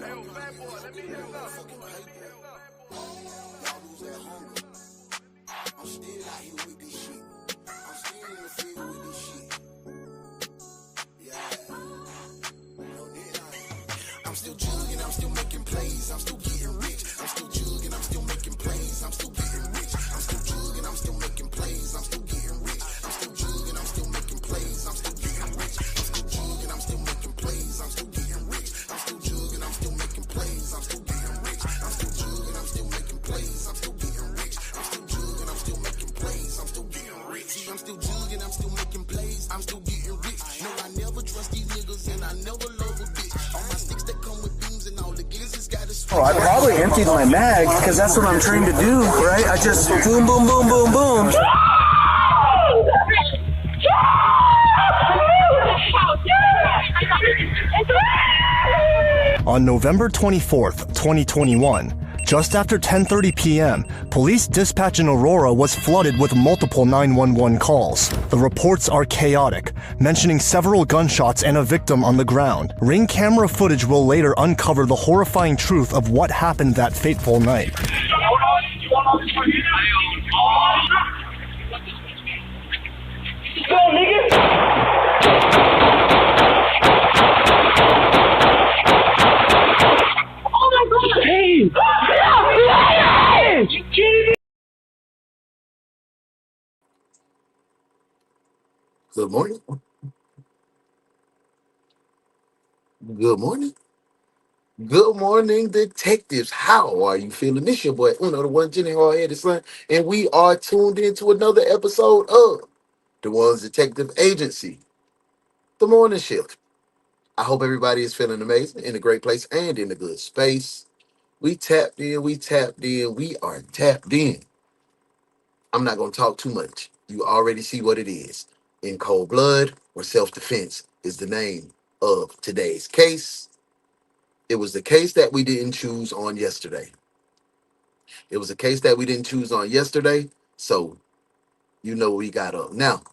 I'm still out here with this shit. I'm still in the field with this shit. Yeah. No, I'm still jugging, I'm still making plays, I'm still getting rich. I'm still jugging, I'm still making plays, I'm still getting rich. I'm still jugging, I'm still making plays, I'm still getting rich. I'm still jugging, I'm still making plays, I'm still getting rich. I'm still jugging, I'm still making plays, I'm still getting rich. I'm still jugging, I'm still making plays, I'm still getting rich. I'm still jugging, I'm still making plays, I'm still getting rich. I'm still jugging, I'm still making plays, I'm still getting rich. See, I'm still jugging, I'm still making plays, I'm still getting rich. No, I never trust these niggas and I never love a bitch. All my sticks that come with beams and all the glizzes got a switch. Oh, I probably emptied my mag because that's what I'm trained to do, right? I just boom, boom, boom, boom, boom. On November 24th, 2021, just after 10:30 p.m., police dispatch in Aurora was flooded with multiple 911 calls. The reports are chaotic, mentioning several gunshots and a victim on the ground. Ring camera footage will later uncover the horrifying truth of what happened that fateful night. Good morning. Good morning. Good morning, detectives. How are you feeling? This your boy, UnoDaOne, Jenny Hardheaded Son, and we are tuned into another episode of DaOnes Detective Agency, the morning shift. I hope everybody is feeling amazing, in a great place, and in a good space. We tapped in, we are tapped in. I'm not going to talk too much. You already see what it is. In cold blood or self-defense is the name of today's case. It was the case that we didn't choose on yesterday. So you know what we got up. Now,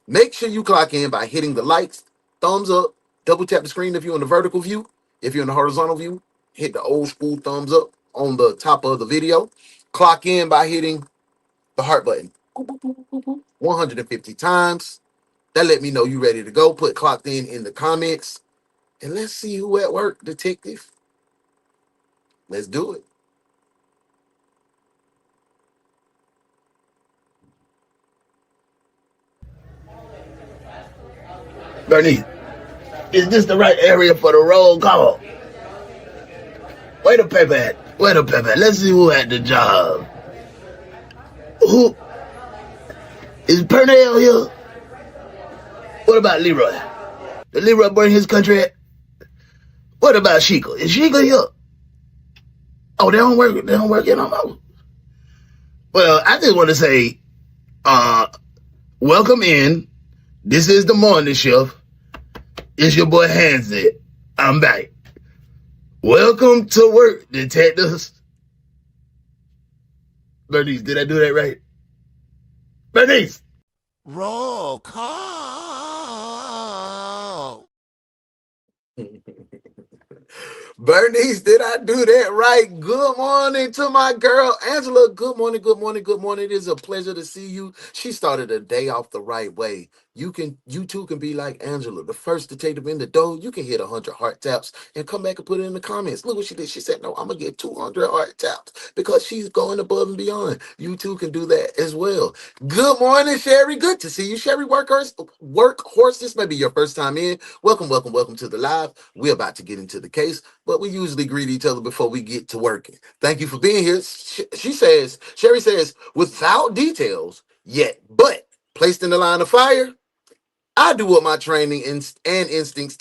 make sure you clock in by hitting the likes, thumbs up, double tap the screen if you're in the vertical view. If you're in the horizontal view, hit the old school thumbs up on the top of the video. Clock in by hitting the heart button 150 times. That let me know you ready to go. Put clocked in the comments. And let's see who at work, detective. Let's do it. Bernice, is this the right area for the roll call? Where the paper at? Let's see who had the job. Who? Is Pernell here? What about Leroy? Did Leroy bring his country at? What about Sheikah? Is Sheikah here? Oh, they don't work in on my. Well, I just want to say, welcome in. This is the morning shift. It's your boy Hanset. I'm back. Welcome to work, detectives. Bernice, did I do that right? Bernice! Roll call. Bernice, did I do that right? Good morning to my girl, Angela. Good morning. It is a pleasure to see you. She started the day off the right way. You too can be like Angela, the first detective in the door. You can hit 100 heart taps and come back and put it in the comments. Look what she did. She said, no, I'm going to get 200 heart taps because she's going above and beyond. You too can do that as well. Good morning, Sherry. Good to see you. Sherry Workhorse, this may be your first time in. Welcome to the live. We're about to get into the case, but we usually greet each other before we get to working. Thank you for being here. Sherry says, without details yet, but placed in the line of fire, I do what my training and instincts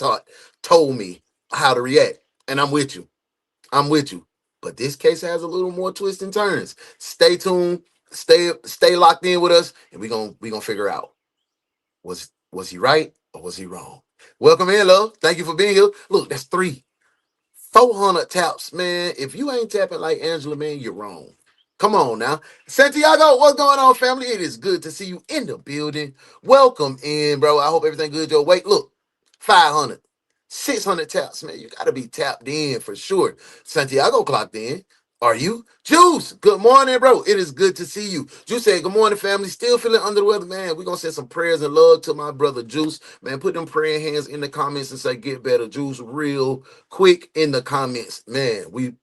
told me how to react. And I'm with you. But this case has a little more twists and turns. Stay tuned. Stay locked in with us, and we're gonna figure out was he right or was he wrong? Welcome in, love. Thank you for being here. Look, that's 400 taps, man. If you ain't tapping like Angela, man, you're wrong. Come on now. Santiago, what's going on, family? It is good to see you in the building. Welcome in, bro. I hope everything good your way. Look, 500. 600 taps, man. You got to be tapped in for sure. Santiago clocked in. Are you? Juice, good morning, bro. It is good to see you. Juice said, good morning, family. Still feeling under the weather, man. We're going to send some prayers and love to my brother, Juice. Man, put them praying hands in the comments and say, get better, Juice, real quick in the comments. Man, we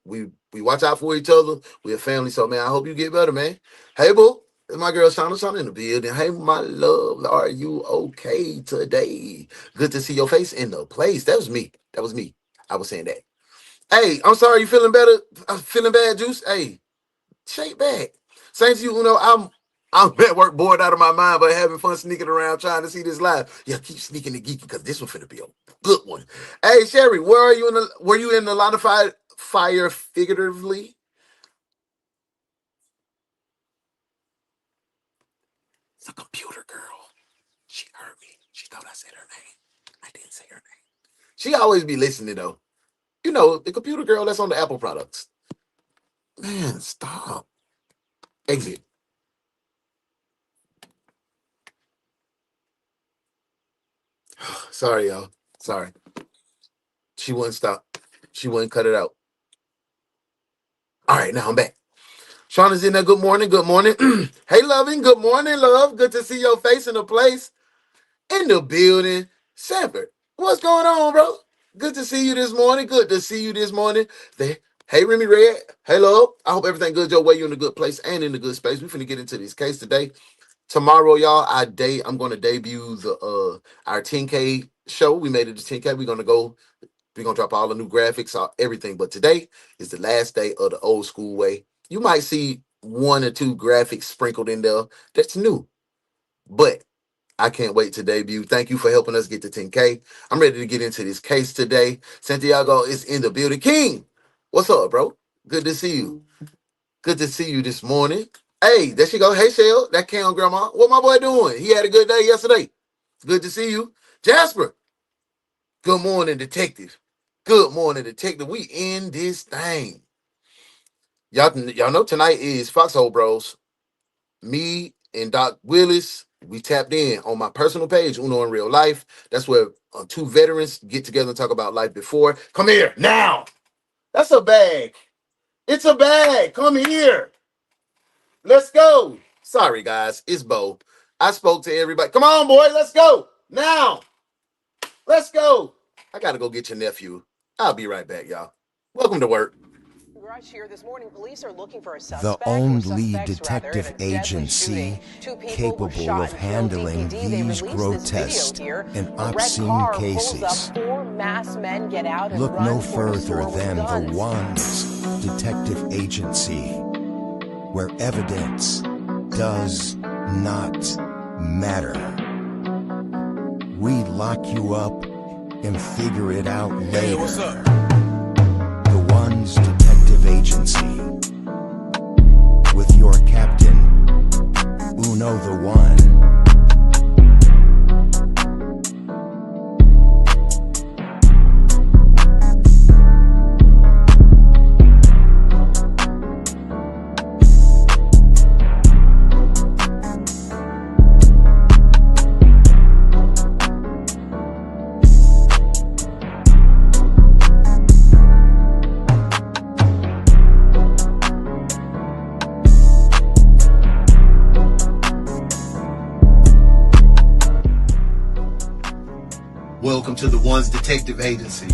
watch out for each other. We're a family, so, man, I hope you get better, man. Hey, boo. It's my girl, Shauna in the building. Hey, my love, are you okay today? Good to see your face in the place. That was me. That was me. I was saying that. Hey, I'm sorry you feeling better. I'm feeling bad, Juice. Hey, shake back. Same to you, I'm at work bored out of my mind, but having fun sneaking around trying to see this live. Yeah, keep sneaking the geeky because this one finna be a good one. Hey, Sherry, were you in the line of fire figuratively? The computer girl. She heard me. She thought I said her name. I didn't say her name. She always be listening though. You know, the computer girl that's on the Apple products. Man, stop. Exit. Sorry, y'all. Sorry. She wouldn't stop. She wouldn't cut it out. All right, now I'm back. Shauna's in there. Good morning. Good morning. Hey, loving. Good morning, love. Good to see your face in the place. In the building. Sanford, what's going on, bro? Good to see you this morning. Good to see you this morning. Hey, Remy Red. Hey, love. I hope everything good your way. You're in a good place and in a good space. We're finna get into this case today. Tomorrow, y'all, I'm going to debut our 10K show. We made it to 10K. We're going to drop all the new graphics, everything. But today is the last day of the old school way. You might see one or two graphics sprinkled in there. That's new. But I can't wait to debut. Thank you for helping us get to 10K. I'm ready to get into this case today. Santiago is in the building. King, what's up, bro? Good to see you. Good to see you this morning. Hey, there she go. Hey, Shell. That Cam grandma. What my boy doing? He had a good day yesterday. Good to see you. Jasper. Good morning, detective. Good morning, detective. We in this thing. Y'all know tonight is Foxhole Bros. Me and Doc Willis, we tapped in on my personal page, Uno in Real Life. That's where two veterans get together and talk about life before. Come here, now. That's a bag. It's a bag. Come here. Let's go. Sorry, guys. It's Bo. I spoke to everybody. Come on, boy. Let's go. Now. Let's go. I got to go get your nephew. I'll be right back, y'all. Welcome to work. Here this morning, police are looking for a The only detective agency capable of handling these grotesque and obscene cases. Look no further than the Ones Detective Agency, where evidence does not matter. We lock you up and figure it out later. Hey, what's up? The Ones Detective Agency, with your captain, Uno the One. Welcome to the Ones Detective Agency.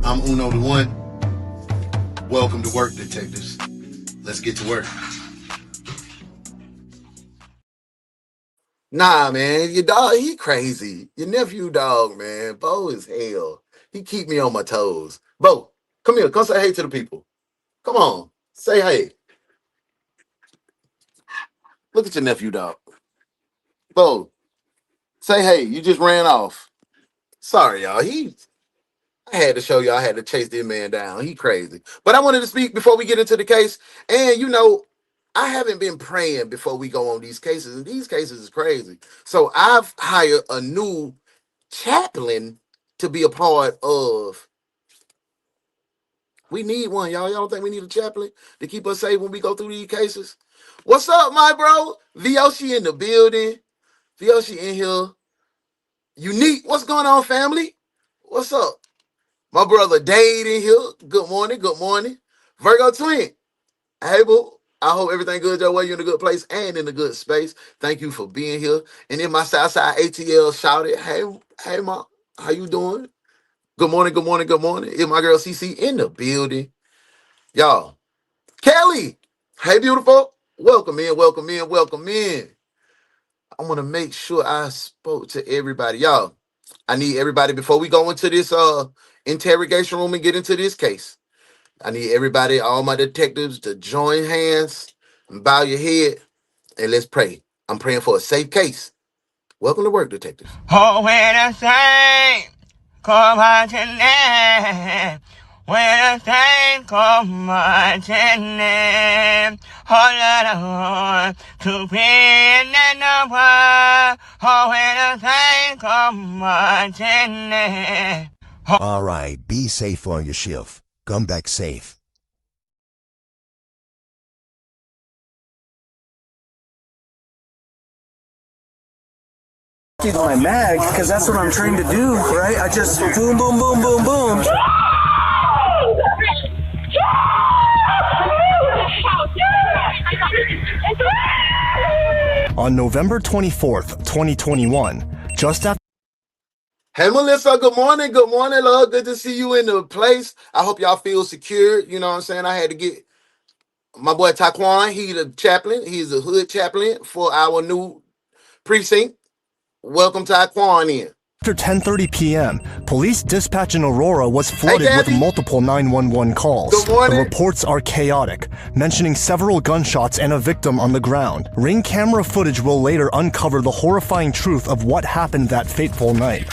I'm Uno the One. Welcome to work, detectives. Let's get to work. Nah, man, your dog, he crazy. Your nephew dog, man, Bo is hell. He keep me on my toes. Bo, come here. Come say hey to the people. Come on. Say hey. Look at your nephew dog. Bo, say hey. You just ran off. Sorry, y'all. I had to show y'all I had to chase this man down. He crazy. But I wanted to speak before we get into the case. And I haven't been praying before we go on these cases. And these cases is crazy. So I've hired a new chaplain to be a part of. We need one, y'all. Y'all don't think we need a chaplain to keep us safe when we go through these cases? What's up, my bro? Vyoshi in the building. Vyoshi in here. Unique. What's going on, family? What's up? My brother Dade in here. Good morning. Good morning. Virgo Twin. Hey, boo. I hope everything good your way. You're in a good place and in a good space. Thank you for being here. And then my Southside ATL shouted, hey, ma, how you doing? Good morning, good morning, good morning. It's my girl CC in the building. Y'all, Kelly, hey, beautiful. Welcome in, welcome in, welcome in. I want to make sure I spoke to everybody. Y'all, I need everybody before we go into this interrogation room and get into this case. I need everybody, all my detectives, to join hands and bow your head and let's pray. I'm praying for a safe case. Welcome to work, detectives. Oh, when the saints come marching in, when the saints come marching in, oh, Lord, to be in the world. Oh, when the saints come marching in. Alright, be safe on your shift. Come back safe. My mag, because that's what I'm trained to do, right? I just boom, boom, boom, boom, boom. On November 24th, 2021, just after Hey, Melissa, good morning. Good morning, love. Good to see you in the place. I hope y'all feel secure. You know what I'm saying? I had to get my boy Taquan. He's the chaplain. He's a hood chaplain for our new precinct. Welcome Taquan in. After 10:30 p.m., police dispatch in Aurora was flooded with Gabby. multiple 911 calls. Good morning. The reports are chaotic, mentioning several gunshots and a victim on the ground. Ring camera footage will later uncover the horrifying truth of what happened that fateful night.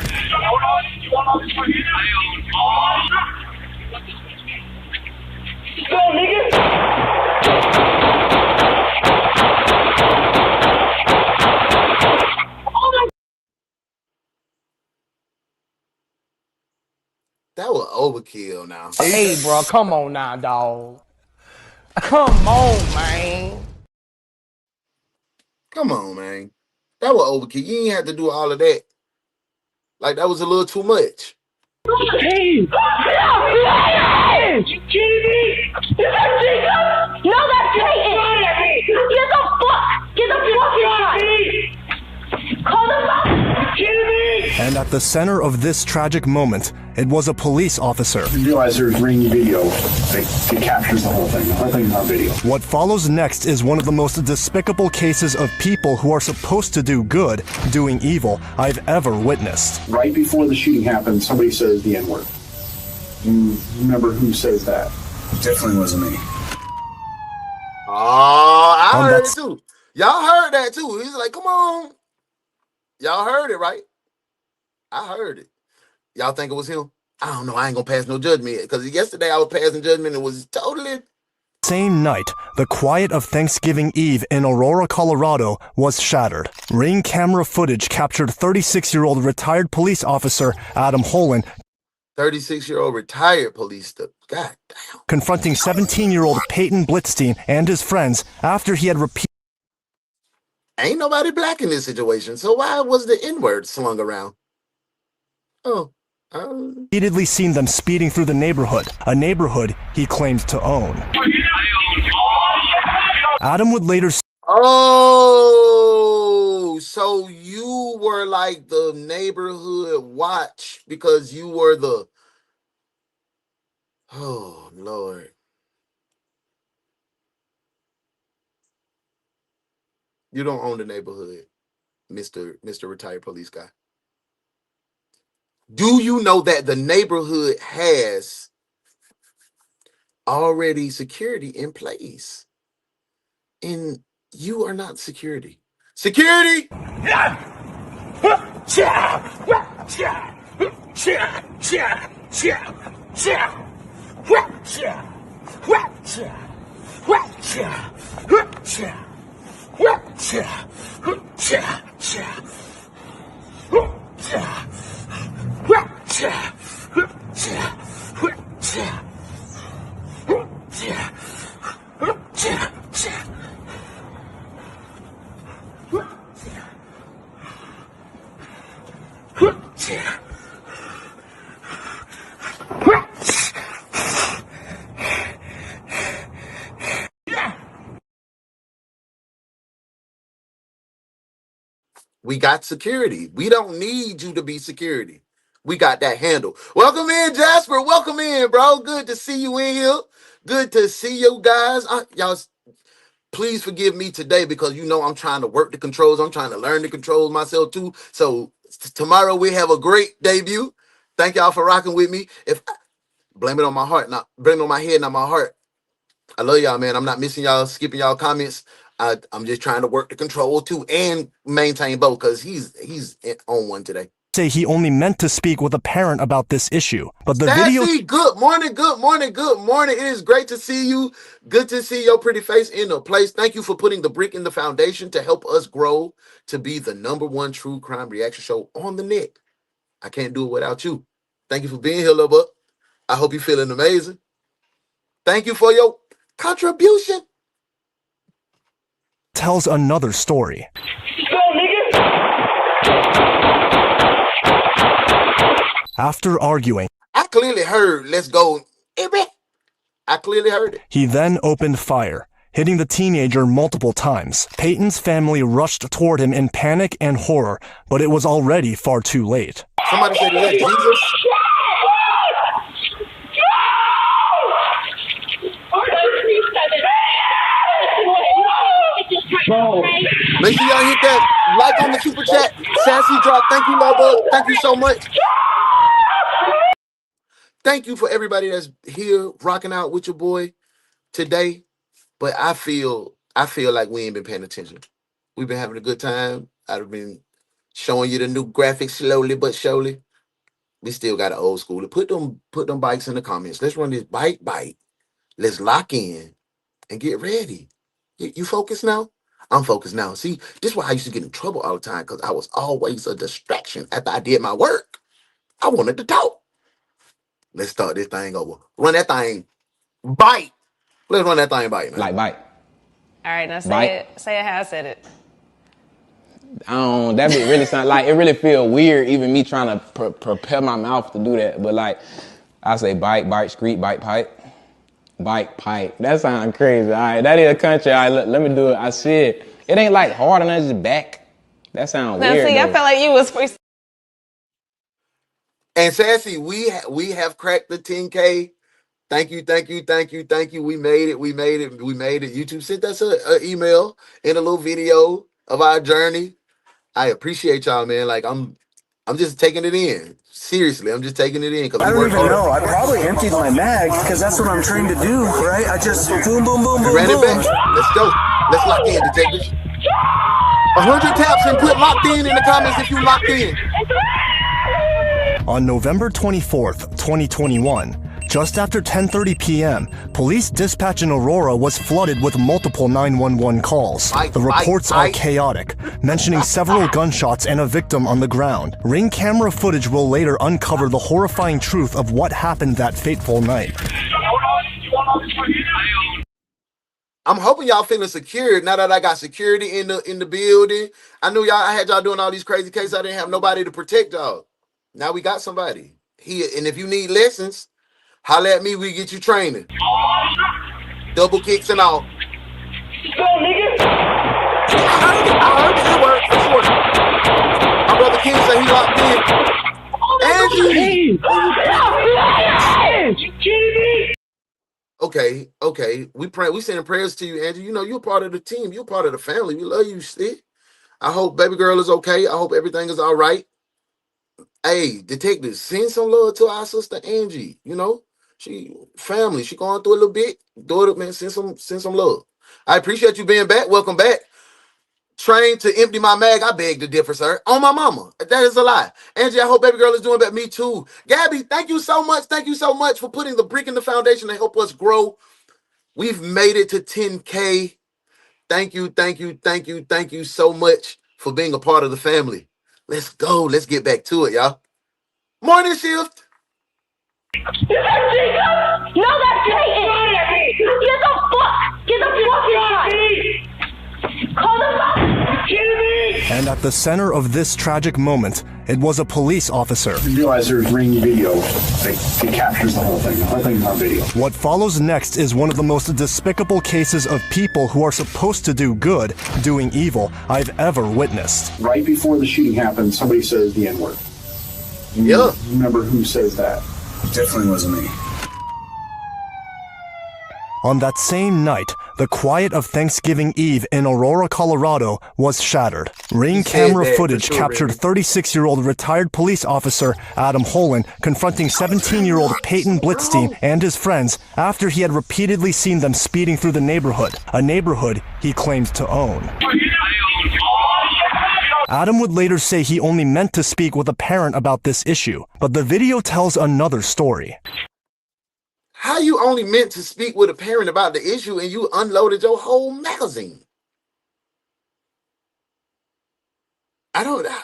That was overkill now. Hey, bro, come on now, dog. Come on, man. Come on, man. That was overkill. You ain't have to do all of that. Like, that was a little too much. Hey! You kidding me? Is that Jacob? No, that's Peyton! Get the fucking shot! Call the fuck! You kidding me? And at the center of this tragic moment, it was a police officer. You realize there's ring video that captures the whole thing. The whole thing's on video. What follows next is one of the most despicable cases of people who are supposed to do good, doing evil, I've ever witnessed. Right before the shooting happened, somebody says the N-word. You remember who says that? Definitely wasn't me. Oh, I heard it too. Y'all heard that too. He's like, come on. Y'all heard it, right? I heard it. Y'all think it was him? I don't know. I ain't gonna pass no judgment yet. Because yesterday I was passing judgment and it was totally... Same night, the quiet of Thanksgiving Eve in Aurora, Colorado was shattered. Ring camera footage captured 36-year-old retired police officer Adam Holen 36-year-old retired police. God damn. confronting 17-year-old Peyton Blitzstein and his friends after he had Ain't nobody black in this situation, so why was the N-word slung around? repeatedly seen them speeding through the neighborhood, a neighborhood he claimed to own. Adam would later Oh, so you were like the neighborhood watch because you were the... Oh, Lord. You don't own the neighborhood, Mr. Retired Police Guy. Do you know that the neighborhood has already security in place? And you are not security. Security! We got security. We don't need you to be security. We got that handle. Welcome in, Jasper. Welcome in, bro. Good to see you in here. Good to see you guys. Y'all, please forgive me today because you know I'm trying to work the controls. I'm trying to learn the controls myself too. So tomorrow we have a great debut. Thank y'all for rocking with me. If blame it on my heart, not blame it on my head, not my heart. I love y'all, man. I'm not missing y'all, skipping y'all comments. I'm just trying to work the control too and maintain both because he's on one today. Say he only meant to speak with a parent about this issue, but the video. Good morning, good morning, good morning. It is great to see you. Good to see your pretty face in a place. Thank you for putting the brick in the foundation to help us grow to be the #1 true crime reaction show on the net. I can't do it without you. Thank you for being here, love up. I hope you're feeling amazing. Thank you for your contribution. Tells another story. Go, nigga! After arguing, I clearly heard, let's go. I clearly heard it. He then opened fire, hitting the teenager multiple times. Peyton's family rushed toward him in panic and horror, but it was already far too late. Somebody said, is that Jesus? Make sure y'all hit that like on the super chat. Sassy drop. Thank you, love bug. Thank you so much. Thank you for everybody that's here rocking out with your boy today. But I feel like we ain't been paying attention. We've been having a good time. I've been showing you the new graphics slowly but surely. We still got an old school. Put them bikes in the comments. Let's run this bike. Let's lock in and get ready. You focused now? I'm focused now. See, this is why I used to get in trouble all the time because I was always a distraction after I did my work. I wanted to talk. Let's start this thing over. Run that thing. Bite. Let's run that thing bite, man. Like bite. All right, now say Bite. it. Say it how I said it. That bit really sound like it really feel weird even me trying to prepare my mouth to do that. But like I say bite, screet, bite, pipe. Bike pipe. That sounds crazy. All right, that is a country. All right, let me do it. I said it ain't like hard enough just back. That sounds weird. Now see, though. I felt like you was free. And Sassy, we have cracked the 10K. Thank you. We made it. YouTube sent us an email and a little video of our journey. I appreciate y'all, man. Like I'm just taking it in. Seriously, I'm just taking it in. I don't even know. I probably emptied my mag because that's what I'm trained to do, right? I just boom, boom, boom, boom, ran boom. it back. Let's go. Let's lock in, detectives. 100 taps and put locked in the comments if you locked in. On November 24th, 2021, just after 10:30 p.m., police dispatch in Aurora was flooded with multiple 911 calls. The reports are chaotic, mentioning several gunshots and a victim on the ground. Ring camera footage will later uncover the horrifying truth of what happened that fateful night. I'm hoping y'all feeling secure now that I got security in the building. I had y'all doing all these crazy cases. I didn't have nobody to protect y'all. Now we got somebody here, and if you need lessons, holla at me. We get you training. Double kicks and all. Go, nigga! I heard it work for sure. My brother King said he locked in. Angie! Okay. We sending prayers to you, Angie. You know you're part of the team. You're part of the family. We love you, sis. I hope baby girl is okay. I hope everything is all right. Hey, detectives, send some love to our sister Angie. You know, she family. She going through a little bit. Daughter, man, send some love. I appreciate you being back. Welcome back. Trained to empty my mag. I beg to differ, sir. On my mama. That is a lie. Angie, I hope baby girl is doing better. Me too. Gabby, thank you so much. Thank you so much for putting the brick in the foundation to help us grow. We've made it to 10K. Thank you so much for being a part of the family. Let's go. Let's get back to it, y'all. Morning shift. Is that Jacob? No, that's Peyton. Get the fuck inside. Call the fuck. And at the center of this tragic moment, it was a police officer. You realize there's ring video that captures the whole thing. The whole thing's on video. What follows next is one of the most despicable cases of people who are supposed to do good, doing evil, I've ever witnessed. Right before the shooting happened, somebody says the N-word. You remember who says that? Definitely wasn't me. On that same night, the quiet of Thanksgiving Eve in Aurora, Colorado was shattered. Ring camera footage captured 36-year-old retired police officer Adam Holen confronting 17-year-old Peyton Blitzstein and his friends after he had repeatedly seen them speeding through the neighborhood, a neighborhood he claimed to own. Adam would later say he only meant to speak with a parent about this issue, but the video tells another story. How you only meant to speak with a parent about the issue and you unloaded your whole magazine? I don't know.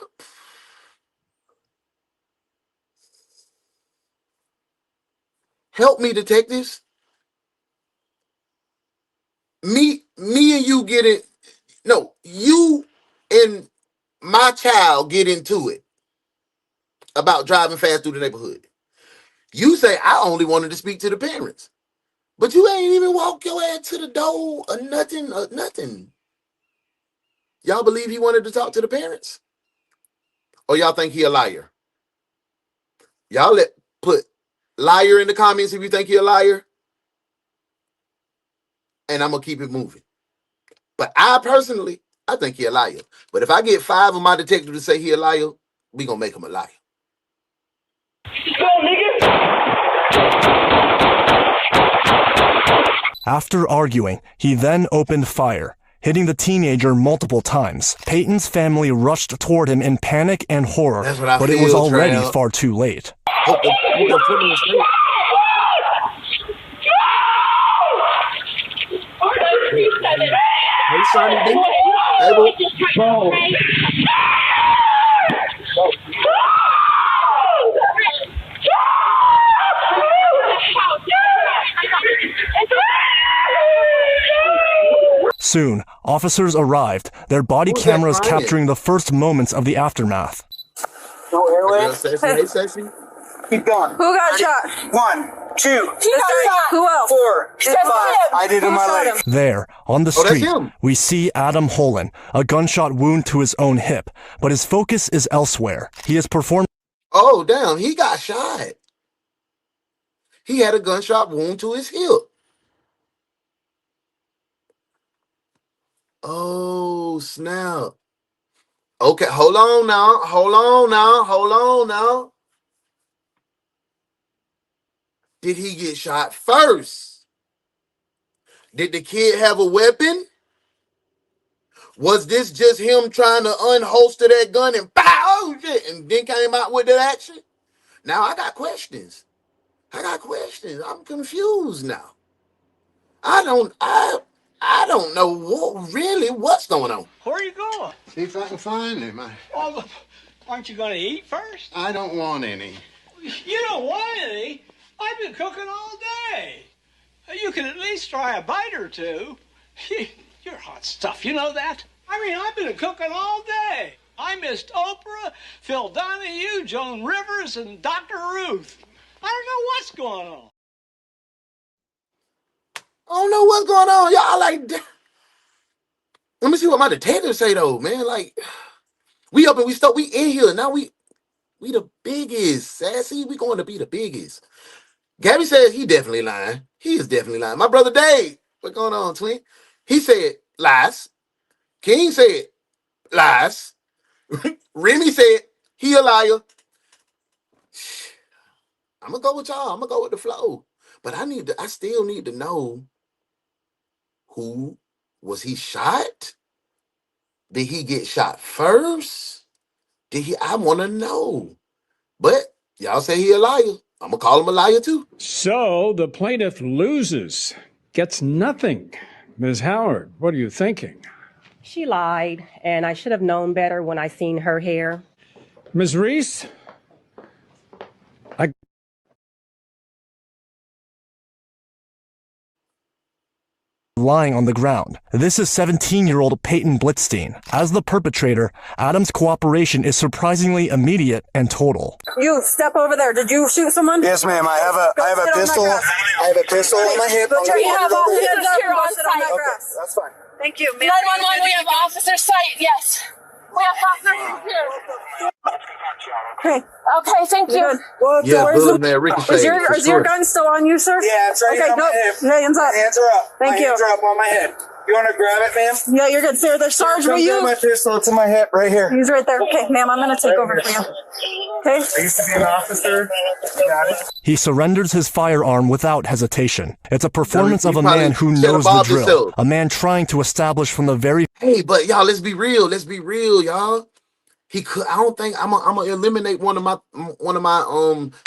Help me, detectives. Me and you get it. No, you and my child get into it about driving fast through the neighborhood. You say I only wanted to speak to the parents, but you ain't even walk your ass to the door or nothing. Y'all believe he wanted to talk to the parents? Or y'all think he a liar? Y'all put liar in the comments if you think he a liar. And I'm going to keep it moving. But I personally, I think he a liar. But if I get 5 of my detectives to say he a liar, we going to make him a liar. After arguing, he then opened fire, hitting the teenager multiple times. Peyton's family rushed toward him in panic and horror, but it was already far too late. Soon, officers arrived, their body cameras capturing the first moments of the aftermath. No airway. Hey, sexy. Keep going. Who got shot? 1, 2, He got shot. Who else? 4, 5. I did in my leg. There, on the street, we see Adam Holen, a gunshot wound to his own hip, but his focus is elsewhere. He has performed. Oh, damn, he got shot. He had a gunshot wound to his hip. Oh, snap. Okay, hold on now. Did he get shot first? Did the kid have a weapon? Was this just him trying to unholster that gun and pow, shit, and then came out with that action? Now I got questions. I'm confused now. I don't know what's going on. Where are you going? See if I can find him. Well, aren't you going to eat first? I don't want any. You don't want any? I've been cooking all day. You can at least try a bite or two. You're hot stuff, you know that? I mean, I've been cooking all day. I missed Oprah, Phil Donahue, Joan Rivers, and Dr. Ruth. I don't know what's going on. I don't know what's going on. Y'all like, let me see what my detectives say though, man. Like, we up and we in here. Now we the biggest, sassy. We going to be the biggest. Gabby says he definitely lying. He is definitely lying. My brother Dave, what's going on, twin? He said lies. King said lies. Remy said he a liar. I'm gonna go with y'all. I'm gonna go with the flow. But I still need to know, who was he shot? Did he get shot first? I want to know. But y'all say he a liar. I'm gonna call him a liar too. So the plaintiff loses, gets nothing. Ms. Howard, what are you thinking? She lied, and I should have known better when I seen her hair. Ms. Reese? lying on the ground. This is 17-year-old Peyton Blitzstein. As the perpetrator, Adam's cooperation is surprisingly immediate and total. You step over there. Did you shoot someone? Yes, ma'am. I have a pistol. I have a pistol on my hip. We have officers here on site. Okay, that's fine. Thank you, ma'am. 911, we have officer site. Yes. We have officers here. Okay. Okay, thank you. Yeah, good man, Ricochet. Is your gun still on you, sir? Yeah, it's right on my hip. Hands up. Hands are up. Thank you. Hands are up on my head. You want to grab it, ma'am? Yeah, you're good, sir. There's Sarge with you. My pistol to my hip right here. He's right there. Okay, ma'am, I'm going to take over for you. Okay? I used to be an officer. He surrenders his firearm without hesitation. It's a performance He of a man who knows the drill. himself. A man trying to establish from the very... Hey, but y'all, let's be real. Let's be real, y'all. He could. I don't think I'm gonna eliminate one of my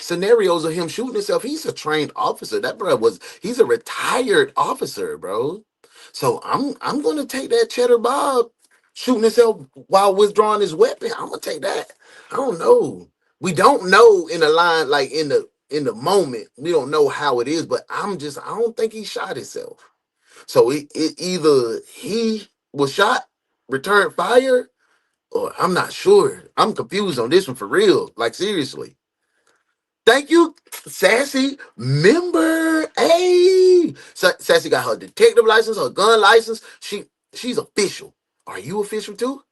scenarios of him shooting himself. He's a trained officer. That bro he's a retired officer, bro. So I'm gonna take that Cheddar Bob shooting himself while withdrawing his weapon. I'm gonna take that. I don't know. We don't know in the line, like in the moment. We don't know how it is, but I don't think he shot himself. So it either he was shot, returned fire, or I'm not sure. I'm confused on this one for real. Like, seriously. Thank you, Sassy. Member. Hey. Sassy got her detective license, her gun license. She's official. Are you official too?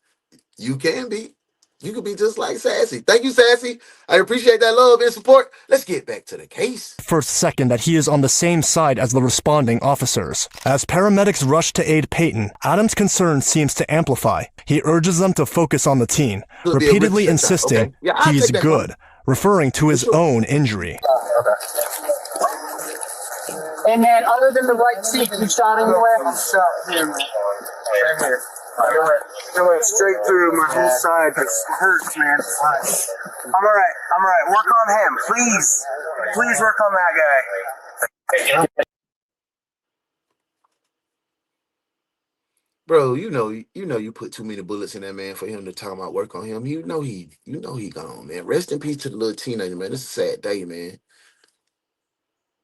You can be. You could be just like Sassy. Thank you, Sassy. I appreciate that love and support. Let's get back to the case. First second that he is on the same side as the responding officers. As paramedics rush to aid Peyton, Adam's concern seems to amplify. He urges them to focus on the teen, repeatedly insisting okay. Yeah, he's good, referring to his own injury. And then, other than the right cheek, you shot anywhere? I shot him right here. It went straight through my whole side. It hurts, man. I'm all right. I'm all right. Work on him, please. Please work on that guy. Bro, you know you put too many bullets in that man for him to talk about work on him. You know he gone, man. Rest in peace to the little teenager, man. It's a sad day, man.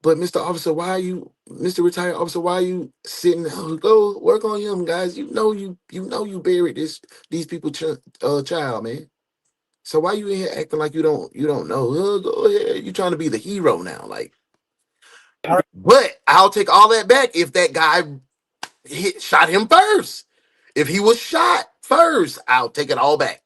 But Mr. Officer, Mr. Retired Officer, why are you sitting? Go work on him, guys. You know you buried these people's child, man. So why you in here acting like you don't know? Go ahead. You trying to be the hero now, like. But I'll take all that back if that guy shot him first. If he was shot first, I'll take it all back.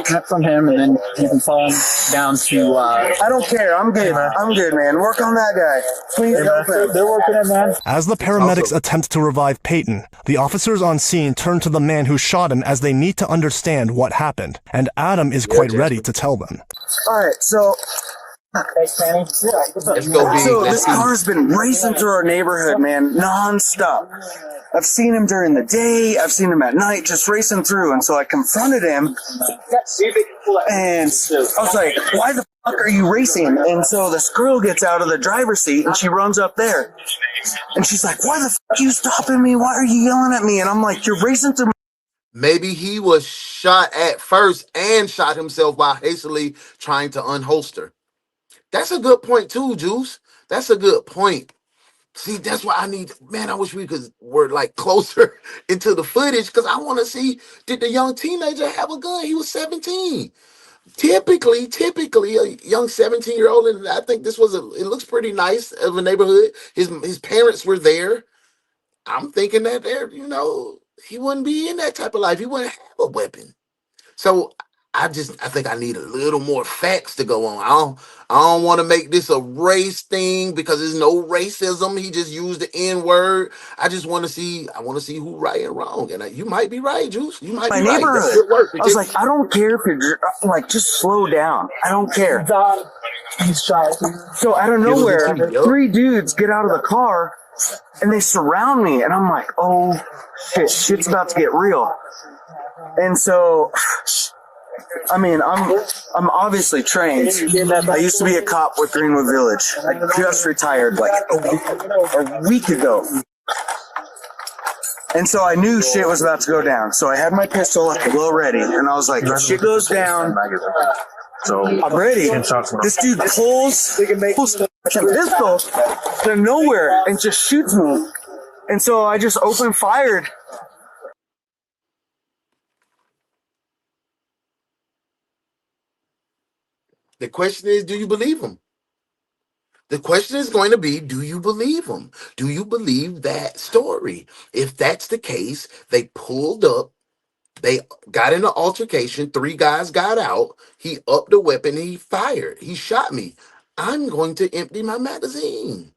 Cut from him, and then you can fall down to. I don't care. I'm good. I'm good, man. Work on that guy. Please help him. They're working on that. As the paramedics attempt to revive Peyton, the officers on scene turn to the man who shot him as they need to understand what happened, and Adam is quite ready to tell them. All right, so. Let's go, So this car's been racing through our neighborhood, man, non-stop. I've seen him during the day, I've seen him at night, just racing through. And so I confronted him, and I was like, why the fuck are you racing? And so this girl gets out of the driver's seat, and she runs up there. And she's like, why the fuck are you stopping me? Why are you yelling at me? And I'm like, you're racing through. Maybe he was shot at first and shot himself while hastily trying to unholster. That's a good point too, Juice. That's a good point. See, that's why I need, man, I wish we were like closer into the footage, because I want to see, did the young teenager have a gun? He was 17. Typically, a young 17-year-old, and I think it looks pretty nice of a neighborhood. His parents were there. I'm thinking that he wouldn't be in that type of life. He wouldn't have a weapon. So I think I need a little more facts to go on. I don't want to make this a race thing, because there's no racism. He just used the N-word. I want to see who right and wrong. And you might be right, Juice. You might be right. That's good work. I was like, I don't care if you're like, just slow down. I don't care. So out of nowhere, 3 dudes get out of the car and they surround me, and I'm like, oh shit's about to get real. And so, I mean, I'm obviously trained. I used to be a cop with Greenwood Village. I just retired like a week ago. And so I knew shit was about to go down. So I had my pistol well ready, and I was like, if shit goes down, so I'm ready. This dude pulls the pistol out of nowhere and just shoots me. And so I just opened fired. The question is, do you believe him? The question is going to be, do you believe him? Do you believe that story? If that's the case, they pulled up, they got in an altercation, 3 guys got out, he upped the weapon, he fired, he shot me. I'm going to empty my magazine.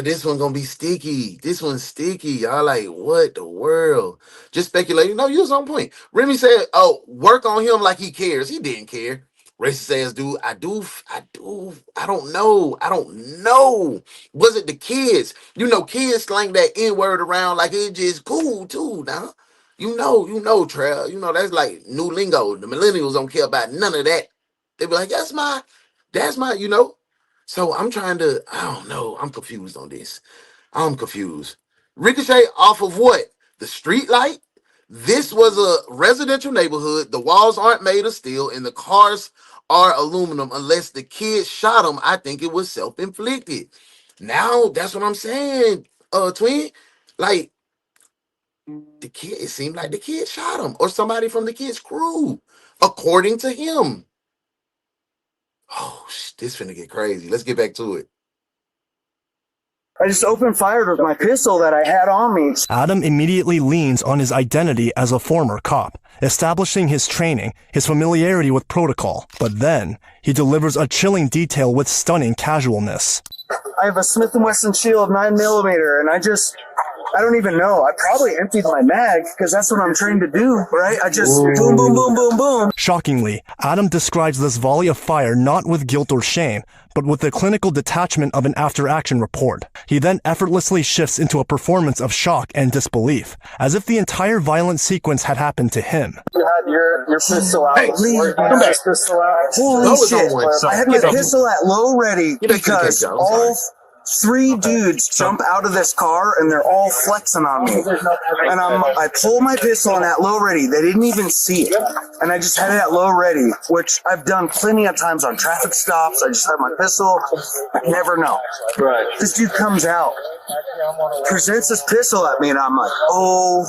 This one's gonna be sticky. This one's sticky. Y'all like, what the world? Just speculating. No, you was on point. Remy said, oh, work on him like he cares. He didn't care. Racist says, dude, I don't know. Was it the kids? You know, kids slang that N-word around like it's just cool too now. You know, Trail. You know, that's like new lingo. The millennials don't care about none of that. They be like, that's my, you know. So I don't know. I'm confused on this. I'm confused. Ricochet off of what? The street light? This was a residential neighborhood. The walls aren't made of steel and the cars are aluminum. Unless the kids shot him, I think it was self-inflicted. Now, that's what I'm saying, twin. Like, it seemed like the kid shot him or somebody from the kid's crew, according to him. Oh, this finna get crazy. Let's get back to it. I just opened fire with my pistol that I had on me. Adam immediately leans on his identity as a former cop, establishing his training, his familiarity with protocol. But then, he delivers a chilling detail with stunning casualness. I have a Smith & Wesson Shield 9mm, and I don't even know. I probably emptied my mag, because that's what I'm trained to do, right? I just boom, boom, boom, boom, boom. Shockingly, Adam describes this volley of fire not with guilt or shame, but with the clinical detachment of an after-action report. He then effortlessly shifts into a performance of shock and disbelief, as if the entire violent sequence had happened to him. You had your pistol out. Hey, come back. Holy shit. I had my pistol at low ready because all 3 dudes jump out of this car and they're all flexing on me. And I pull my pistol on at low ready. They didn't even see it. And I just had it at low ready, which I've done plenty of times on traffic stops. I just have my pistol. I never know. Right. This dude comes out, presents his pistol at me, and I'm like, oh.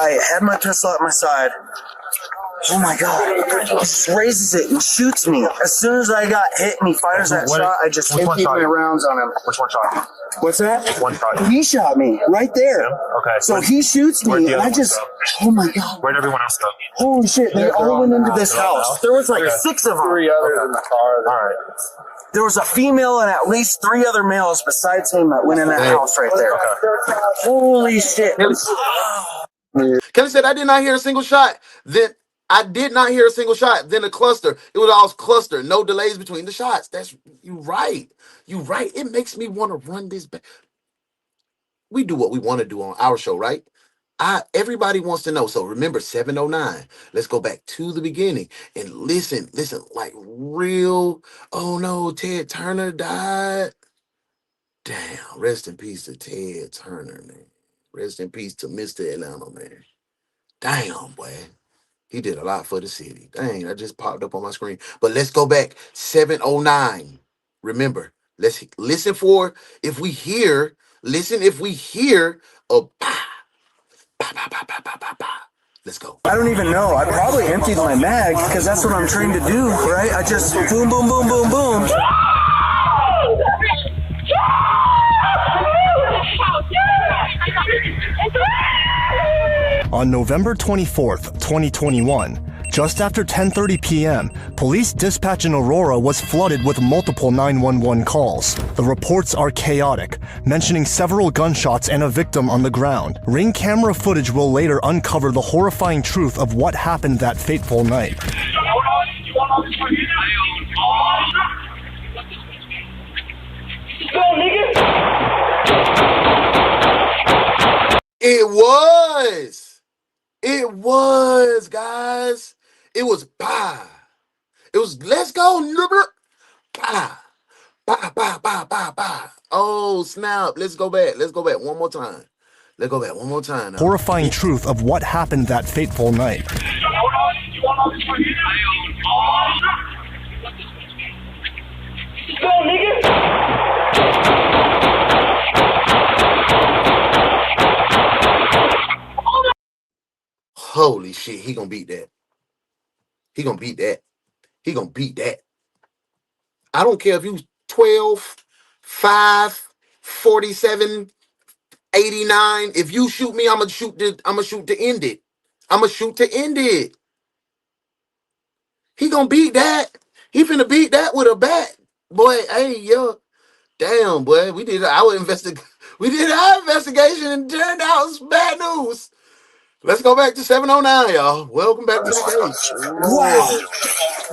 I had my pistol at my side. Oh my God. He just raises it and shoots me. As soon as I got hit and he fires that shot, I just emptied my rounds on him. Which one shot you? What's that? One shot. He shot me right there. Yeah? Okay. So he shoots me and I just, oh my God. Where'd everyone else go? Holy shit, they all went into this house. There was like 6 of them. 3 others in the car. All right. There was a female and at least 3 other males besides him that went in that house right there. Okay. Holy shit. Kelly said, I did not hear a single shot. Then a cluster. It was all cluster. No delays between the shots. That's you right. You right. It makes me want to run this back. We do what we want to do on our show, right? Everybody wants to know. So remember, 709. Let's go back to the beginning and listen, like real. Oh no, Ted Turner died. Damn. Rest in peace to Ted Turner, man. Rest in peace to Mr. Atlanta, man. Damn, boy. He did a lot for the city. Dang, that just popped up on my screen. But let's go back. 709. Remember, let's listen for if we hear a bah, bah, bah, bah, bah, bah, bah, bah. Let's go. I don't even know. I probably emptied my mag because that's what I'm trained to do, right? I just boom, boom, boom, boom, boom. On November 24th, 2021, just after 10:30 p.m., police dispatch in Aurora was flooded with multiple 911 calls. The reports are chaotic, mentioning several gunshots and a victim on the ground. Ring camera footage will later uncover the horrifying truth of what happened that fateful night. It was, guys. It was bah. It was let's go. Bah. Bah, bah, bah, bah, bah. Oh, snap. Let's go back. One more time. Now. Horrifying truth of what happened that fateful night. Go, nigga. Holy shit, he gonna beat that. He gonna beat that. He gonna beat that. I don't care if you 12, 5, 47, 89. If you shoot me, I'm gonna shoot to end it. I'm gonna shoot to end it. He gonna beat that. He finna beat that with a bat. Boy, hey, yo. Damn, boy. We did our investigation and it turned out it's bad news. Let's go back to 709, y'all. Welcome back to the case. Wow.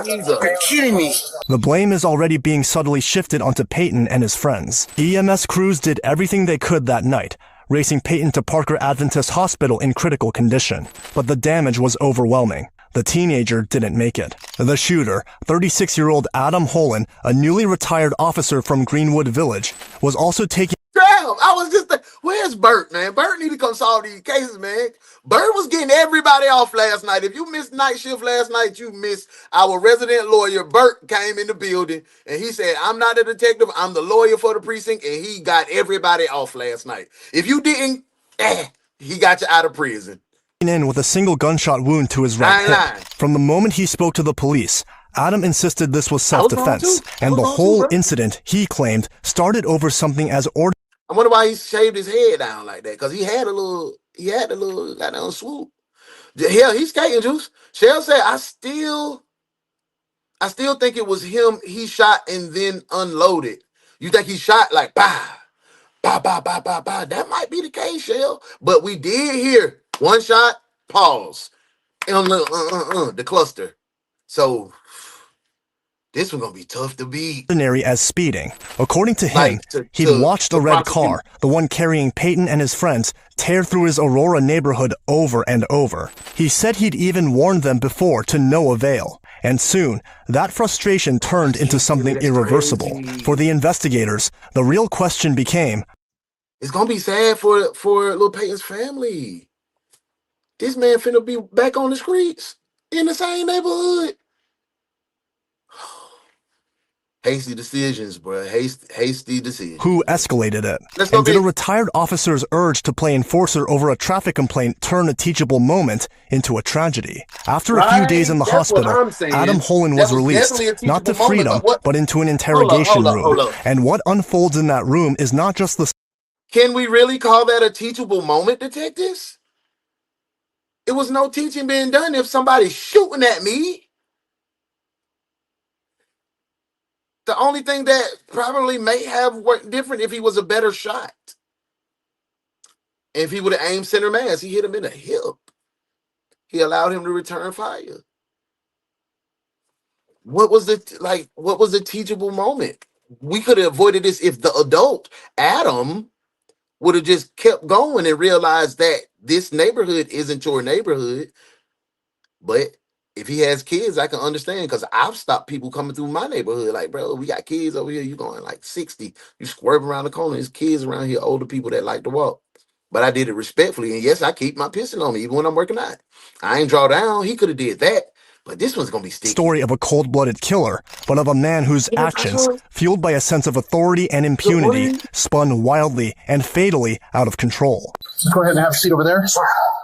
Jesus. Are you kidding me? The blame is already being subtly shifted onto Peyton and his friends. EMS crews did everything they could that night, racing Peyton to Parker Adventist Hospital in critical condition. But the damage was overwhelming. The teenager didn't make it. The shooter, 36-year-old Adam Holen, a newly retired officer from Greenwood Village, was also taking... Damn, I was just where's Bert, man? Bert need to come solve these cases, man. Bert was getting everybody off last night. If you missed night shift last night, you missed our resident lawyer. Bert came in the building and he said, I'm not a detective, I'm the lawyer for the precinct, and he got everybody off last night. If you didn't, he got you out of prison. In with a single gunshot wound to his right hip. From the moment he spoke to the police, Adam insisted this was self-defense, and the whole incident, he claimed, started over something as ordinary. I wonder why he shaved his head down like that, because he had a little goddamn swoop. Hell, he's skating, Juice. Shell said, I still think it was him. He shot and then unloaded. You think he shot like bah, bah, bah, bah, bah, bah. That might be the case, Shell. But we did hear one shot, pause, and the cluster. So this one's gonna be tough to beat. As speeding. According to him, he'd watched a red car, the one carrying Peyton and his friends, tear through his Aurora neighborhood over and over. He said he'd even warned them before to no avail. And soon, that frustration turned into something irreversible. For the investigators, the real question became, it's gonna be sad for little Peyton's family. This man finna be back on the streets in the same neighborhood. Hasty decisions, bro. Hasty decisions. Who escalated it? And did a retired officer's urge to play enforcer over a traffic complaint turn a teachable moment into a tragedy? After a few days in the hospital, Adam Holen was released, not to freedom, but into an interrogation room. And what unfolds in that room is not just the... Can we really call that a teachable moment, detectives? It was no teaching being done if somebody's shooting at me. The only thing that probably may have worked different if he was a better shot. If he would have aimed center mass, he hit him in the hip. He allowed him to return fire. What was the teachable moment? We could have avoided this if the adult, Adam, would have just kept going and realized that this neighborhood isn't your neighborhood. But if he has kids, I can understand, because I've stopped people coming through my neighborhood. Like, bro, we got kids over here. You going like 60. You swerve around the corner. There's kids around here, older people that like to walk. But I did it respectfully. And yes, I keep my pistol on me, even when I'm working out. I ain't draw down. He could have did that. But this one's going to be sticky. Story of a cold-blooded killer, but of a man whose actions, fueled by a sense of authority and impunity, spun wildly and fatally out of control. Go ahead and have a seat over there.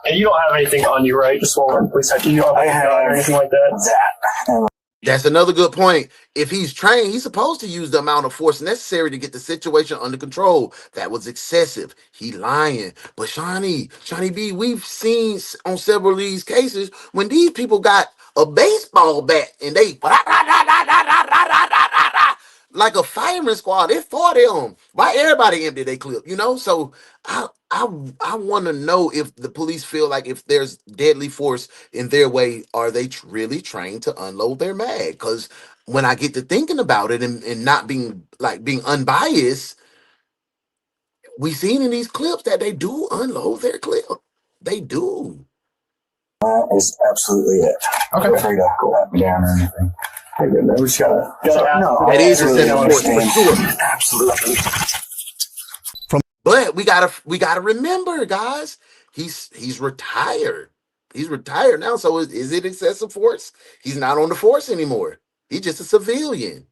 And you don't have anything on you, right? Just swollen. Please, do you have a gun or anything like that? That's another good point. If he's trained, he's supposed to use the amount of force necessary to get the situation under control. That was excessive. He lying. But Shawnee B, we've seen on several of these cases when these people got a baseball bat and they like a fireman squad. They fought him. Why everybody empty their clip? You know. So I want to know if the police feel like if there's deadly force in their way, are they really trained to unload their mag? Because when I get to thinking about it and not being unbiased, we've seen in these clips that they do unload their clip. They do. That is absolutely it. Okay. Feel free to go at me down or anything. Hey, good. We just gotta no, that is important for sure. Absolutely. But we gotta remember, guys, he's retired. He's retired now. So is it excessive force? He's not on the force anymore. He's just a civilian.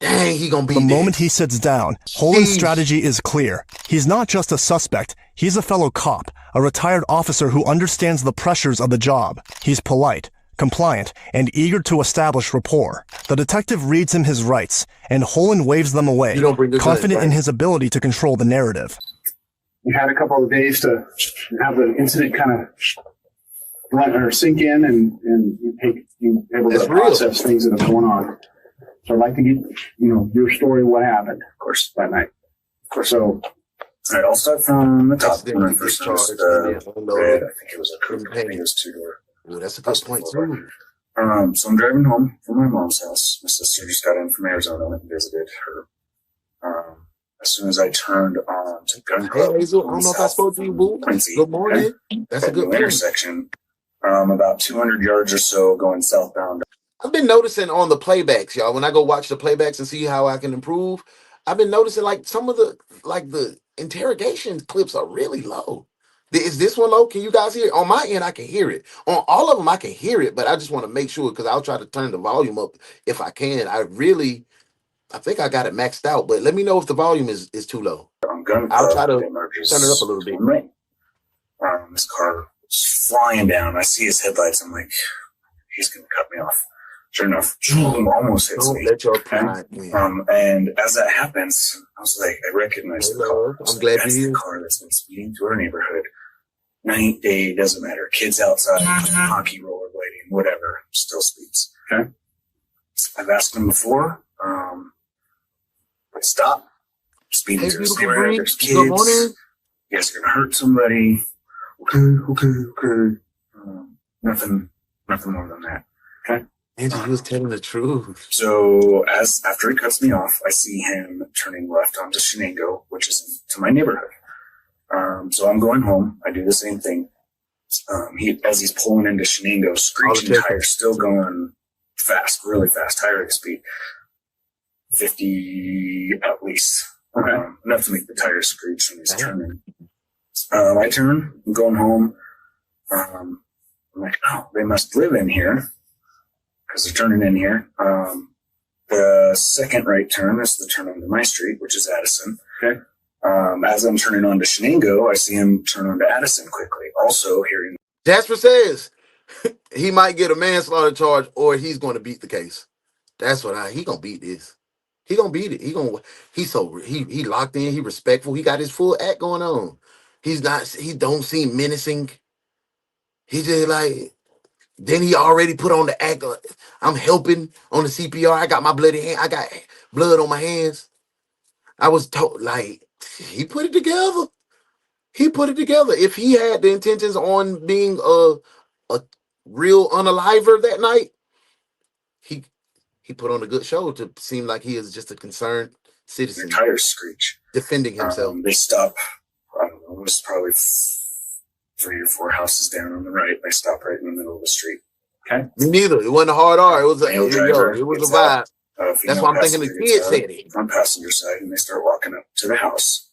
Dang, he gonna beat The this. moment he sits down, Holen's strategy is clear. He's not just a suspect, he's a fellow cop, a retired officer who understands the pressures of the job. He's polite, compliant, and eager to establish rapport. The detective reads him his rights, and Holen waves them away, confident in his ability to control the narrative. We had a couple of days to have the incident kind of run or sink in and take you able to process things that are going on. So I'd like to get, your story, what happened, of course, that night. So, all right, I'll start from the top. When I first noticed red, I think it was a Krewe. I think it was two-door. Ooh, that's a good point, too. So I'm driving home from my mom's house. My sister just got in from Arizona and visited her. As soon as I turned on to Gun Club, I don't know if I spoke to you, boo. Good morning. That's a good point. Intersection, about 200 yards or so going southbound. I've been noticing on the playbacks, y'all, when I go watch the playbacks and see how I can improve, I've been noticing like some of the interrogation clips are really low. Is this one low? Can you guys hear it? On my end, I can hear it. On all of them, I can hear it, but I just want to make sure because I'll try to turn the volume up if I can. I think I got it maxed out, but let me know if the volume is too low. I'll try to turn it up a little bit. This car is flying down. I see his headlights. I'm like, he's going to cut me off. Sure enough, almost hits me. Let your pride win. And as that happens, I was like, I recognize the car. I'm glad that's the car that's been speeding through our neighborhood. Night, day, doesn't matter. Kids outside, hockey, rollerblading, whatever, still speeds. Okay. I've asked him before. Stop. Speeding through this neighborhood. There's kids. You guys are gonna hurt somebody. Okay. Nothing more than that. Okay. Angie, he was telling the truth. So after he cuts me off, I see him turning left onto Shenango, which is to my neighborhood. So I'm going home. I do the same thing. As he's pulling into Shenango, screeching tires, still going fast, really fast, high rate of speed, 50 at least. Okay. Enough to make the tires screech when he's turning. I turn, I'm going home. I'm like, oh, they must live in here because they're turning in here. The second right turn is the turn onto my street, which is Addison. Okay. As I'm turning onto Shenango, I see him turn onto Addison quickly. Also hearing Jasper says he might get a manslaughter charge or he's going to beat the case. That's what he gonna beat this. He gonna beat it. He locked in. He respectful. He got his full act going on. He don't seem menacing. He just like, then he already put on the act. I'm helping on the CPR. I got my bloody hand. I got blood on my hands. I was told, like, he put it together. He put it together. If he had the intentions on being a real unaliver that night, he put on a good show to seem like he is just a concerned citizen. their tires screech. Defending himself. They stop, I don't know, it was probably 3 or 4 houses down on the right. They stop right in the middle of the street. Okay. Me neither. It wasn't a hard R. It was a driver. it was a vibe. That's why I'm thinking the kids said it. On passenger side, and they start walking up to the house.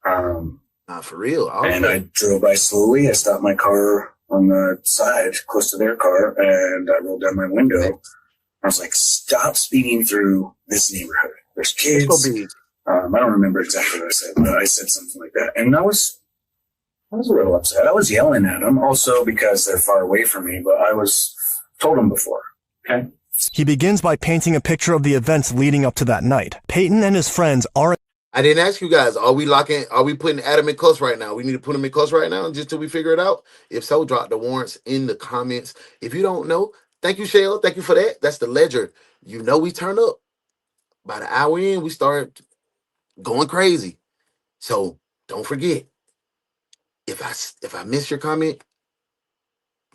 Not for real. And I drove by slowly. I stopped my car on the side, close to their car, and I rolled down my window. I was like, stop speeding through this neighborhood. There's kids. I don't remember exactly what I said, but I said something like that. And I was a little upset. I was yelling at them also because they're far away from me, but I told them before. Okay. He begins by painting a picture of the events leading up to that night. Peyton and his friends are... I didn't ask you guys, are we putting Adam in cuffs right now? We need to put him in cuffs right now just till we figure it out? If so, drop the warrants in the comments. If you don't know, thank you, Shale. Thank you for that. That's the ledger. You know we turn up. By the hour in, we start going crazy. So don't forget, if I miss your comment,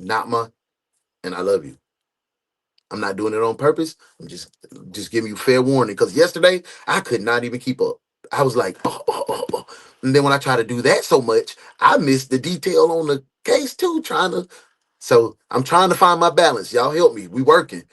and I love you. I'm not doing it on purpose. I'm just giving you fair warning. Because yesterday, I could not even keep up. I was like, oh. And then when I try to do that so much, I missed the detail on the case too, So I'm trying to find my balance. Y'all help me. We working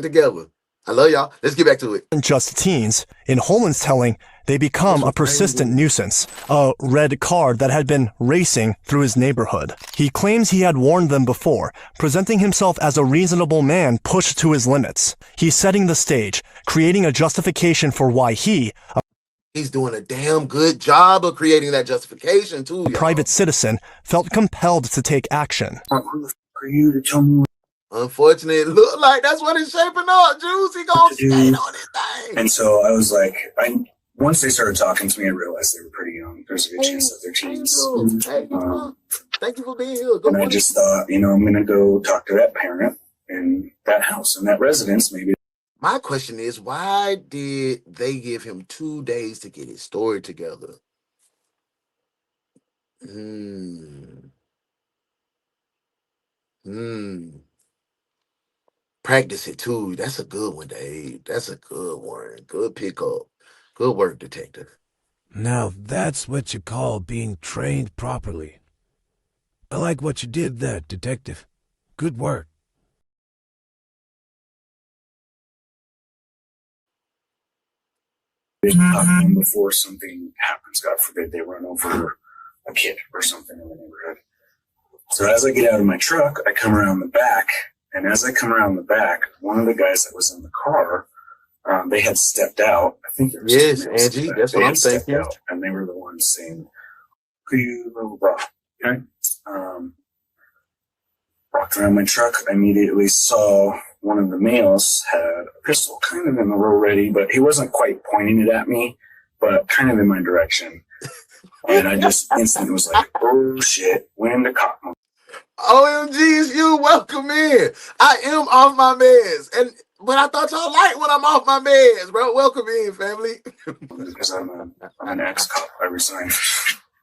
together. I love y'all. Let's get back to it. Just teens. In Holen's telling, they become a persistent nuisance, a red car that had been racing through his neighborhood. He claims he had warned them before, presenting himself as a reasonable man pushed to his limits. He's setting the stage, creating a justification for why he's doing a damn good job of creating that justification too. A private citizen felt compelled to take action. Who the f are you to tell me what? Unfortunately, it looked like that's what it's shaping up. Juice, he gonna stay on his thing. And so I was like, once they started talking to me, I realized they were pretty young. There's a good chance that they're teens. Thank you for being here. And I just thought, I'm going to go talk to that parent in that house, in that residence, maybe. My question is, why did they give him 2 days to get his story together? Practice it too. That's a good one, Dave. That's a good one. Good pickup. Good work, detective. Now that's what you call being trained properly. I like what you did there, detective. Good work. Before something happens, God forbid they run over a kid or something in the neighborhood. So as I get out of my truck, I come around the back, and as I come around the back, one of the guys that was in the car, they had stepped out. I think there was yes, Angie, that's what I'm thinking. And they were the ones saying, "You blah blah blah." Okay. Walked around my truck. I immediately saw one of the males had a pistol, kind of in the row ready, but he wasn't quite pointing it at me, but kind of in my direction. And I just instantly was like, "Oh shit!" Went into cop mode. OMGs, you welcome in. I am off my meds, but I thought y'all like when I'm off my meds, bro. Welcome in, family. Because I'm an ex-cop. I resigned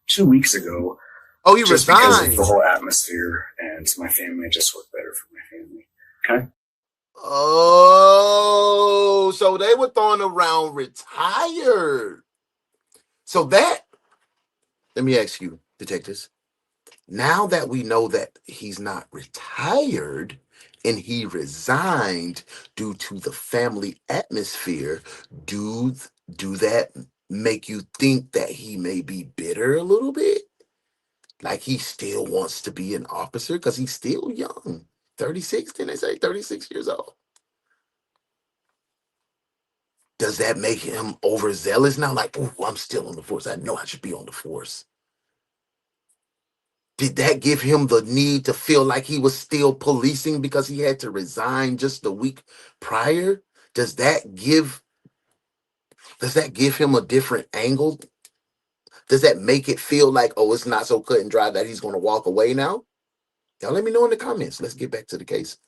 2 weeks ago. Oh, you just resigned? Because of the whole atmosphere and my family. Just worked better for my family. Okay. Oh, so they were throwing around retired. So let me ask you, detectives. Now that we know that he's not retired and he resigned due to the family atmosphere, do that make you think that he may be bitter a little bit? Like he still wants to be an officer because he's still young. 36, didn't they say 36 years old? Does that make him overzealous now? Like, oh, I'm still on the force. I know I should be on the force. Did that give him the need to feel like he was still policing because he had to resign just a week prior? Does that give him a different angle? Does that make it feel like, oh, it's not so cut and dry that he's going to walk away now? Y'all let me know in the comments. Let's get back to the case.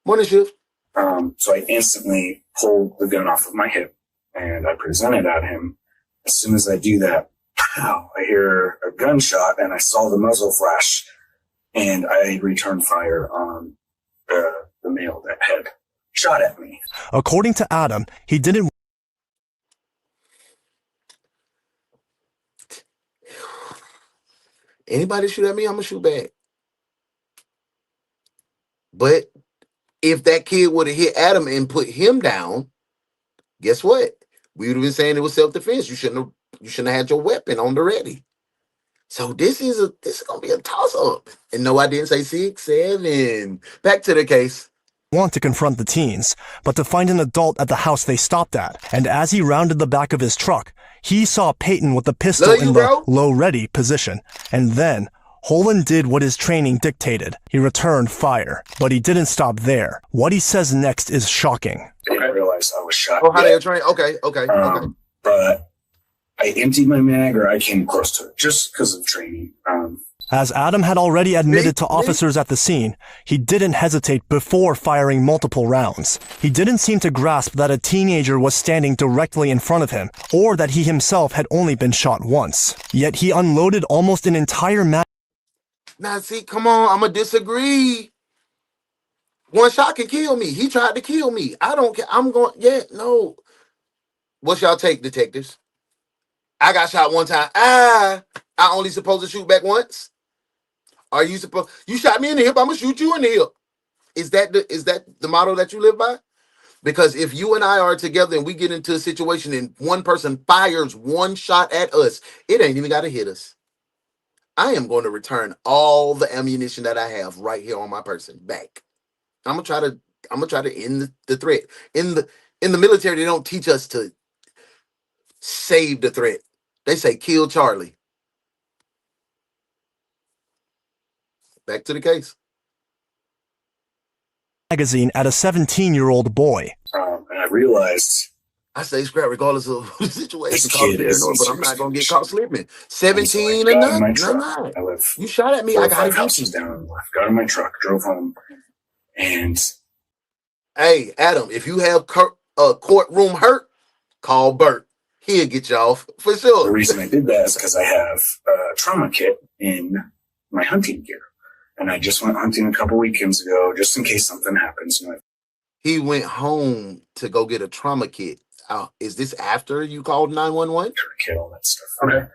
Morning shift. So I instantly pulled the gun off of my hip and I presented at him. As soon as I do that, pow, I hear a gunshot and I saw the muzzle flash and I returned fire on the male that had shot at me. According to Adam, he didn't. Anybody shoot at me, I'm going to shoot back. But if that kid would have hit Adam and put him down, guess what? We would have been saying it was self-defense. You shouldn't have had your weapon on the ready. So this is gonna be a toss-up. And no, I didn't say 6, 7. Back to the case. Want to confront the teens, but to find an adult at the house they stopped at. And as he rounded the back of his truck, he saw Peyton with the pistol in the low ready position. And then Holen did what his training dictated. He returned fire, but he didn't stop there. What he says next is shocking. I didn't realize I was shot. Oh, how they train? Okay. But I emptied my mag, or I came close to it, just because of training. As Adam had already admitted to officers at the scene, he didn't hesitate before firing multiple rounds. He didn't seem to grasp that a teenager was standing directly in front of him, or that he himself had only been shot once. Yet he unloaded almost an entire mag. Now, see, come on, I'm going to disagree. One shot can kill me. He tried to kill me. I don't care. No. What's y'all take, detectives? I got shot one time. I only supposed to shoot back once? Are you supposed? You shot me in the hip, I'm going to shoot you in the hip. Is that the motto that you live by? Because if you and I are together and we get into a situation and one person fires one shot at us, it ain't even got to hit us. I am going to return all the ammunition that I have right here on my person back. I'm gonna try to end the threat. In the military, they don't teach us to save the threat. They say kill Charlie. Back to the case. Magazine at a 17-year-old boy. And I realized I say scrap regardless of the situation. this kid is But I'm not gonna get caught slipping. 17 got and in my none. truck. None. I live You shot at me. 4 I or gotta 5 get you. houses down and left. Got in my truck, drove home, and Hey, Adam, if you have courtroom hurt, call Bert. He'll get you off for sure. the reason I did that is because I have a trauma kit in my hunting gear. And I just went hunting a couple weekends ago, just in case something happens. He went home to go get a trauma kit. Is this after you called 911? Kit, all that stuff. Okay.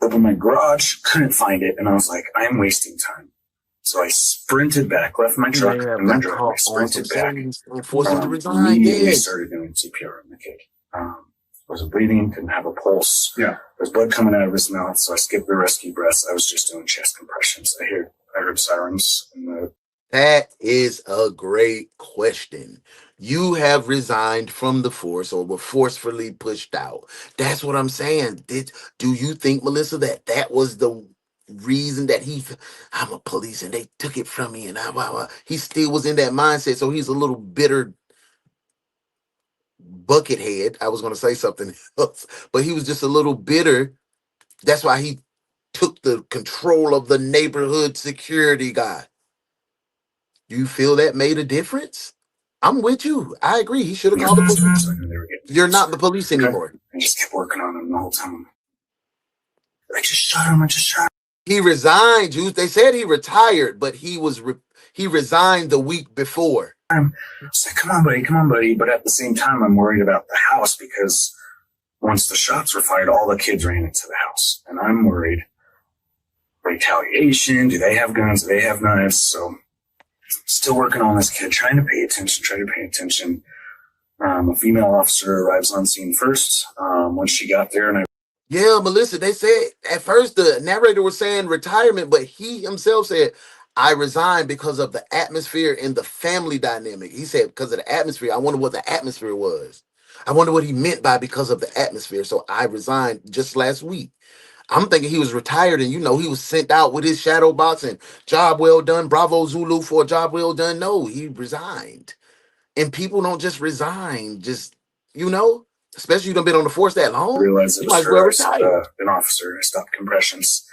Opened my garage, couldn't find it, and I was like, I'm wasting time. So I sprinted back, left my truck in my driveway, sprinted back. Immediately started doing CPR on the kid. Wasn't breathing, couldn't have a pulse. Yeah. There's blood coming out of his mouth, so I skipped the rescue breaths. I was just doing chest compressions. I heard sirens. That is a great question. You have resigned from the force or were forcefully pushed out. That's what I'm saying. Do you think, Melissa, that was the reason that I'm a police and they took it from me and he still was in that mindset, so he's a little bitter buckethead. I was going to say something else, but he was just a little bitter. That's why he took the control of the neighborhood security guy. Do you feel that made a difference? I'm with you. I agree. He should have called the police. You're not the police anymore. I just kept working on him the whole time. I just shot him. He resigned, Juice. They said he retired, but he resigned the week before. I'm like, come on, buddy. But at the same time, I'm worried about the house because once the shots were fired, all the kids ran into the house. And I'm worried. Retaliation. Do they have guns? Do they have knives? So still working on this kid, trying to pay attention. A female officer arrives on scene first. Once she got there, yeah, Melissa, they said at first the narrator was saying retirement, but he himself said, I resigned because of the atmosphere and the family dynamic. He said, because of the atmosphere. I wonder what the atmosphere was. I wonder what he meant by because of the atmosphere. So I resigned just last week. I'm thinking he was retired and, he was sent out with his shadow box and job well done. Bravo Zulu for a job well done. No, he resigned. And people don't just resign, especially you done been on the force that long. I realized it was an officer. I stopped compressions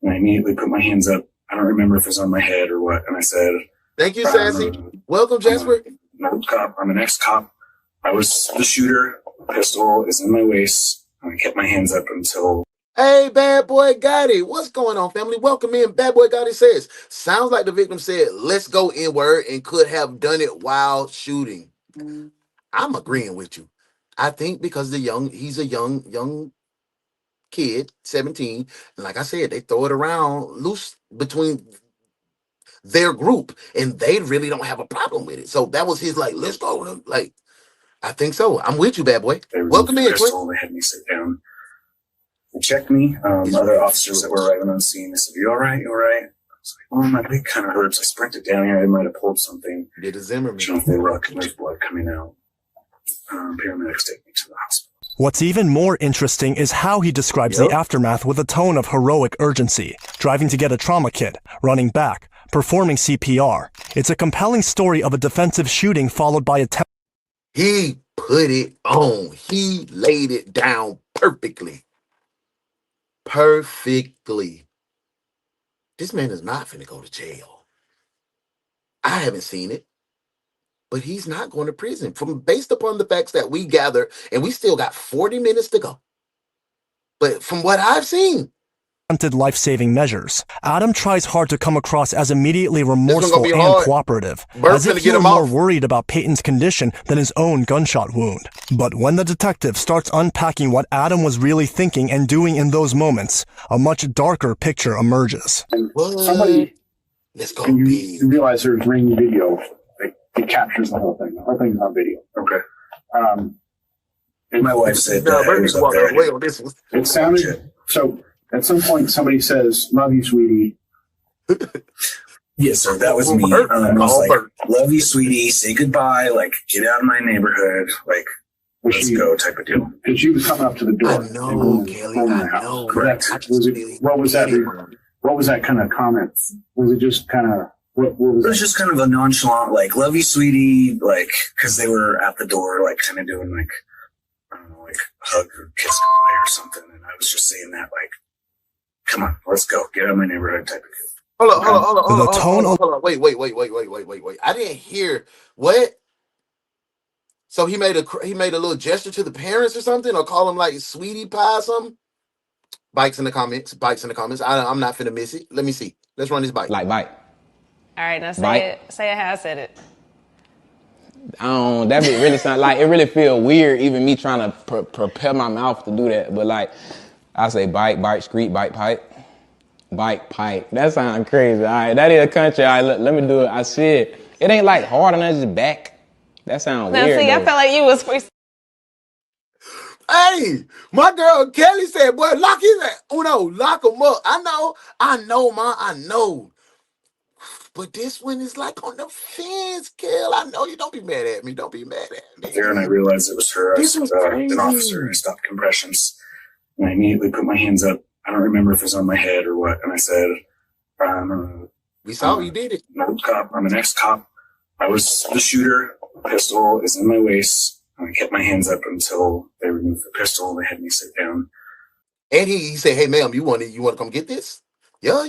and I immediately put my hands up. I don't remember if it was on my head or what. And I said, thank you, Sassy. Welcome, Jasper. I'm cop. I'm an ex-cop. I was the shooter. The pistol is in my waist. And I kept my hands up until... Hey, Bad Boy Gotti. What's going on, family? Welcome in. Bad Boy Gotti says, sounds like the victim said, let's go inward and could have done it while shooting. I'm agreeing with you. I think because he's a young kid, 17. And like I said, they throw it around loose between their group and they really don't have a problem with it. So that was his let's go. I think so. I'm with you, Bad Boy. Welcome in. They had me sit down. They checked me. Other officers that were arriving on scene, they said, you all right? You all right? I was like, oh, my leg kind of hurts. I sprinted down here. I might have pulled something. Did a Zimmerman. I don't know if they look and there's blood coming out. Paramedics take me to the hospital. What's even more interesting is how he describes the aftermath with a tone of heroic urgency, driving to get a trauma kit, running back, performing CPR. It's a compelling story of a defensive shooting followed by a... He put it on. He laid it down perfectly. This man is not finna go to jail. I haven't seen it. But he's not going to prison based upon the facts that we gather, and we still got 40 minutes to go. But from what I've seen, life-saving measures. Adam tries hard to come across as immediately remorseful and cooperative, as if he were more worried about Peyton's condition than his own gunshot wound. But when the detective starts unpacking what Adam was really thinking and doing in those moments, a much darker picture emerges. Somebody, let's go. You realize there's ring video. It captures the whole thing. The whole thing's on video. Okay. And my wife said No, that it was up there. away on this one. It sounded so. At some point, somebody says, "Love you, sweetie." Yes, sir. That was me. I was like, "Love you, sweetie. Say goodbye. Like, get out of my neighborhood. Like, let's go," type of deal. Because she was coming up to the door. I know, Kelly. I know. Correct. What was that? What was that kind of comment? Was it just kind of? What was it? Was just kind of a nonchalant, like, "Love you, sweetie," like, because they were at the door, like, kind of doing like, I don't know, like hug or kiss goodbye or something, and I was just saying that, like, "Come on, let's go. Get out of my neighborhood," type of deal. Hold on. Wait. I didn't hear what. So he made a little gesture to the parents or something, or call them like sweetie pie or something. Bikes in the comments. I'm not finna miss it. Let me see. Let's run this bike. Like bike. All right, now say Bike. it. Say it how I said it. That bit really sound like, it really feel weird even me trying to prepare my mouth to do that. But like, I say bike, street, bike, pipe. Bike, pipe. That sounds crazy. All right, that is a country. All right, let me do it. I said, it ain't like hard and that's just back. That sounds Now weird. see, I felt like you was free. Hey, my girl Kelly said, "Boy, lock his ass. Lock him up." I know, ma. I know. But this one is like on the fence, Kel. I know you. Don't be mad at me. Don't be mad at me. There, and I realized it was her. I was an officer. I stopped compressions, and I immediately put my hands up. I don't remember if it was on my head or what. And I said, "We saw you did it." No cop. I'm an ex-cop. I was the shooter. Pistol is in my waist. And I kept my hands up until they removed the pistol. They had me sit down. And he said, "Hey, ma'am, you want to come get this?" Yeah.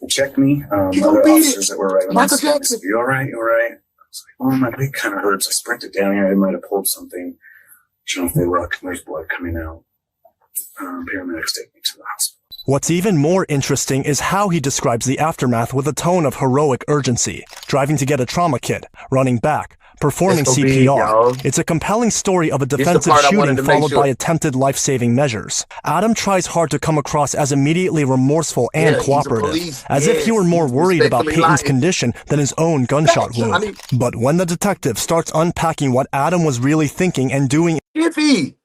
They checked me. Other officers that were right on the scene said, "You all right? You all right?" I was like, "Oh, my leg kind of hurts." I sprinted down here. I might have pulled something. I don't know if they look. There's blood coming out. Paramedics take me to the hospital. What's even more interesting is how he describes the aftermath with a tone of heroic urgency. Driving to get a trauma kit, running back, performing CPR. It's a compelling story of a defensive shooting followed by attempted life-saving measures. Adam tries hard to come across as immediately remorseful and cooperative, as if he were more worried about Peyton's condition than his own gunshot wound. But when the detective starts unpacking what Adam was really thinking and doing... Iffy,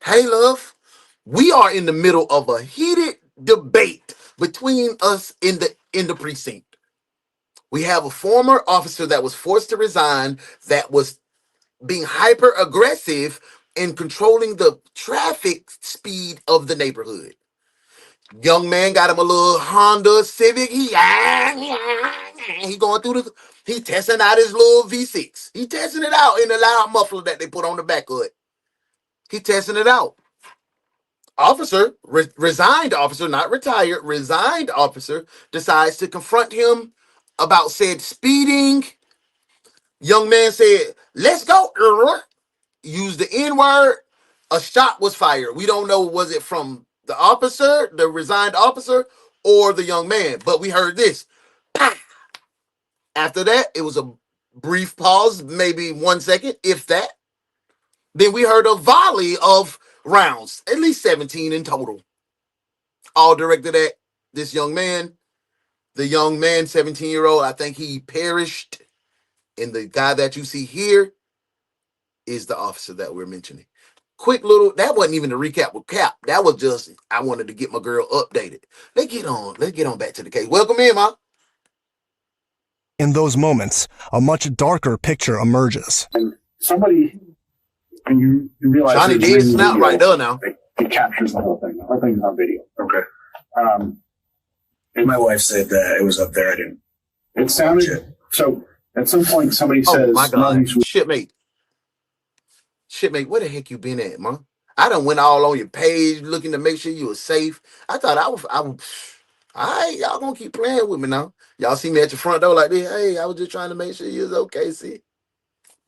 hey, love, we are in the middle of a heated debate between us in the precinct. We have a former officer that was forced to resign, that was being hyper aggressive in controlling the traffic speed of the neighborhood. Young man got him a little Honda Civic. He going through he testing out his little V6. He testing it out in the loud muffler that they put on the back of it. He testing it out. Officer, resigned officer, not retired, resigned officer, decides to confront him about said speeding. Young man said, "Let's go." Used the N-word. A shot was fired. We don't know, was it from the officer, the resigned officer, or the young man, but we heard this. Pow! After that, it was a brief pause, maybe 1 second, if that. Then we heard a volley of rounds, at least 17 in total, all directed at this young man. The young man, 17-year-old, I think he perished. And the guy that you see here is the officer that we're mentioning. Quick little, that wasn't even a recap with Cap. That was just, I wanted to get my girl updated. Let's get on back to the case. Welcome in, Ma. In those moments, a much darker picture emerges. And somebody, and you realize Johnny did snap right there now. It captures the whole thing. The whole thing's on video. Okay. And my wife said that it was up there. I didn't. It sounded so. At some point, somebody says, "My God, shipmate, where the heck you been at, Ma? I done went all on your page looking to make sure you were safe. I thought I was. All right, y'all gonna keep playing with me now. Y'all see me at your front door like this. Hey, I was just trying to make sure you was okay. See,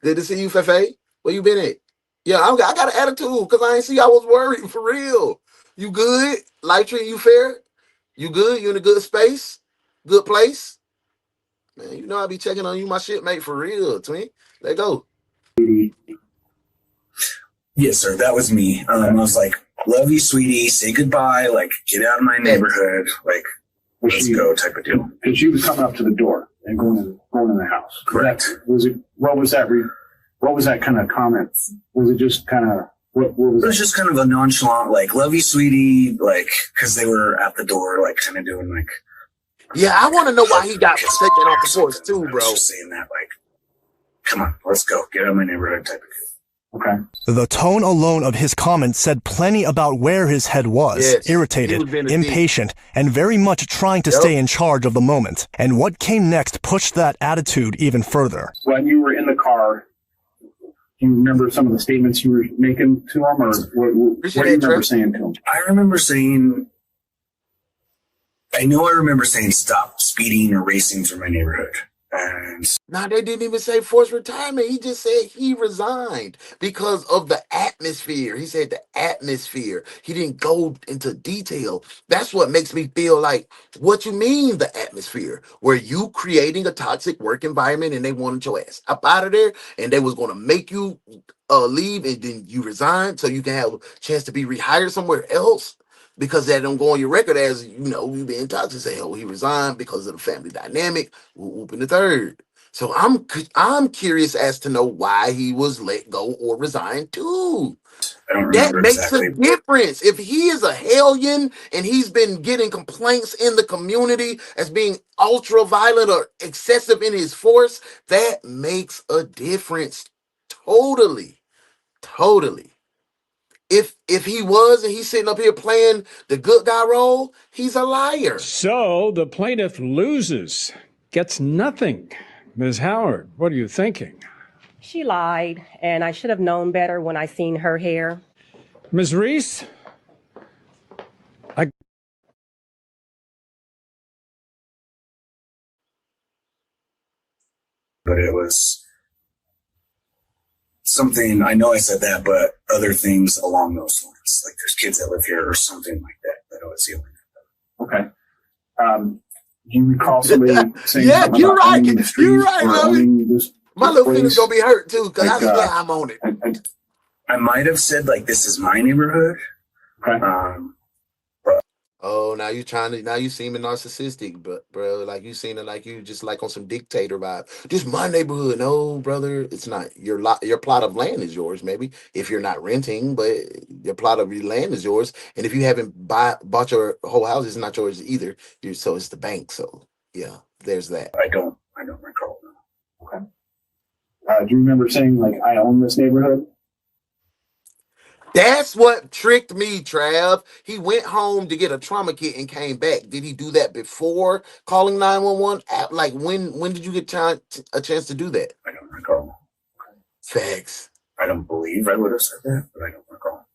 good to see you, Fefe. Where you been at? Yeah, I got an attitude because I ain't see. I was worried for real. You good? Life treating you fair? You good? You in a good space? Good place? Man, you know I be checking on you, my shipmate, for real, twin. Let go. Yes, sir. That was me. I was like, "Love you, sweetie. Say goodbye. Like, get out of my neighborhood. Like, let's go type of deal. And she was coming up to the door and going in the house. Correct. What was that kind of comment? Was it just kind of, what was it? It was just kind of a nonchalant, like, love you, sweetie, like, because they were at the door, like, kind of doing, like. Yeah, I want to know why he got taken off the force too, bro. Just saying that, like, come on, let's go, get out of my neighborhood type of deal. Okay. The tone alone of his comments said plenty about where his head was. Irritated, impatient, and very much trying to stay in charge of the moment. And what came next pushed that attitude even further. When you were in the car, do you remember some of the statements you were making to him, or what do you remember saying to him? I remember saying, stop speeding or racing through my neighborhood. And they didn't even say forced retirement. He just said he resigned because of the atmosphere. He said the atmosphere. He didn't go into detail. That's what makes me feel like, what you mean the atmosphere? Were you creating a toxic work environment and they wanted your ass up out of there and they was going to make you leave and then you resign so you can have a chance to be rehired somewhere else? Because that don't go on your record as, you being toxic. Say, he resigned because of the family dynamic. Whoop in the third. So I'm curious as to know why he was let go or resigned too. That makes a difference. If he is a hellion and he's been getting complaints in the community as being ultra violent or excessive in his force, that makes a difference. Totally. If he was and he's sitting up here playing the good guy role, he's a liar. So the plaintiff loses, gets nothing. Ms. Howard, what are you thinking? She lied, and I should have known better when I seen her hair. Ms. Reese? But it was something, I know I said that, but other things along those lines. Like there's kids that live here or something like that I was yelling at them. Okay. Do you recall somebody saying you're right. You're right, my little place? feelings gonna be hurt too, because I'm on it. I might have said like this is my neighborhood. Okay. Now you seeming narcissistic, but bro, like you seeming like you just like on some dictator vibe. This is my neighborhood. No, brother, it's not. Your plot of land is yours, maybe, if you're not renting, but your plot of your land is yours. And if you haven't bought your whole house, it's not yours either. So it's the bank. So yeah, there's that. I don't recall. Okay. Do you remember saying like, I own this neighborhood? That's what tricked me, Trav. He went home to get a trauma kit and came back. Did he do that before calling 911? Like when did you get a chance to do that? I don't recall. Facts. I don't believe I would have said that, but I don't recall.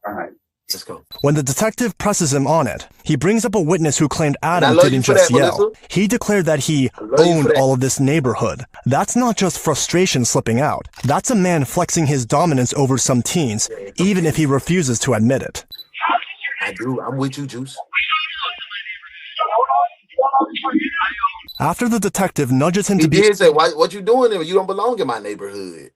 All right. Let's go. When the detective presses him on it, he brings up a witness who claimed Adam didn't just yell. Melissa. He declared that he owned all of this neighborhood. That's not just frustration slipping out. That's a man flexing his dominance over some teens, even if he refuses to admit it. I do. I'm with you, Juice. After the detective nudges him he to be... He did say, what you doing there? You don't belong in my neighborhood.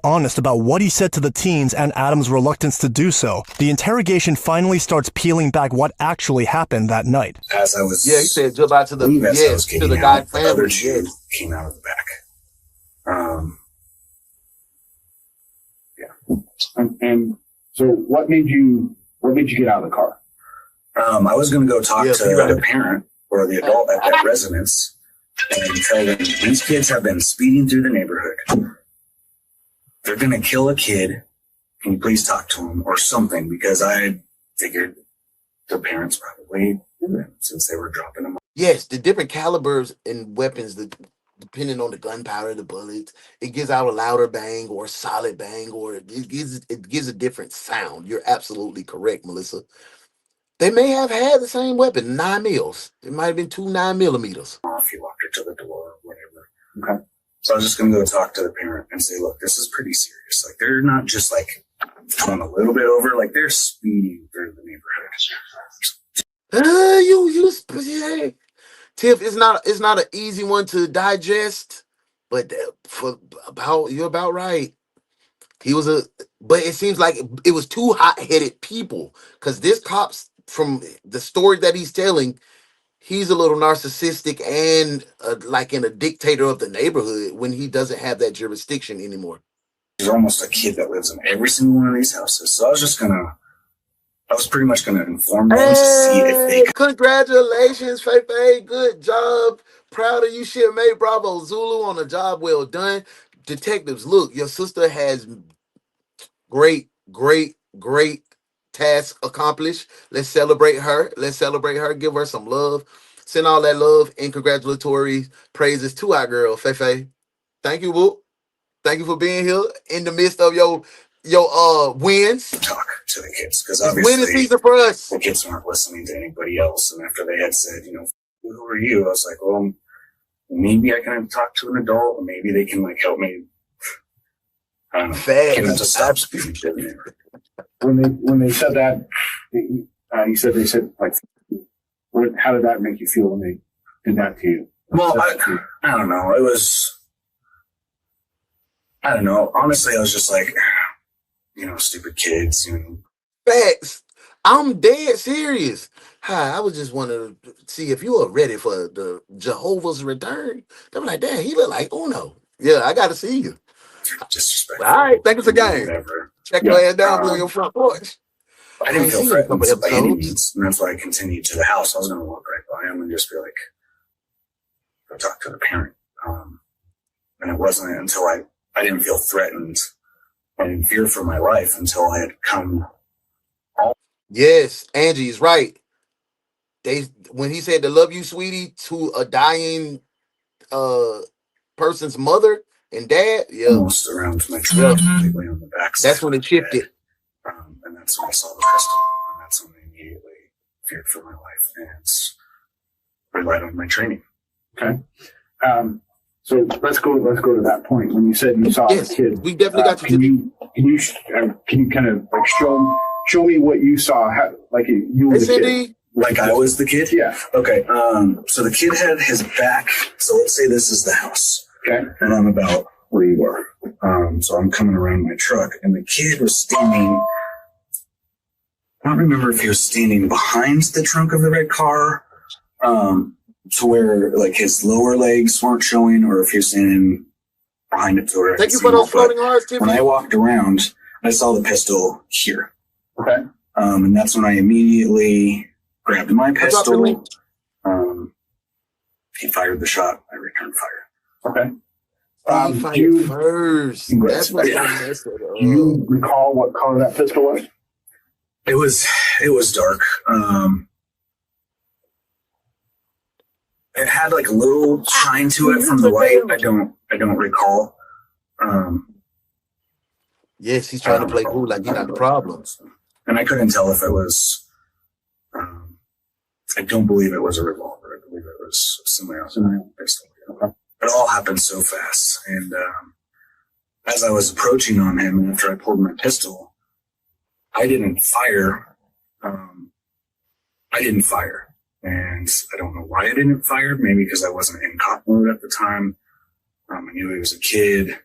honest about what he said to the teens and Adam's reluctance to do so, the interrogation finally starts peeling back what actually happened that night. As I was, he said jump out to the to the guy family. Other two came out of the back. And so, what made you get out of the car? I was going to go talk to the parent or the adult at that residence and tell them these kids have been speeding through the neighborhood. They're going to kill a kid. Can you please talk to them or something? Because I figured the parents probably did it since they were dropping them off. Yes, the different calibers and weapons, depending on the gunpowder, the bullets, it gives out a louder bang or a solid bang, or it gives a different sound. You're absolutely correct, Melissa. They may have had the same weapon, 9 mils. It might have been 2 9mm. If you walked her to the door or whatever. Okay. So I was just going to go talk to the parent and say, look, this is pretty serious. Like, they're not just like going a little bit over, like they're speeding through the neighborhood. Tiff, it's not an easy one to digest, but you're about right. But it seems like it was two hot-headed people, because this cop's from the story that he's telling, he's a little narcissistic and like in a dictator of the neighborhood when he doesn't have that jurisdiction anymore. He's almost a kid that lives in every single one of these houses. So I was pretty much gonna inform them to see if they could. Congratulations, Fefe. Good job. Proud of you, shit, mate. Bravo, Zulu, on a job well done. Detectives, look, your sister has great task accomplished. Let's celebrate her. Give her some love. Send all that love and congratulatory praises to our girl, Fefe. Thank you, Whoop. Thank you for being here in the midst of your wins. Talk to the kids because It's obviously winning season for us. the kids weren't listening to anybody else. And after they had said, who are you? I was like, well, maybe I can talk to an adult, or maybe they can like help me. I don't know. Get them to stop speaking to me. When they said that, they said like, how did that make you feel when they did that to you? Well, I don't know. I don't know. Honestly, I was just like, stupid kids. Facts. I'm dead serious. Hi, I was just wanting to see if you are ready for the Jehovah's return. They were like, damn, he look like Uno. Yeah, I got to see you. Disrespectful. All right, think it's a game. Whatever. Check your ass down on your front porch. I didn't feel see you threatened in a couple by any episodes. means, and that's why I continued to the house. I was going to walk right by him and just be like, go talk to the parent. And it wasn't until I didn't feel threatened and in fear for my life until I had come. Yes, Angie's right. When he said to love you, sweetie, to a dying person's mother and dad, yeah, Almost around my truck, completely on the back. That's when it shifted. And that's when I saw the pistol, and that's when I immediately feared for my life and relied on my training. Okay. So let's go to that point when you said you saw the kid. We definitely got you. Can you kind of like show me what you saw? How, like you were the kid. Like I was the kid? Yeah. Okay. So the kid had his back. So let's say this is the house. Okay. And I'm about where you are. So I'm coming around my truck, and the kid was standing. I don't remember if he was standing behind the trunk of the red car, to where like his lower legs weren't showing, or if he was standing behind it to where. Thank you for those floating hearts, Tiffany. When I walked around, I saw the pistol here. Okay. And that's when I immediately grabbed my pistol. He fired the shot. I returned fire. Okay. He fired first. That's what Yeah. Do you recall what color that pistol was? It was dark. It had like a little shine to it from the light. I don't recall. Yes, he's trying to play cool like he got the problems. And I couldn't tell if it was. I don't believe it was a revolver. I believe it was a semi-automatic pistol. It all happened so fast, and as I was approaching on him, after I pulled my pistol, I didn't fire. And I don't know why I didn't fire. Maybe because I wasn't in cop mode at the time. I knew he was a kid.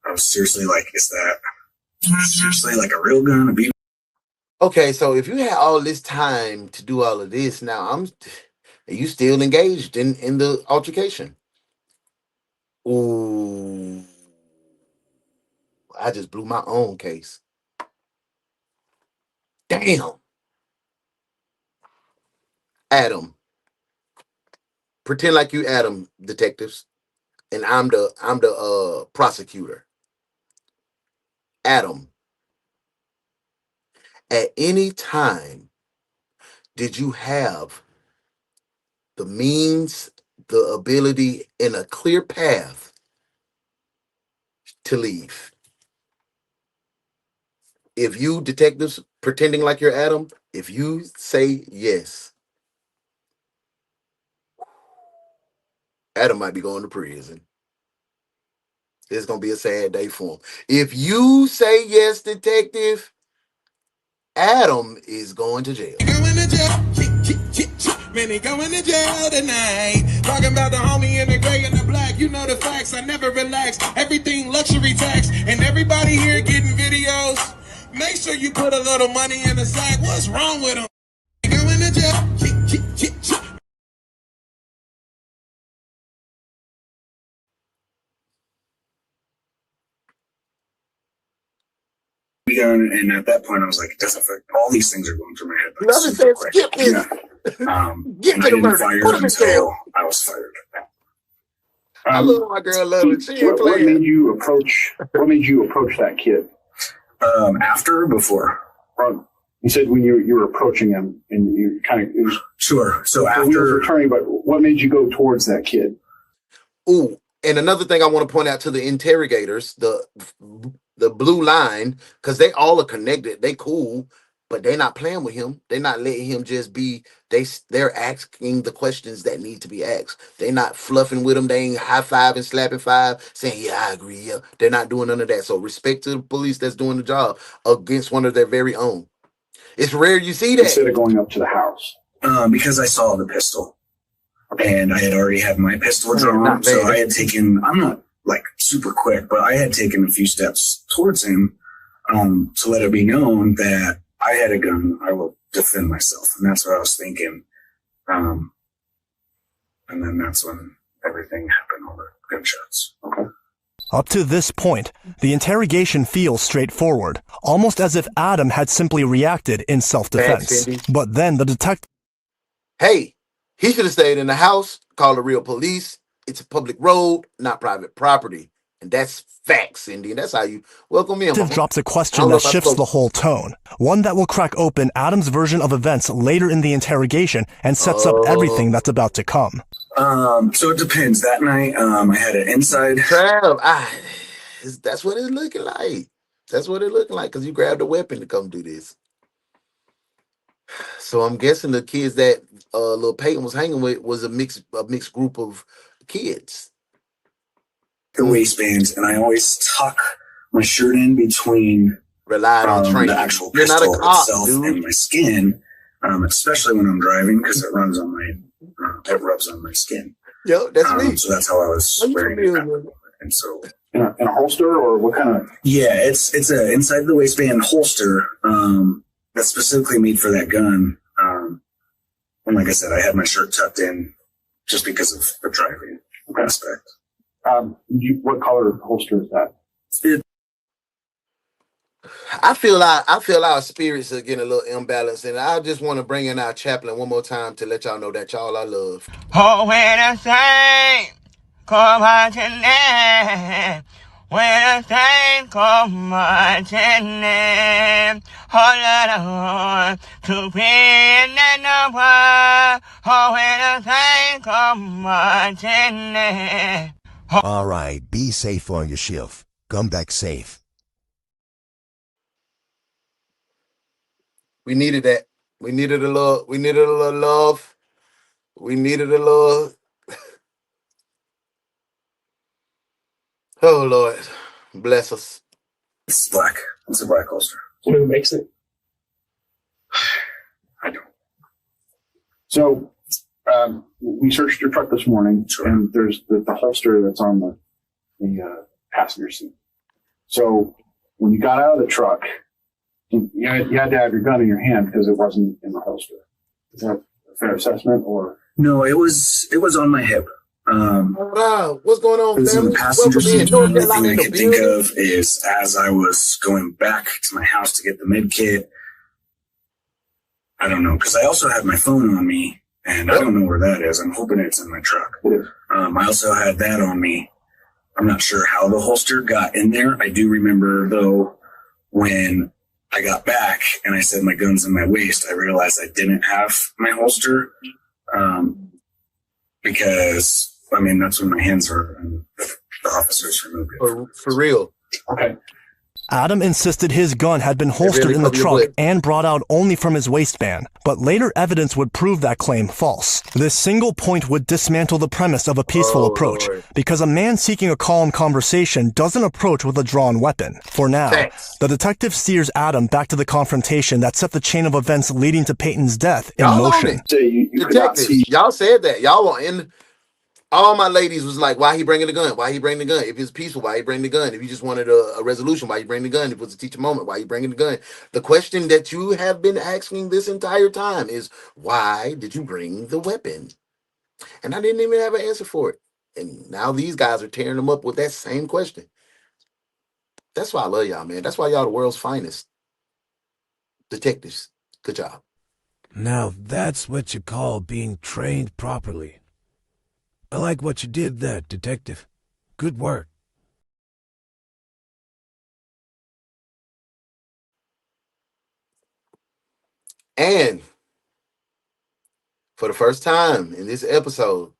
I was seriously like, is that seriously like a real gun? Okay, so if you had all this time to do all of this, now are you still engaged in the altercation? Ooh, I just blew my own case. Damn. Adam. Pretend like you Adam, detectives, and I'm the prosecutor. Adam. At any time, did you have the means, the ability, and a clear path to leave? If you detectives pretending like you're Adam, if you say yes, Adam might be going to prison. It's going to be a sad day for him. If you say yes, detective, Adam is going to jail. Man, he going to jail tonight. Talking about the homie in the gray and the black. You know the facts, I never relax. Everything luxury tax. And everybody here getting videos. Make sure you put a little money in the sack. What's wrong with them? And at that point, I was like, it doesn't affect. All these things are going through my head. Like, Nothing super says quick. skip this. Yeah. Get And to I the didn't murder. fire Put him in until jail. I was fired. I love my girl. Love it. She ain't What made playing. you approach? What made you approach that kid? After or before? You said when you were approaching him, and you kind of sure. So the after wheels were turning, but what made you go towards that kid? Ooh, and another thing I want to point out to the interrogators, the blue line, because they all are connected. They cool, but they're not playing with him. They're not letting him just be. They're asking the questions that need to be asked. They're not fluffing with him. They ain't high five and slapping five, saying yeah, I agree. Yeah, they're not doing none of that. So respect to the police that's doing the job against one of their very own. It's rare you see that. Instead of going up to the house, because I saw the pistol, and I had already had my pistol drawn, so I had taken. I'm not like super quick, but I had taken a few steps towards him to let it be known that I had a gun. I will defend myself, and that's what I was thinking. And then that's when everything happened. All the gunshots. Okay. Up to this point, the interrogation feels straightforward, almost as if Adam had simply reacted in self-defense. But then the detective... Hey, he should have stayed in the house, called the real police. It's a public road, not private property. And that's facts, Cindy. And that's how you welcome in. Detective drops a question that shifts the whole tone. One that will crack open Adam's version of events later in the interrogation and sets up everything that's about to come. So it depends. That night, I had an inside. That's what it's looking like. That's what it looking like because you grabbed a weapon to come do this. So I'm guessing the kids that little Peyton was hanging with was a mixed group of kids. The waistbands, and I always tuck my shirt in between training. The actual You're not a pistol cop, itself dude. and my skin, especially when I'm driving because it runs on my it rubs on my skin. Yo, that's me. So that's how I was wearing it. And so in a holster, or what kind of? Yeah, it's a inside the waistband holster that's specifically made for that gun. And like I said, I had my shirt tucked in just because of the driving aspect. What color holster is that? I feel our spirits are getting a little imbalanced, and I just want to bring in our chaplain one more time to let y'all know that y'all I love. Oh, when I say, come on tonight. When I say, come on tonight. All I want to be in that number. Oh, when I say, come on tonight. All right, be safe on your shift. Come back safe. We needed that. We needed a little love. We needed a little. Oh Lord, bless us. It's black. It's a black holster. So who makes it? I don't. So we searched your truck this morning, and there's the holster that's on the passenger seat. So when you got out of the truck, you had to have your gun in your hand because it wasn't in the holster. Is that a fair assessment, or? No, it was on my hip. What's going on, It was in the passenger seat. The only thing I could think of is as I was going back to my house to get the med kit. I don't know, because I also had my phone on me, and I don't know where that is. I'm hoping it's in my truck. I also had that on me. I'm not sure how the holster got in there. I do remember, though, when I got back and I said my gun's in my waist, I realized I didn't have my holster because, I mean, that's when my hands are and the officers removed it. For real. Okay. Adam insisted his gun had been holstered in the truck and brought out only from his waistband, but later evidence would prove that claim false. This single point would dismantle the premise of a peaceful approach, because a man seeking a calm conversation doesn't approach with a drawn weapon. For now, the detective steers Adam back to the confrontation that set the chain of events leading to Peyton's death in motion. Detectives, y'all said that. Y'all were in. All my ladies was like, why he bringing the gun? Why he bringing the gun? If it's peaceful, why he bring the gun? If you just wanted a resolution, why you bring the gun? If it was a teacher moment, why you bringing the gun? The question that you have been asking this entire time is, why did you bring the weapon? And I didn't even have an answer for it. And now these guys are tearing them up with that same question. That's why I love y'all, man. That's why y'all the world's finest detectives. Good job. Now that's what you call being trained properly. I like what you did there, Detective. Good work. And for the first time in this episode,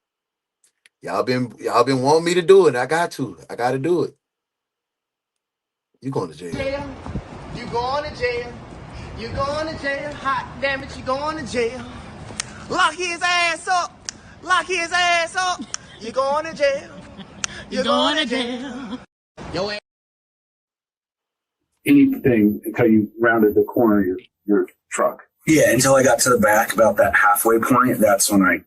y'all been wanting me to do it. I got to do it. You going to jail. You going to jail. You going to jail. Hot damn it, you going to jail. Lock his ass up. Lock his ass up. You going to jail. You going to jail. Your ass. Anything until you rounded the corner of your truck. Yeah, until I got to the back, about that halfway point, that's when I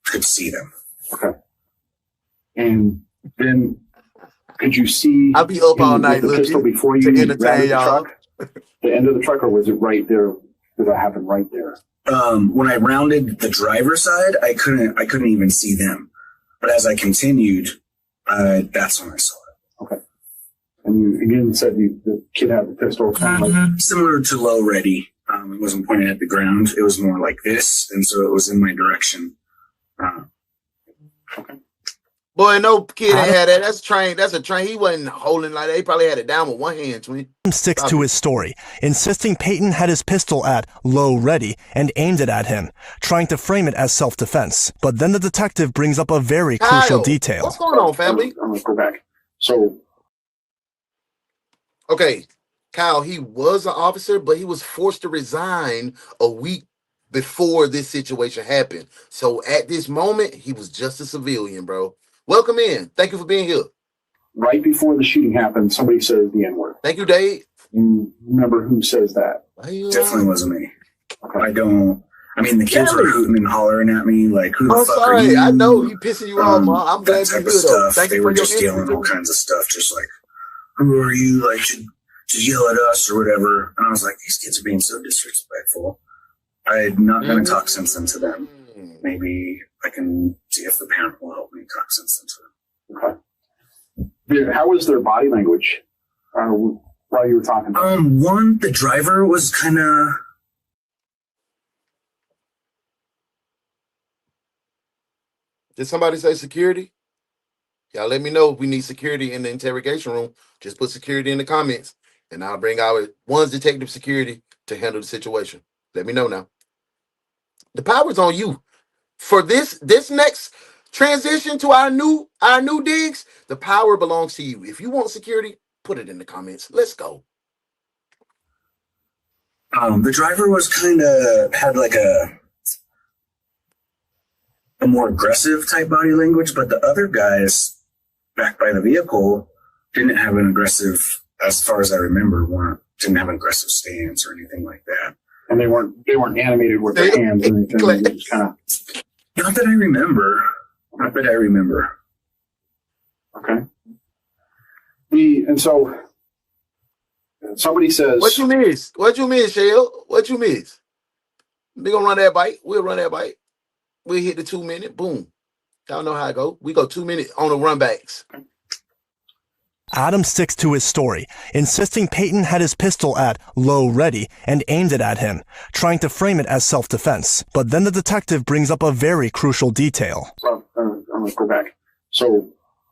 could see them. Okay. And then could you see I'll be up all night the pistol before you rounded the truck? The end of the truck, or was it right there? Did that happen right there? When I rounded the driver's side, I couldn't even see them. But as I continued, that's when I saw it. Okay. And you again said the kid had the pistol. Similar to low ready. It wasn't pointed at the ground. It was more like this, and so it was in my direction. Okay. Boy, no kid ain't had that. That's a train. He wasn't holding like that. He probably had it down with one hand, twin. Sticks to his story, insisting Peyton had his pistol at low ready and aimed it at him, trying to frame it as self-defense. But then the detective brings up a very crucial detail. What's going on, family? I'm gonna go back. So, okay, Kyle, he was an officer, but he was forced to resign a week before this situation happened. So at this moment, he was just a civilian, bro. Welcome in. Thank you for being here. Right before the shooting happened, somebody said the N-word. Thank you, Dave. You remember who says that? Definitely wasn't me. Okay. The kids were hooting and hollering at me, like, who the fuck are you? I know he pissing you off, Mom. I'm glad that type you of do, though. stuff. Thank They you were for your just yelling all kinds of stuff, just like, who are you, like, to yell at us or whatever. And I was like, these kids are being so disrespectful. I'm not going to talk sense into them. Maybe I can see if the parent will help me talk sense into them. Okay. How was their body language while you were talking? One, the driver was kind of... Did somebody say security? Y'all let me know if we need security in the interrogation room. Just put security in the comments, and I'll bring our one's detective security to handle the situation. Let me know now. The power's on you. For this next transition to our new digs, the power belongs to you. If you want security, put it in the comments. Let's go. The driver was had like a more aggressive type body language, but the other guys back by the vehicle didn't have an aggressive, as far as I remember, didn't have an aggressive stance or anything like that. And they weren't animated with their hands or anything. They just kind of... Not that I remember. Okay. And so somebody says, What you miss? What you miss, Shell? What you miss? We gonna run that bite. We'll run that bite. We'll hit the 2 minute. Boom. Y'all know how I go. We go 2 minutes on the run backs. Adam sticks to his story, insisting Peyton had his pistol at low ready and aimed it at him, trying to frame it as self-defense. But then the detective brings up a very crucial detail. I'm going to go back. So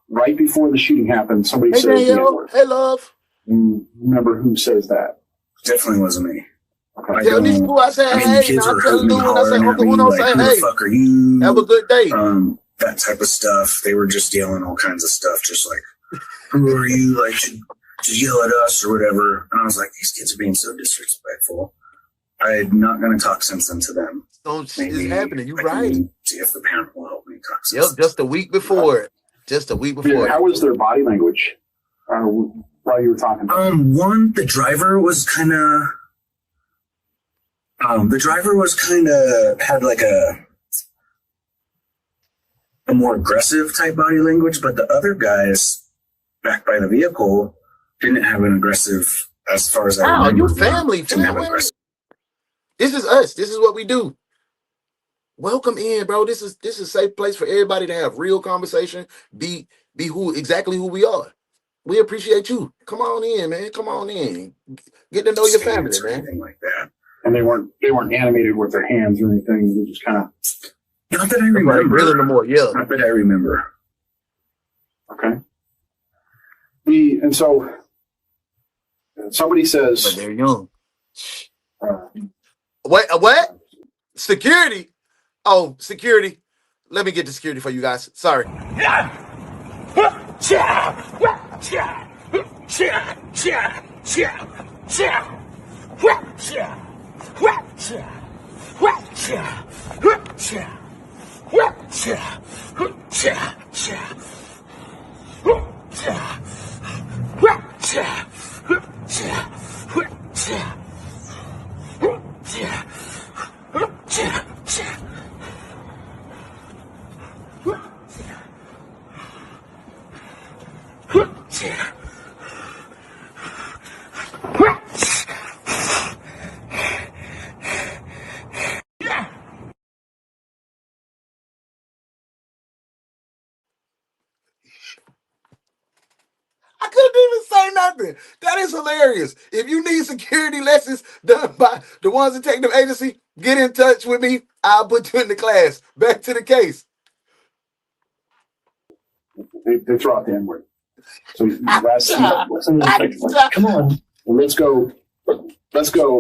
right before the shooting happened, somebody Hey, said the Danielle. N-word. Hey, love. You remember who says that? Definitely wasn't me. Okay. Tell these people I said, the hey. kids Now were I tell hooting Lou and when I say hollering at Uncle me, Uno like, say, who the hey. fuck are you? Have a good day. That type of stuff. They were just yelling all kinds of stuff, just like, who are you, like, to yell at us or whatever. And I was like, these kids are being so disrespectful. I'm not going to talk sense into them. It's Maybe happening. You're I right. can see if the parent will help me talk sense. Yep, just a week before. Just a week before. How was their body language while you were talking? One, the driver was kind of... had like a a more aggressive type body language, but the other guys back by the vehicle didn't have an aggressive, as far as I remember. You family. This is us. This is what we do. Welcome in, bro. This is a safe place for everybody to have real conversation. Be exactly who we are. We appreciate you. Come on in, man. Come on in. Get to know your family, man. Anything like that. And they weren't animated with their hands or anything. They just kind of. Not that I remember. Really no more. Yeah. Not that I remember. Okay. And so somebody says. But they're young. What? Security? Oh, security. Let me get the security for you guys. Sorry. I couldn't even say nothing. That is hilarious. If you need security lessons done by the Ones Detective Agency, get in touch with me. I'll put you in the class. Back to the case. They throw out the N-word. So come on, let's go.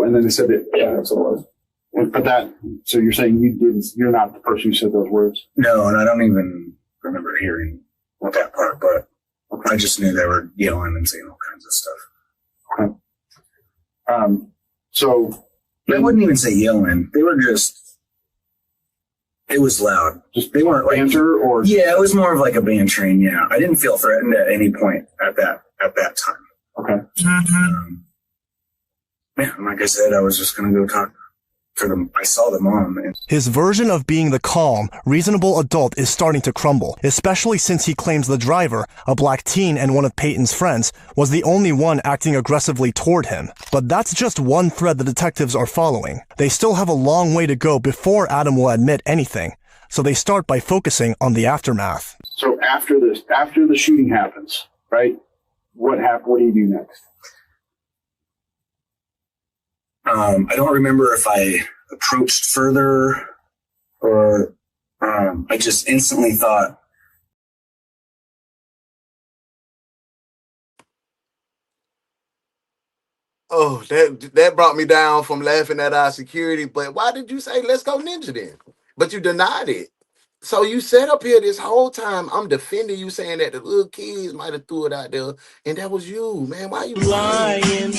And then they said that, yeah, that's what it was. But so you're saying you're not the person who said those words? No, and I don't even remember hearing that part, but I just knew they were yelling and saying all kinds of stuff. Okay. So I wouldn't even say yelling. They were just, it was loud. They weren't like banter or? Yeah, it was more of like a bantering. Yeah. I didn't feel threatened at any point at that time. Okay. Yeah, like I said, I was just going to go talk to them. I saw the mom. His version of being the calm, reasonable adult is starting to crumble, especially since he claims the driver, a black teen and one of Peyton's friends, was the only one acting aggressively toward him. But that's just one thread the detectives are following. They still have a long way to go before Adam will admit anything, so they start by focusing on the aftermath. So after the shooting happens, right? What do you do next? I don't remember if I approached further or I just instantly thought. Oh, that brought me down from laughing at our security. But why did you say, let's go ninja then? But you denied it. So you sat up here this whole time. I'm defending you, saying that the little kids might have threw it out there, and that was you, man. Why you lying?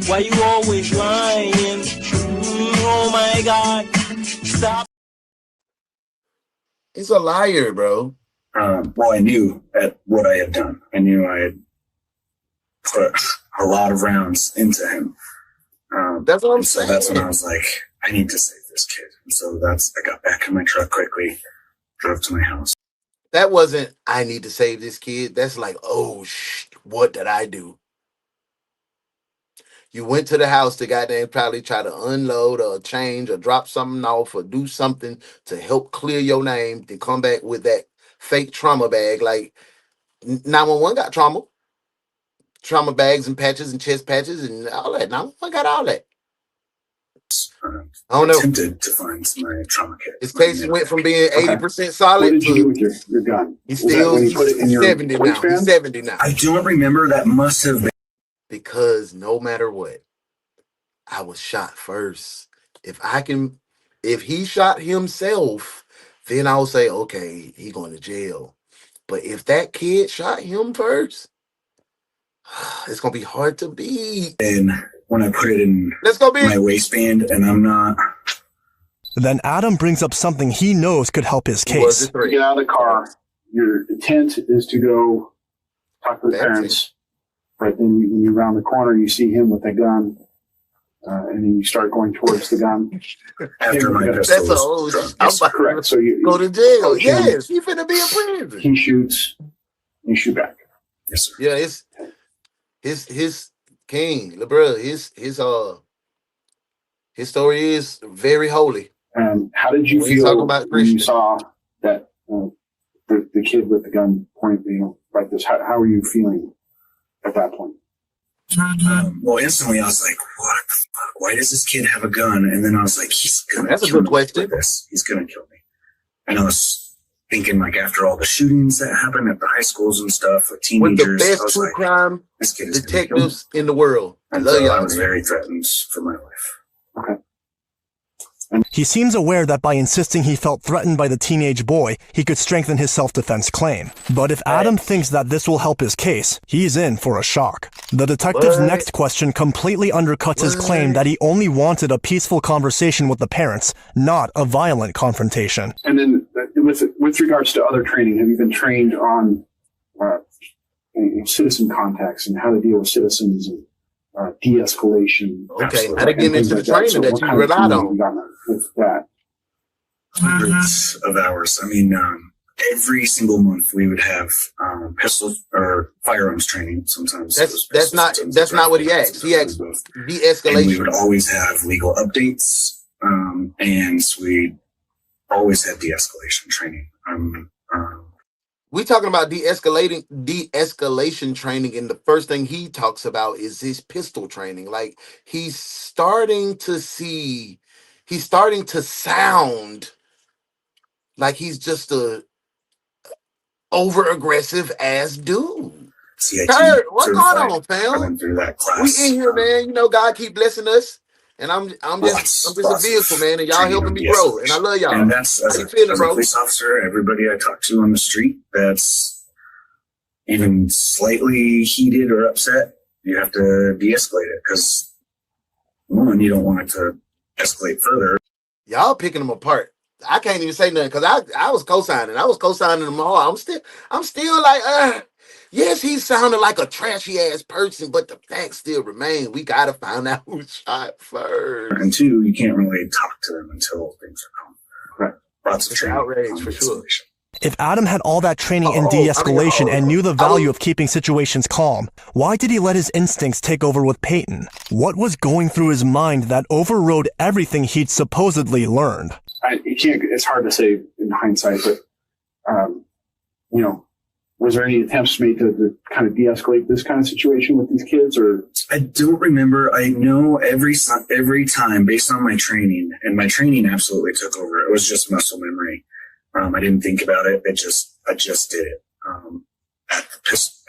Why you always lying? Oh my God! Stop! He's a liar, bro. Well, I knew at what I had done. I knew I had put a lot of rounds into him. That's what I'm saying. So that's when I was like, I need to save this kid. And so I got back in my truck quickly. Drove to my house. That wasn't, I need to save this kid. That's like, oh, what did I do? You went to the house to goddamn probably try to unload or change or drop something off or do something to help clear your name, then come back with that fake trauma bag. Like 911 got trauma bags and patches and chest patches and all that. 911 got all that. I don't know. Attempted to find my trauma kit. His case went from being 80% solid. What did you do with your gun? He's still 70 now. He's 70 now. I don't remember. That must have been. Because no matter what, I was shot first. If he shot himself, then I'll say, okay, he going to jail. But if that kid shot him first, it's going to be hard to beat. And when I put it in my waistband and I'm not. Then Adam brings up something he knows could help his case. You get out of the car. Your intent is to go talk to the parents. Right then, when you round the corner, you see him with a gun, and then you start going towards the gun. After my pistol That's a was whole. drawn. I'm Yes, about Correct. So to you go to jail. approach him, Yes, he finna be in prison. he shoots, you shoot back. Yes, sir. Yeah, it's his king, LeBron. His story is very holy. And how did you When you talk feel about when you Christian. saw that the kid with the gun point, like this? How were you feeling at that point? Well, instantly I was like, what the fuck? Why does this kid have a gun? And then I was like, he's going to That's a kill good me question. with this. He's going to kill me. And I was thinking, like, after all the shootings that happened at the high schools and stuff with With the teenagers, I best was true like, crime this kid is going to kill me. detectives in the world. I And love so I y'all. was very threatened for my life. Okay. He seems aware that by insisting he felt threatened by the teenage boy, he could strengthen his self-defense claim. But if Adam thinks that this will help his case, he's in for a shock. The detective's What? next question completely undercuts his claim that he only wanted a peaceful conversation with the parents, not a violent confrontation. And then with regards to other training, have you been trained on citizen contacts and how to deal with citizens and de-escalation? Okay, how to get into the training that you relied on. With that. Hundreds of hours. I mean, every single month we would have pistol or firearms training. Sometimes it was That's pistols, not sometimes what he rifles, asked. He sometimes asked both. And we de-escalation. would always have legal updates, and we always had de-escalation training. We talking about de-escalation training, and the first thing he talks about is his pistol training. Like he's starting to sound like he's just a over aggressive ass dude. CIT Kurt, what's going certified. on, I fam? went through that We class. in here, man. You know, God keep blessing us, and I'm just a vehicle, man, and y'all training helping on me grow, and I love y'all. And that's How as you a feeling, bro? police officer, everybody I talk to on the street that's even slightly heated or upset, you have to de-escalate it because one, you don't want it to escalate further. Y'all picking them apart. I can't even say nothing because I was co-signing. I was co-signing them all. I'm still like, yes, he sounded like a trashy ass person, but the facts still remain. We gotta find out who shot first. And two, you can't really talk to them until things are calm. Right. Lots of It's training. outrage on for sure. de-escalation. If Adam had all that training in de-escalation and knew the value of keeping situations calm, why did he let his instincts take over with Peyton? What was going through his mind that overrode everything he'd supposedly learned? It's hard to say in hindsight, but was there any attempts made to kind of de-escalate this kind of situation with these kids? Or I don't remember. I know every time based on my training, and my training absolutely took over. It was just muscle memory. I didn't think about it. I just did it.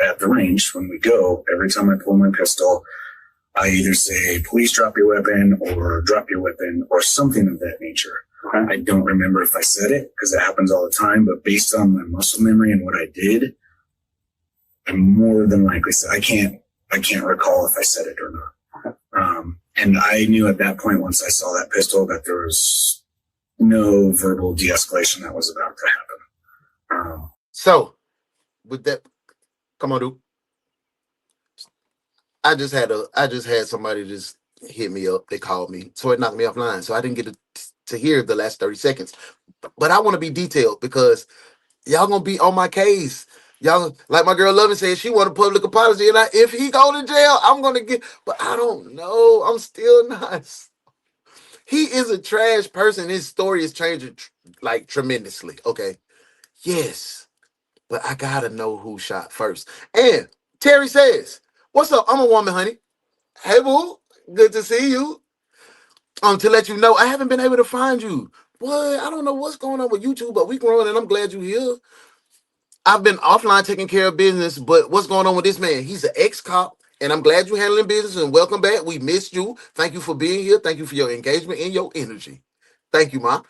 At the range when we go, every time I pull my pistol, I either say, "Please drop your weapon," or "Drop your weapon," or something of that nature. Okay. I don't remember if I said it because it happens all the time, but based on my muscle memory and what I did, I'm more than likely said. I can't recall if I said it or not. Okay. And I knew at that point, once I saw that pistol, that there was no verbal de-escalation that was about to happen. So, with that, come on, dude. I just had somebody just hit me up. They called me, so it knocked me offline. So I didn't get to hear the last 30 seconds. But I want to be detailed because y'all gonna be on my case. Y'all, like my girl Lovin said, she want a public apology, and if he go to jail, I'm gonna get. But I don't know. I'm still not. He is a trash person. His story is changing like tremendously. Okay, yes, but I gotta know who shot first. And Terry says, "What's up? I'm a woman, honey. Hey, boo, good to see you. To let you know, I haven't been able to find you. What? I don't know what's going on with YouTube, but we growing, and I'm glad you're here. I've been offline taking care of business, but what's going on with this man? He's an ex-cop, and I'm glad you're handling business, and welcome back. We missed you. Thank you for being here. Thank you for your engagement and your energy. Thank you, Mom.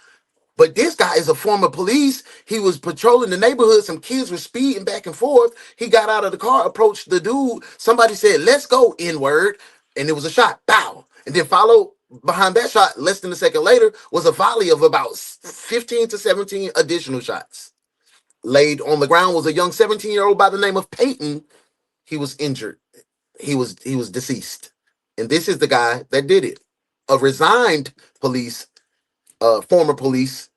But this guy is a former police. He was patrolling the neighborhood. Some kids were speeding back and forth. He got out of the car, approached the dude. Somebody said, 'Let's go, N-word.' And it was a shot. Bow. And then followed behind that shot, less than a second later, was a volley of about 15 to 17 additional shots. Laid on the ground was a young 17-year-old by the name of Peyton. He was injured. He was deceased. And this is the guy that did it. a resigned police, former police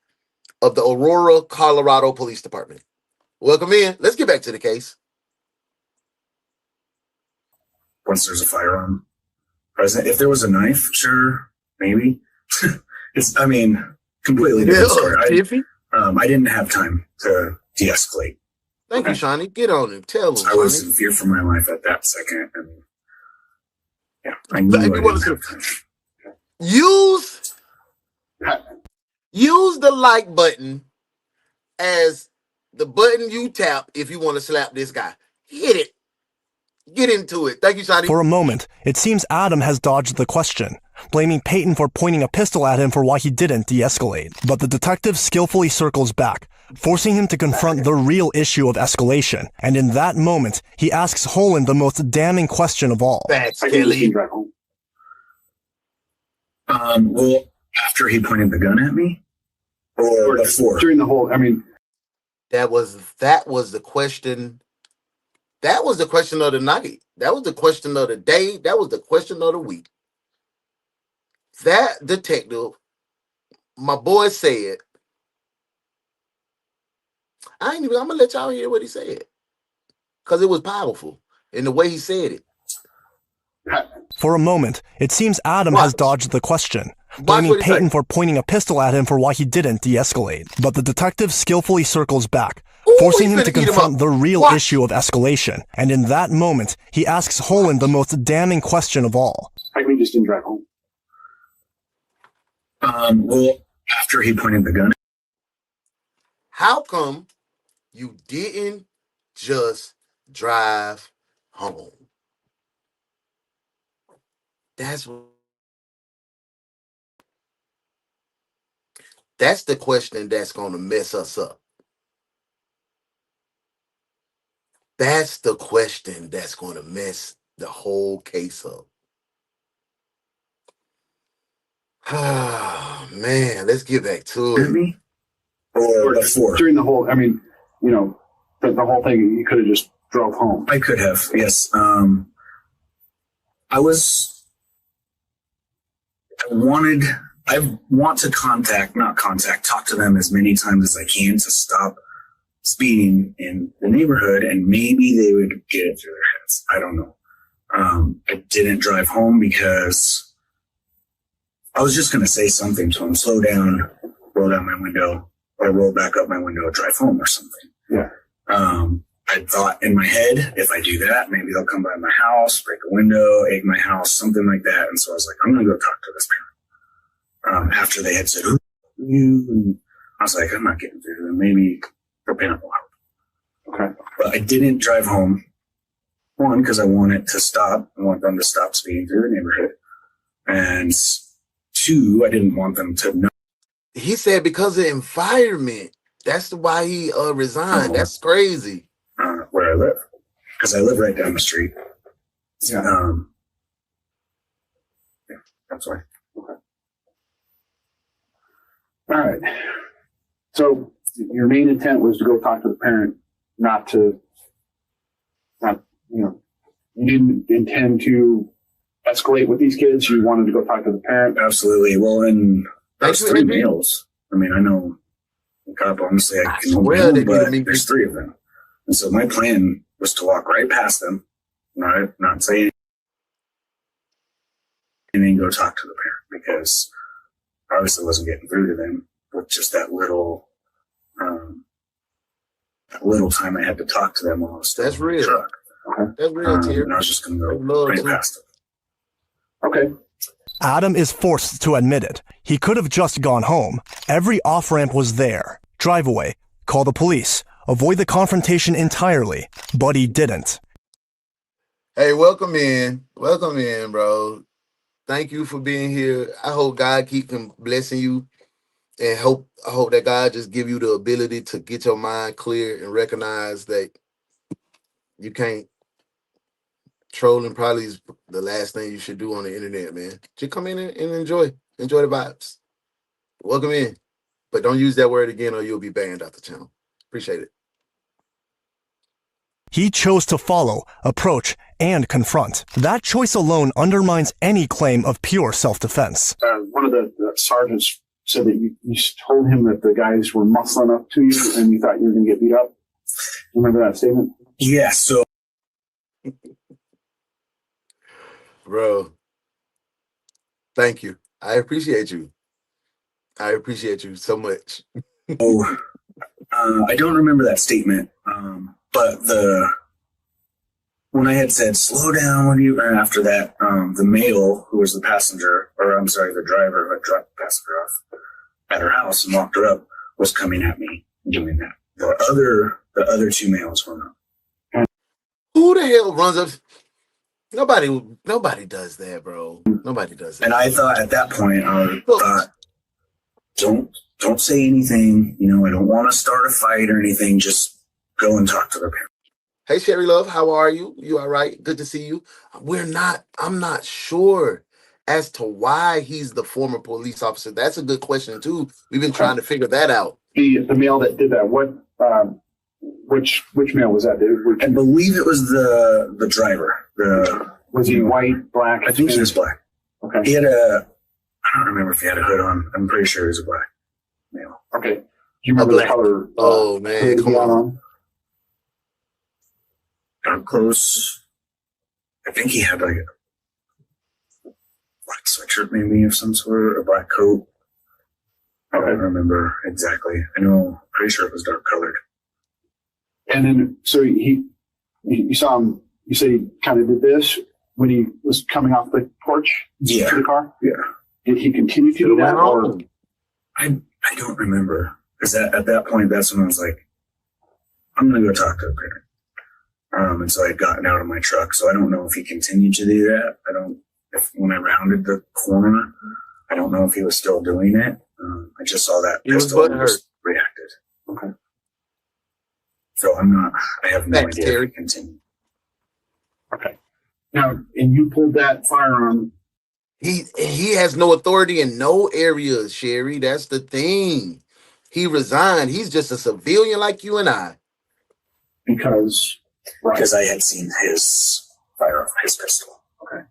of the Aurora, Colorado Police Department. Welcome in. Let's get back to the case. Once there's a firearm present, if there was a knife, sure, maybe. I mean, completely different story. I didn't have time to de-escalate. Thank you, Shawnee. Get on him. Tell him. I was in fear for my life at that second, and yeah, I knew I didn't have time. Use the like button as the button you tap if you want to slap this guy. Hit it. Get into it. Thank you, Shawnee. For a moment, it seems Adam has dodged the question, blaming Peyton for pointing a pistol at him for why he didn't de-escalate. But the detective skillfully circles back, forcing him to confront the real issue of escalation. And in that moment, he asks Holen the most damning question of all. Facts, Kelly. Well, after he pointed the gun at me, or before? During the whole, I mean, that was the question. That was the question of the night. That was the question of the day. That was the question of the week. That detective, my boy said, I'm gonna let y'all hear what he said. Because it was powerful in the way he said it. For a moment, it seems Adam has dodged the question, blaming Peyton for pointing a pistol at him for why he didn't de-escalate. But the detective skillfully circles back, forcing him to confront the real issue of escalation. And in that moment, he asks Holen the most damning question of all. How come you just didn't drive home? Well, after he pointed the gun. How come you didn't just drive home? That's the question that's going to mess us up. That's the question that's going to mess the whole case up. Ah, man, let's get back to it. Or before? During the whole, I mean, you know, the whole thing, you could have just drove home. I could have, yes. I want to talk to them as many times as I can to stop speeding in the neighborhood, and maybe they would get it through their heads. I don't know. I didn't drive home because I was just going to say something to them, slow down, roll down my window, or roll back up my window, drive home or something. Yeah. I thought in my head, if I do that, maybe they'll come by my house, break a window, egg my house, something like that. And so I was like, I'm going to go talk to this parent. After they had said, who are you? I was like, I'm not getting through to them. Maybe their parent will help. Okay. But I didn't drive home. One, because I wanted to stop. I want them to stop speeding through the neighborhood. And two, I didn't want them to know. He said because of the environment. That's why he resigned. That's crazy. Where I live. Because I live right down the street. Yeah. Yeah, that's why. Okay. All right. So your main intent was to go talk to the parent, you didn't intend to escalate with these kids. You wanted to go talk to the parent. Absolutely. Well, and there's 3 males. I mean, I know the cop, honestly, I can only know, but there's 3 of them. And so my plan was to walk right past them, not say anything, and then go talk to the parent, because obviously wasn't getting through to them with just that little time I had to talk to them while I was still in the truck. Okay. That's real, and I was just going to go right past them. Okay. Adam is forced to admit it. He could have just gone home. Every off-ramp was there. Drive away. Call the police. Avoid the confrontation entirely. But he didn't. Hey, welcome in. Welcome in, bro. Thank you for being here. I hope God keep blessing you, and I hope that God just give you the ability to get your mind clear and recognize that you can't. Trolling probably is the last thing you should do on the internet, man. Just come in and enjoy the vibes. Welcome in, but don't use that word again or you'll be banned off the channel. Appreciate it. He chose to follow, approach, and confront. That choice alone undermines any claim of pure self-defense. One of the sergeants said that you told him that the guys were muscling up to you and you thought you were going to get beat up. Remember that statement? Yeah, so. Bro, thank you. I appreciate you. I appreciate you so much. I don't remember that statement, but when I had said, slow down, what do you, and after that, the male who was the passenger, or I'm sorry, the driver who had dropped the passenger off at her house and locked her up, was coming at me doing that. The other two males were not. Who the hell runs up? Nobody does that, bro. Nobody does that. And I thought at that point, I thought, don't say anything. You know, I don't want to start a fight or anything. Just go and talk to their parents. Hey, Sherry Love, how are you? You all right? Good to see you. I'm not sure as to why he's the former police officer. That's a good question, too. We've been trying to figure that out. The male that did that, which male was that? I believe it was the driver. Was he white, black? I think he was black. Okay. He had I don't remember if he had a hood on. I'm pretty sure he was a black male. Okay. Do you remember the color? Oh, man. Come on. Dark clothes. I think he had like a black sweatshirt maybe of some sort, or a black coat. I don't remember exactly. I know, pretty sure it was dark colored. And then, so you saw him, you said he kind of did this when he was coming off the porch to the car? Yeah. Did he continue to do that? Or? I don't remember. Because at that point, that's when I was like, I'm going to go talk to the parent. And so I had gotten out of my truck. So I don't know if he continued to do that. When I rounded the corner, I don't know if he was still doing it. I just saw that pistol and just reacted. Okay. So I have no idea if he continued. Okay. Now, and you pulled that firearm. He has no authority in no areas, Sherry. That's the thing. He resigned. He's just a civilian like you and I. Because I had seen his firearm, his pistol. Okay.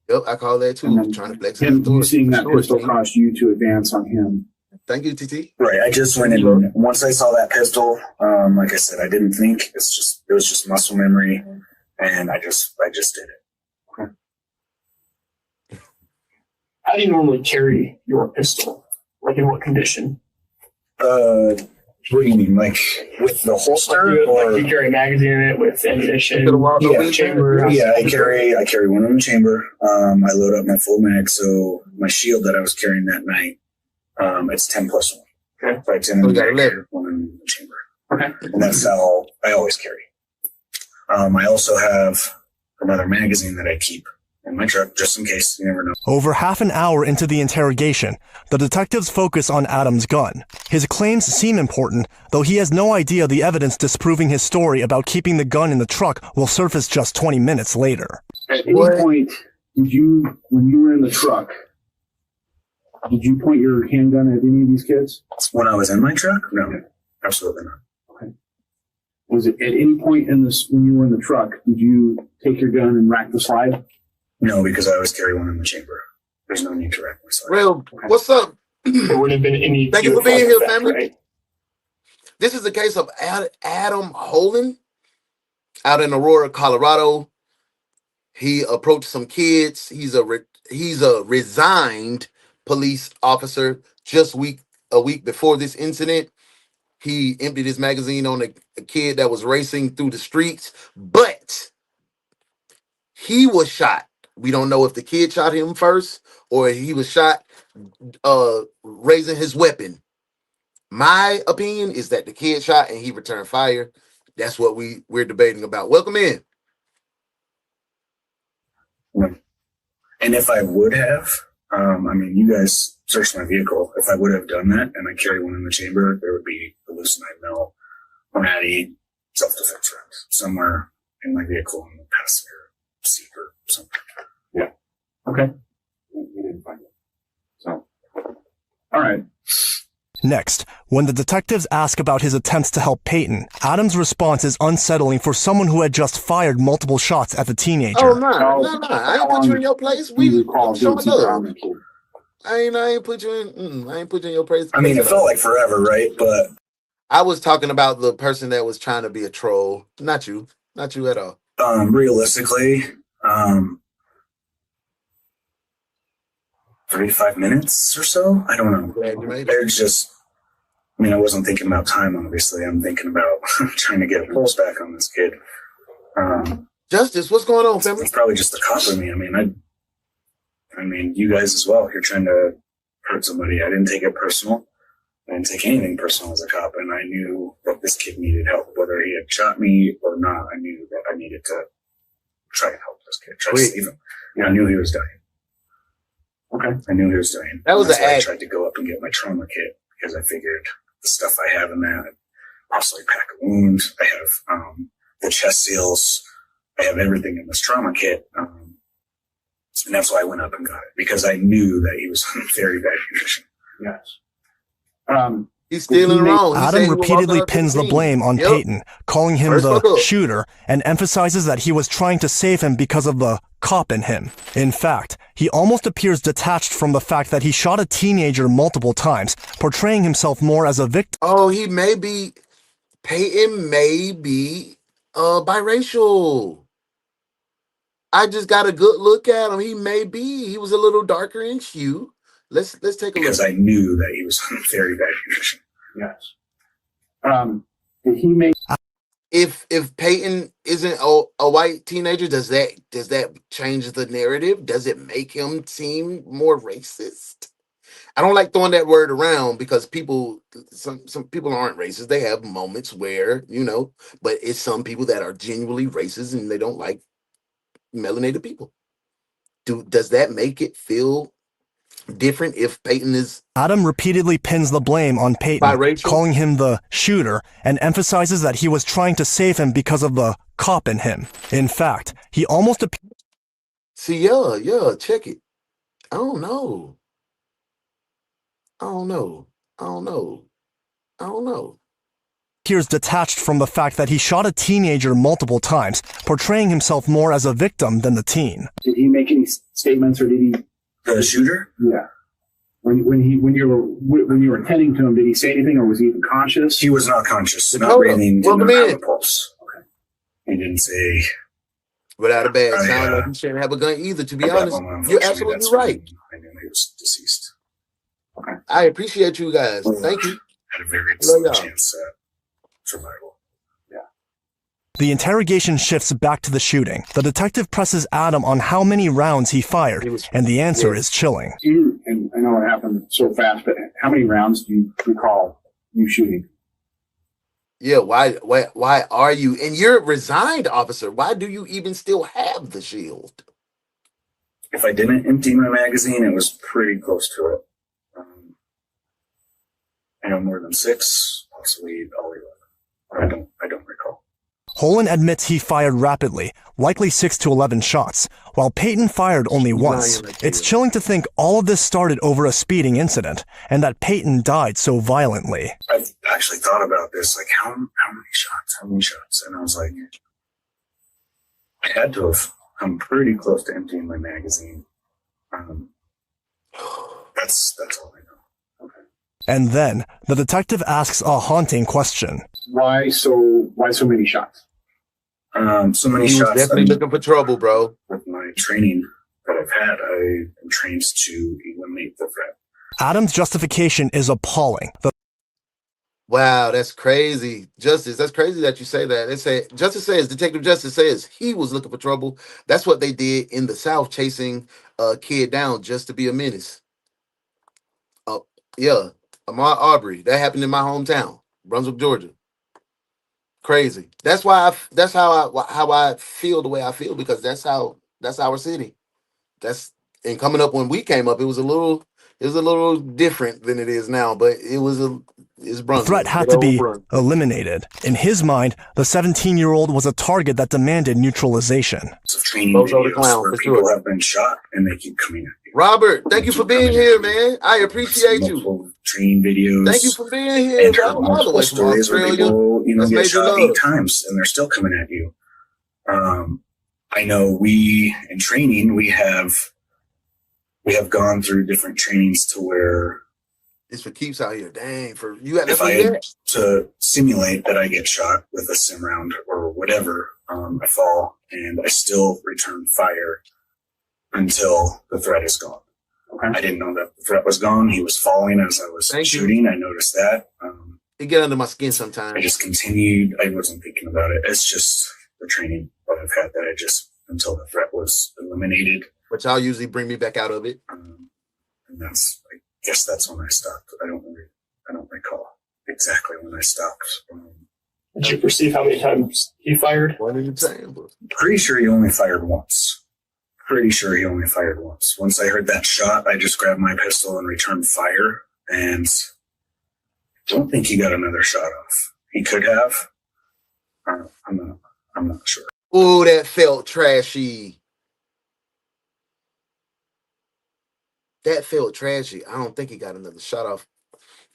Yep, I call that too. Trying to flex his authority. Seeing that pistol caused you to advance on him. Thank you, TT. Right. I just went in. Once I saw that pistol, like I said, I didn't think. It was just muscle memory, and I just did it. Okay. How do you normally carry your pistol? Like in what condition? What do you mean? Like with the holster? Like you carry a magazine in it with ammunition? Chamber? Yeah, I carry one in the chamber. I load up my full mag, so my shield that I was carrying that night, it's 10+1. Okay. So I 10 in the mag, one in the chamber. Okay. And that's how I always carry. I also have another magazine that I keep in my truck, just in case. You never know. Over half an hour into the interrogation, the detectives focus on Adam's gun. His claims seem important, though he has no idea the evidence disproving his story about keeping the gun in the truck will surface just 20 minutes later. At any point, when you were in the truck, did you point your handgun at any of these kids? When I was in my truck? No, absolutely not. Okay. Was it at any point in this, when you were in the truck, did you take your gun and rack the slide? No, because I always carry one in the chamber. There's no need to rack my slide. Well, what's up? There wouldn't have been any. Thank you for being here, family. Right? This is the case of Adam Holen out in Aurora, Colorado. He approached some kids. He's a resigned police officer. Just a week before this incident, he emptied his magazine on a kid that was racing through the streets, but he was shot. We don't know if the kid shot him first or he was shot raising his weapon. My opinion is that the kid shot and he returned fire. That's what we're debating about. Welcome in. And if I would have, you guys searched my vehicle. If I would have done that and I carry one in the chamber, there would be a loose 9mm Hornady self-defense rounds somewhere in my vehicle in the passenger seat or something. Yeah. Okay. We didn't find it. So, all right. Next, When the detectives ask about his attempts to help Peyton, Adam's response is unsettling for someone who had just fired multiple shots at the teenager. Oh, no. I ain't put you in your place. We showing love. I ain't put you in. I ain't put you in your place. I mean, it felt like forever, right? But I was talking about the person that was trying to be a troll. Not you at all. Realistically, 35 minutes or so. I don't know. There's just, I mean, I wasn't thinking about time, obviously. I'm thinking about trying to get a pulse back on this kid. Justice, what's going on, family? It's probably just the cop in me. I mean, you guys as well. You're trying to hurt somebody. I didn't take it personal. I didn't take anything personal as a cop, and I knew that this kid needed help, whether he had shot me or not. I knew that I needed to try and help this kid, try to save him. I knew he was dying. Okay, I knew he was dying. That was I tried to go up and get my trauma kit because I figured the stuff I have in that, possibly pack of wounds. I have the chest seals. I have everything in this trauma kit. And that's why I went up and got it, because I knew that he was in very bad condition. Yes. He's stealing wrong. Adam repeatedly pins the blame on Peyton, calling him the shooter, and emphasizes that he was trying to save him because of the cop in him. In fact, he almost appears detached from the fact that he shot a teenager multiple times, portraying himself more as a victim. Oh, Peyton may be biracial. I just got a good look at him. He was a little darker in hue. Let's take a look. Because I knew that he was in very bad condition. Yes. Did he make? If Peyton isn't a white teenager, does that change the narrative? Does it make him seem more racist? I don't like throwing that word around because some people aren't racist. They have moments where, but it's some people that are genuinely racist and they don't like melanated people. Does that make it feel different if Peyton is... Adam repeatedly pins the blame on Peyton, calling him the shooter, and emphasizes that he was trying to save him because of the cop in him. In fact, he almost... See, yeah, check it. I don't know. appears detached from the fact that he shot a teenager multiple times, portraying himself more as a victim than the teen. Did he make any statements, or did he? The shooter? Yeah. When you were attending to him, did he say anything, or was he even conscious? He was not conscious, not breathing, didn't have a pulse. Okay. He didn't say. Without a bad sound, like he shouldn't have a gun either. To be honest, you're absolutely right. I knew he was deceased. Okay. I appreciate you guys. Thank you. Had a very slim chance at survival. Yeah. The interrogation shifts back to the shooting. The detective presses Adam on how many rounds he fired, and the answer is chilling. And I know it happened so fast, but how many rounds do you recall you shooting? Yeah, why are you? And you're resigned, officer. Why do you even still have the shield? If I didn't empty my magazine, it was pretty close to it. I know more than 6, possibly all 11. I don't recall. Holen admits he fired rapidly, likely 6 to 11 shots, while Peyton fired only once. It's chilling to think all of this started over a speeding incident, and that Peyton died so violently. I've actually thought about this, like, how many shots? And I was like, I had to have come pretty close to emptying my magazine. That's all I know. And then, the detective asks a haunting question. Why so many shots? So many He was shots. definitely looking for trouble, bro. With my training that I've had, I am trained to eliminate the threat. Adam's justification is appalling. Wow, that's crazy. Justice, that's crazy that you say that. Detective Justice says he was looking for trouble. That's what they did in the South, chasing a kid down just to be a menace. Yeah. Ahmaud Arbery. That happened in my hometown, Brunswick, Georgia. Crazy. That's how I feel the way I feel, because that's our city. And coming up when we came up, it was a little different than it is now, but it's Brunswick. The threat had to be eliminated. In his mind, the 17-year-old was a target that demanded neutralization. So training videos where people have been shot and they keep coming at you. Robert, thank you for being here, man. I appreciate you. training videos. Thank you for being here, And heard bro. All the multiple way from stories where Australia. people, That's get major shot love. 8 times and they're still coming at you. I know we in training we have gone through different trainings to where It's for keeps out here. Dang, for you got if that's I what you had did? to simulate that I get shot with a sim round or whatever, I fall and I still return fire until the threat is gone. Okay. I didn't know that the threat was gone. He was falling as I was shooting. I noticed that. It get under my skin sometimes. I just continued. I wasn't thinking about it. It's just the training that I've had that I just, until the threat was eliminated. But y'all usually bring me back out of it. And that's, I guess that's when I stopped. I don't recall exactly when I stopped. Did you perceive how many times he fired? Pretty sure he only fired once. Once I heard that shot, I just grabbed my pistol and returned fire, and don't think he got another shot off. He could have. I'm not sure. Oh, that felt trashy. I don't think he got another shot off.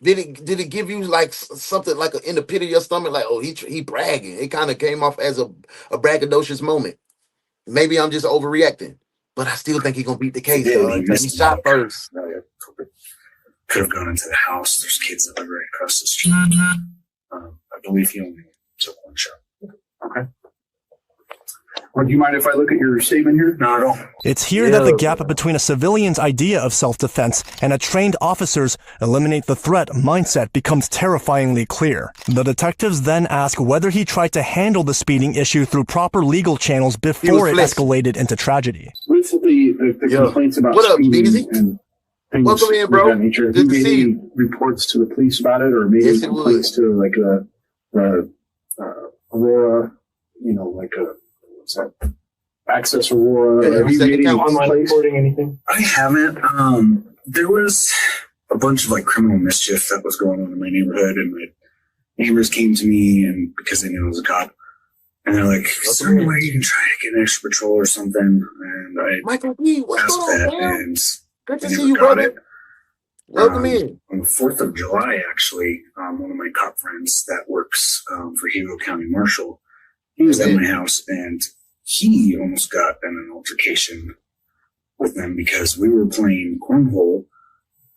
Did it give you like something like in the pit of your stomach, like, oh, he bragging? It kind of came off as a braggadocious moment. Maybe I'm just overreacting, but I still think he's gonna beat the case. He shot first. Could have gone into the house. There's kids that live right across the street. I believe he only took one shot. Okay. Well, do you mind if I look at your statement here? No, I don't. It's here that the gap between a civilian's idea of self-defense and a trained officer's eliminate the threat mindset becomes terrifyingly clear. The detectives then ask whether he tried to handle the speeding issue through proper legal channels before it escalated into tragedy. With the complaints about what up, speeding Beezy? and things Welcome in, bro. of that nature, Good have to you made see any reports to the police about it, or maybe complaints to like the Aurora, like a what's that? Access Aurora. Have you made any online reporting anything? I haven't. There was a bunch of like criminal mischief that was going on in my neighborhood, and my neighbors came to me, and because they knew I was a cop, and they're like, "Is there any way you can try to get an extra patrol or something?" And I Michael B, what's asked going that, on, man? and Good to I see never you, got brother. it. Welcome in. On the 4th of July, actually, one of my cop friends that works for Hero County Marshal, he was at my house, and he almost got in an altercation with them because we were playing cornhole,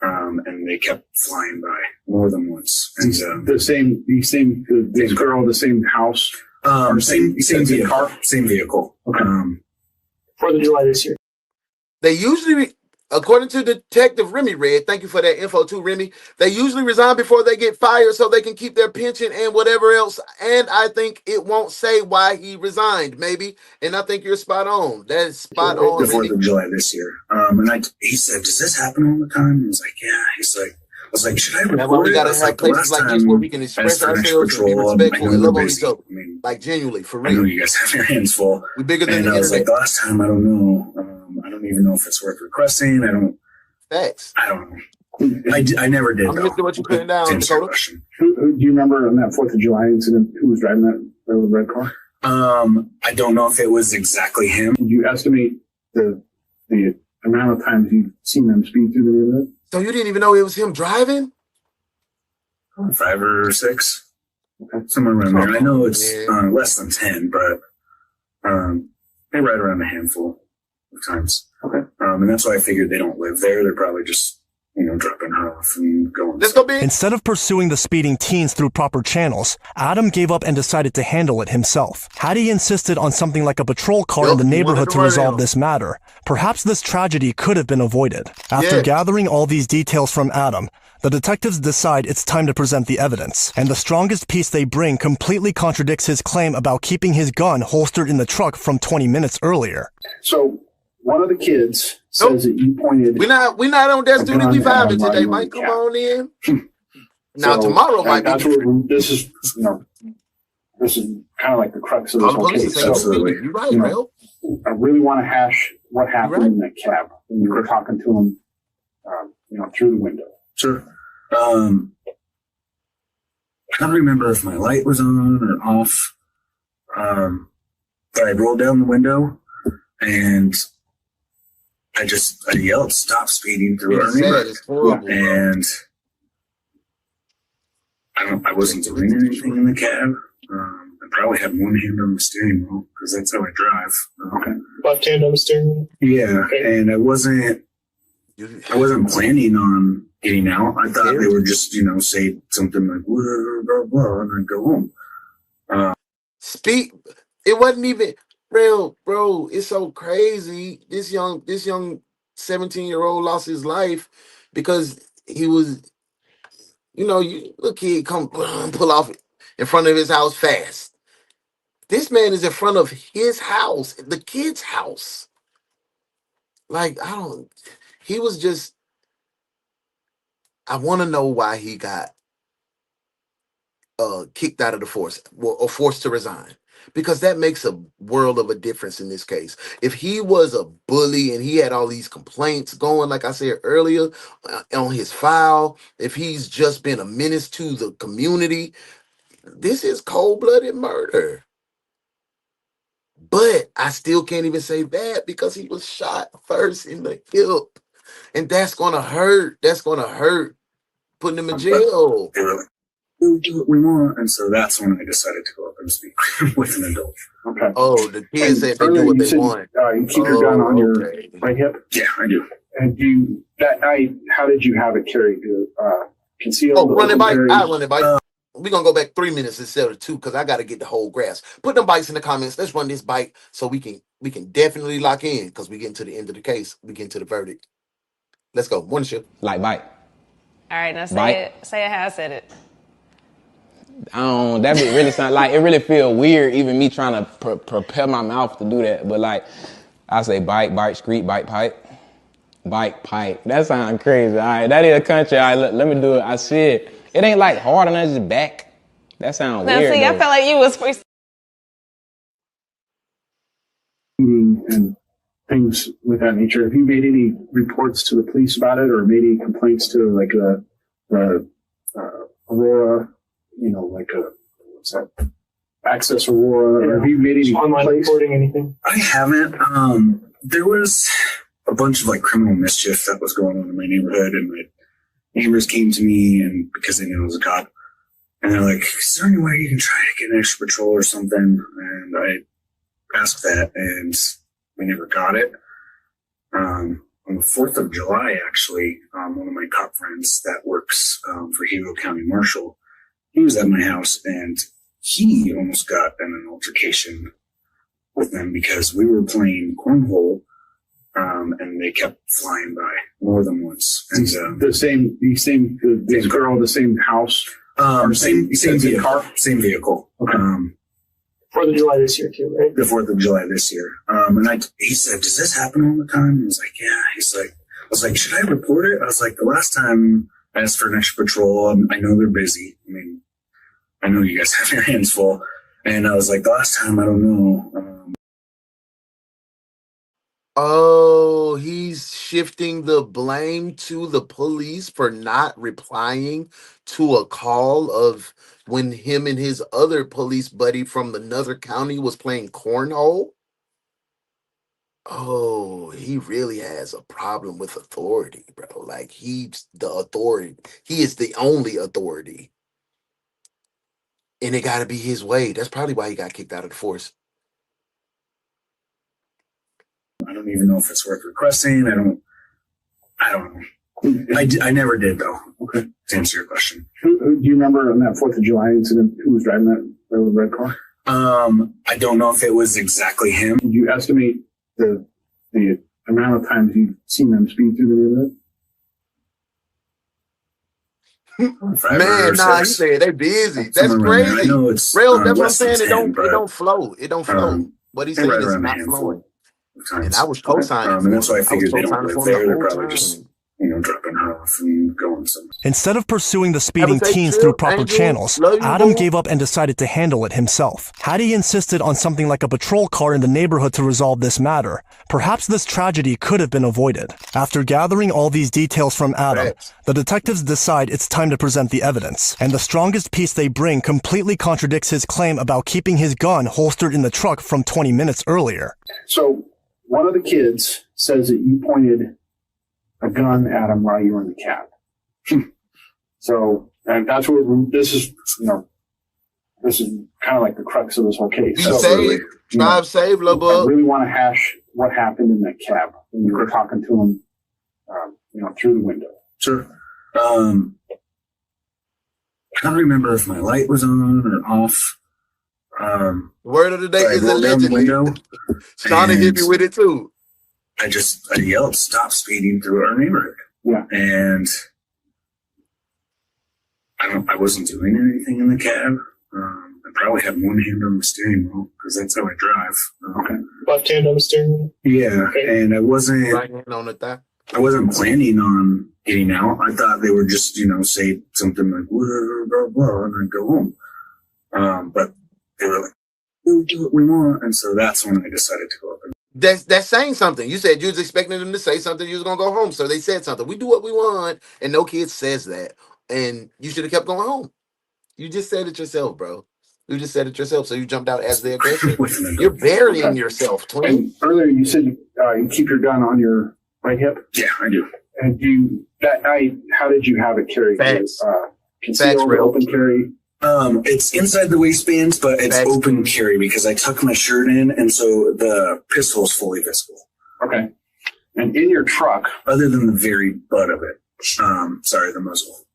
and they kept flying by more than once. And the same girl, the same house, same vehicle. car, same vehicle. Okay. 4th of July this year. They usually, according to Detective Remy Red, thank you for that info too, Remy. They usually resign before they get fired so they can keep their pension and whatever else. And I think it won't say why he resigned, maybe. And I think you're spot on. That is spot on. The 4th of July this year. And he said, "Does this happen all the time?" I was like, "Yeah." I was like, "Should I That's why report we it?" gotta I was have like, "The places last like this time where we can I express asked for an extra ourselves and be patrol, respectful I know and we're love on busy. each other. I mean, Like genuinely, for I know real. you guys have your hands full. We bigger than And the I was like, internet. the last time, I don't know. I don't even know if it's worth requesting. Facts. I don't know. I never did. I'm listening to what you're putting down, Dakota. Do you remember on that 4th of July incident who was driving that red car? I don't know if it was exactly him. Did you estimate the amount of times you've seen them speed through the neighborhood? So you didn't even know it was him driving? 5 or 6. Somewhere around there. I know it's less than 10, but they ride around a handful of times. Okay. And that's why I figured they don't live there. They're probably just, dropping her off and going. Instead of pursuing the speeding teens through proper channels, Adam gave up and decided to handle it himself. Had he insisted on something like a patrol car in the neighborhood to resolve this matter, perhaps this tragedy could have been avoided. After gathering all these details from Adam, the detectives decide it's time to present the evidence, and the strongest piece they bring completely contradicts his claim about keeping his gun holstered in the truck from 20 minutes earlier. So one of the kids says that you pointed. We're not on Death Duty. We vibing today, Mike. Come on in. Now tomorrow might that's be. What this is. This is kind of like the crux of this whole case. Absolutely. You're right, bro. I really want to hash what happened in that cab when you were talking to him, through the window. Sure. I don't remember if my light was on or off. But I rolled down the window and I yelled, "Stop speeding" through our neighborhood. And I wasn't doing anything in the cab. I probably had one hand on the steering wheel because that's how I drive. Okay. Left hand on the steering wheel? Yeah, okay. And I wasn't planning on getting out. I thought they would just, say something like, blah, blah, blah, and then go home. It wasn't even real, bro. It's so crazy. This young 17-year-old lost his life because he was, little kid come pull off in front of his house fast. This man is in front of his house, the kid's house. Like, he was just, I want to know why he got kicked out of the force or forced to resign, because that makes a world of a difference in this case. If he was a bully and he had all these complaints going, like I said earlier, on his file, if he's just been a menace to the community, this is cold-blooded murder. But I still can't even say that because he was shot first in the hip, and that's gonna hurt. That's gonna hurt putting him in jail. We'll do what we want. And so that's when I decided to go up and speak with an adult. Okay. Oh, the kids said they do what they want. You keep your gun on your right hip? Yeah, I do. And that night, how did you have it carried? Concealed? Oh, running bike? I run it bike. We're going to go back 3 minutes instead of 2 because I got to get the whole grasp. Put them bikes in the comments. Let's run this bike so we can definitely lock in because we getting to the end of the case. We getting to the verdict. Let's go. Morning shift. Like bike. All right, now say it how I said it. That really sound like, it really feel weird even me trying to prepare my mouth to do that. But like, I say bike, street, bike, pipe. Bike, pipe. That sounds crazy. All right, that is a country. All right, let me do it. I said, it ain't like hard and that's just back. That sounds weird. See, I felt like you was freestyle. And things with that nature. Have you made any reports to the police about it, or made any complaints to like the Aurora? What's that? Access Aurora. Yeah. Have you made any online reporting anything? I haven't. There was a bunch of like criminal mischief that was going on in my neighborhood, and my neighbors came to me, and because they knew I was a cop, and they're like, "Is there any way you can try to get an extra patrol or something?" And I asked that, and we never got it. On the 4th of July, actually, one of my cop friends that works for Hero County Marshal, he was at my house, and he almost got in an altercation with them because we were playing cornhole, and they kept flying by more than once. And the same girl, the same house, same vehicle, car, same vehicle. Okay. 4th of July this year too, right? The 4th of July this year. And he said, "Does this happen all the time?" I was like, "Yeah." He's like, I was like, "Should I report it?" I was like, "The last time I asked for an extra patrol, I know they're busy. I mean, I know you guys have your hands full." And I was like, "The last time, I don't know." Oh, he's shifting the blame to the police for not replying to a call of when him and his other police buddy from another county was playing cornhole. Oh, he really has a problem with authority, bro. Like, he's the authority. He is the only authority. And it got to be his way. That's probably why he got kicked out of the force. I don't even know if it's worth requesting. I don't know. I never did, though. Okay. To answer your question. Do you remember on that 4th of July incident, who was driving that red car? I don't know if it was exactly him. Did you estimate the amount of times you've seen them speed through the neighborhood? Man, nah, he said they busy. That's crazy. I know it's real. That's what I'm saying. It 10, don't flow. It don't flow. What he's saying is not flowing. And I was co-signing. And that's why I figured they don't live there. They're probably just, dropping her off and going somewhere. Instead of pursuing the speeding teens through proper channels, Adam gave up and decided to handle it himself. Had he insisted on something like a patrol car in the neighborhood to resolve this matter, perhaps this tragedy could have been avoided. After gathering all these details from Adam, the detectives decide it's time to present the evidence, and the strongest piece they bring completely contradicts his claim about keeping his gun holstered in the truck from 20 minutes earlier. So, one of the kids says that you pointed a gun at him while you were in the cab. So And that's what this is, this is kind of like the crux of this whole case. Be safe. Drive safe, little boy. I really want to hash what happened in that cab when you were talking to him, through the window. Sure. I don't remember if my light was on or off. Word of the day is allegedly. Shauna hit me with it too. I yelled, "Stop speeding through our neighborhood!" Yeah, and I wasn't doing anything in the cab. I probably had one hand on the steering wheel because that's how I drive. Okay, left hand on the steering wheel. Yeah, okay. And I wasn't right hand on the thigh. I wasn't planning on getting out. I thought they would just, say something like blah, blah, blah, and then go home. But they were like, "We'll do what we want," and so that's when I decided to go up. That's saying something. You said you was expecting them to say something. You was gonna go home, so they said something. We do what we want, and no kid says that. And you should have kept going home. You just said it yourself, bro. You just said it yourself. So you jumped out as the aggressor. You're burying yourself, twin. And earlier you said you keep your gun on your right hip. Yeah, I do. And that night, how did you have it carried? Concealed or open carry? It's inside the waistbands, but it's open carry because I tuck my shirt in, and so the pistol is fully visible. Okay. And in your truck, other than the very butt of it, the muzzle.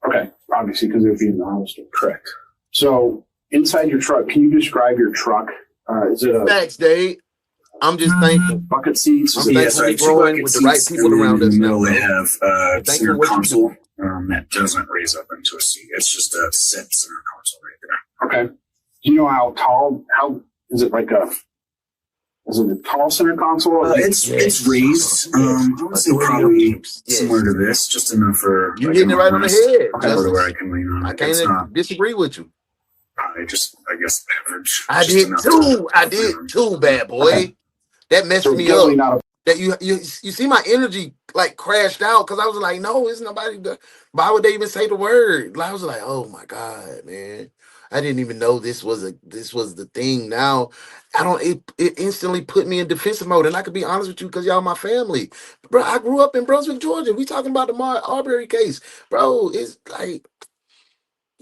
Okay, obviously because it would be in the holster. Correct. So inside your truck, can you describe your truck? Is it a facts, Dave? I'm just thankful. Bucket seats. Yes, I have two bucket with the right seats, people around us. In the middle, they have center what you console that doesn't raise up into a seat. It's just a set center console right there. Okay. Do you know how tall? How is it? Is it a tall center console? It's raised. I would say probably similar to this, just enough for you hitting it right on the head. Okay, where I can lean on. I can't disagree with you. I guess average. I did too, bad boy. Okay. That messed me up. That you see my energy like crashed out because I was like, no, it's nobody. Why would they even say the word? I was like, oh my God, man. I didn't even know this was the thing. Now it instantly put me in defensive mode. And I could be honest with you because y'all my family. Bro, I grew up in Brunswick, Georgia. We talking about the Marbury case. Bro, it's like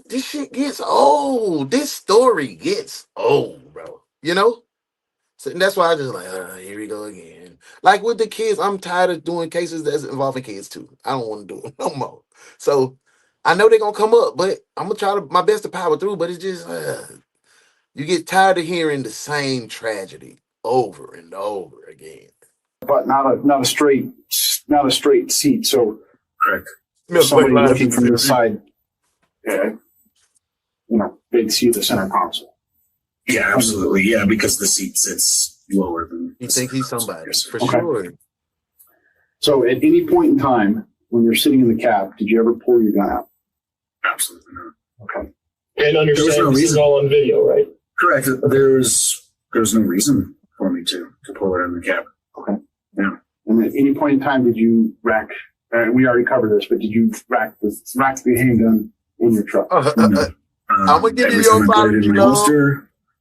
this shit gets old. This story gets old, bro. So that's why I just like, here we go again. Like with the kids, I'm tired of doing cases that's involving kids too. I don't want to do it no more. So I know they're gonna come up, but I'm gonna try my best to power through. But it's just you get tired of hearing the same tragedy over and over again. But not a straight seat. So correct. Somebody looking from the side, they'd see the center console. Yeah, absolutely. Yeah, because the seat sits lower than. You think he's somebody for sure. So at any point in time when you're sitting in the cab, did you ever pull your gun out? Absolutely not. Okay. And understand this is all on video, right? Correct. There's no reason for me to pull it in the cab. Okay. Yeah. And at any point in time, did you rack? We already covered this, but did you rack the handgun in your truck? No. I'm gonna give you your apology.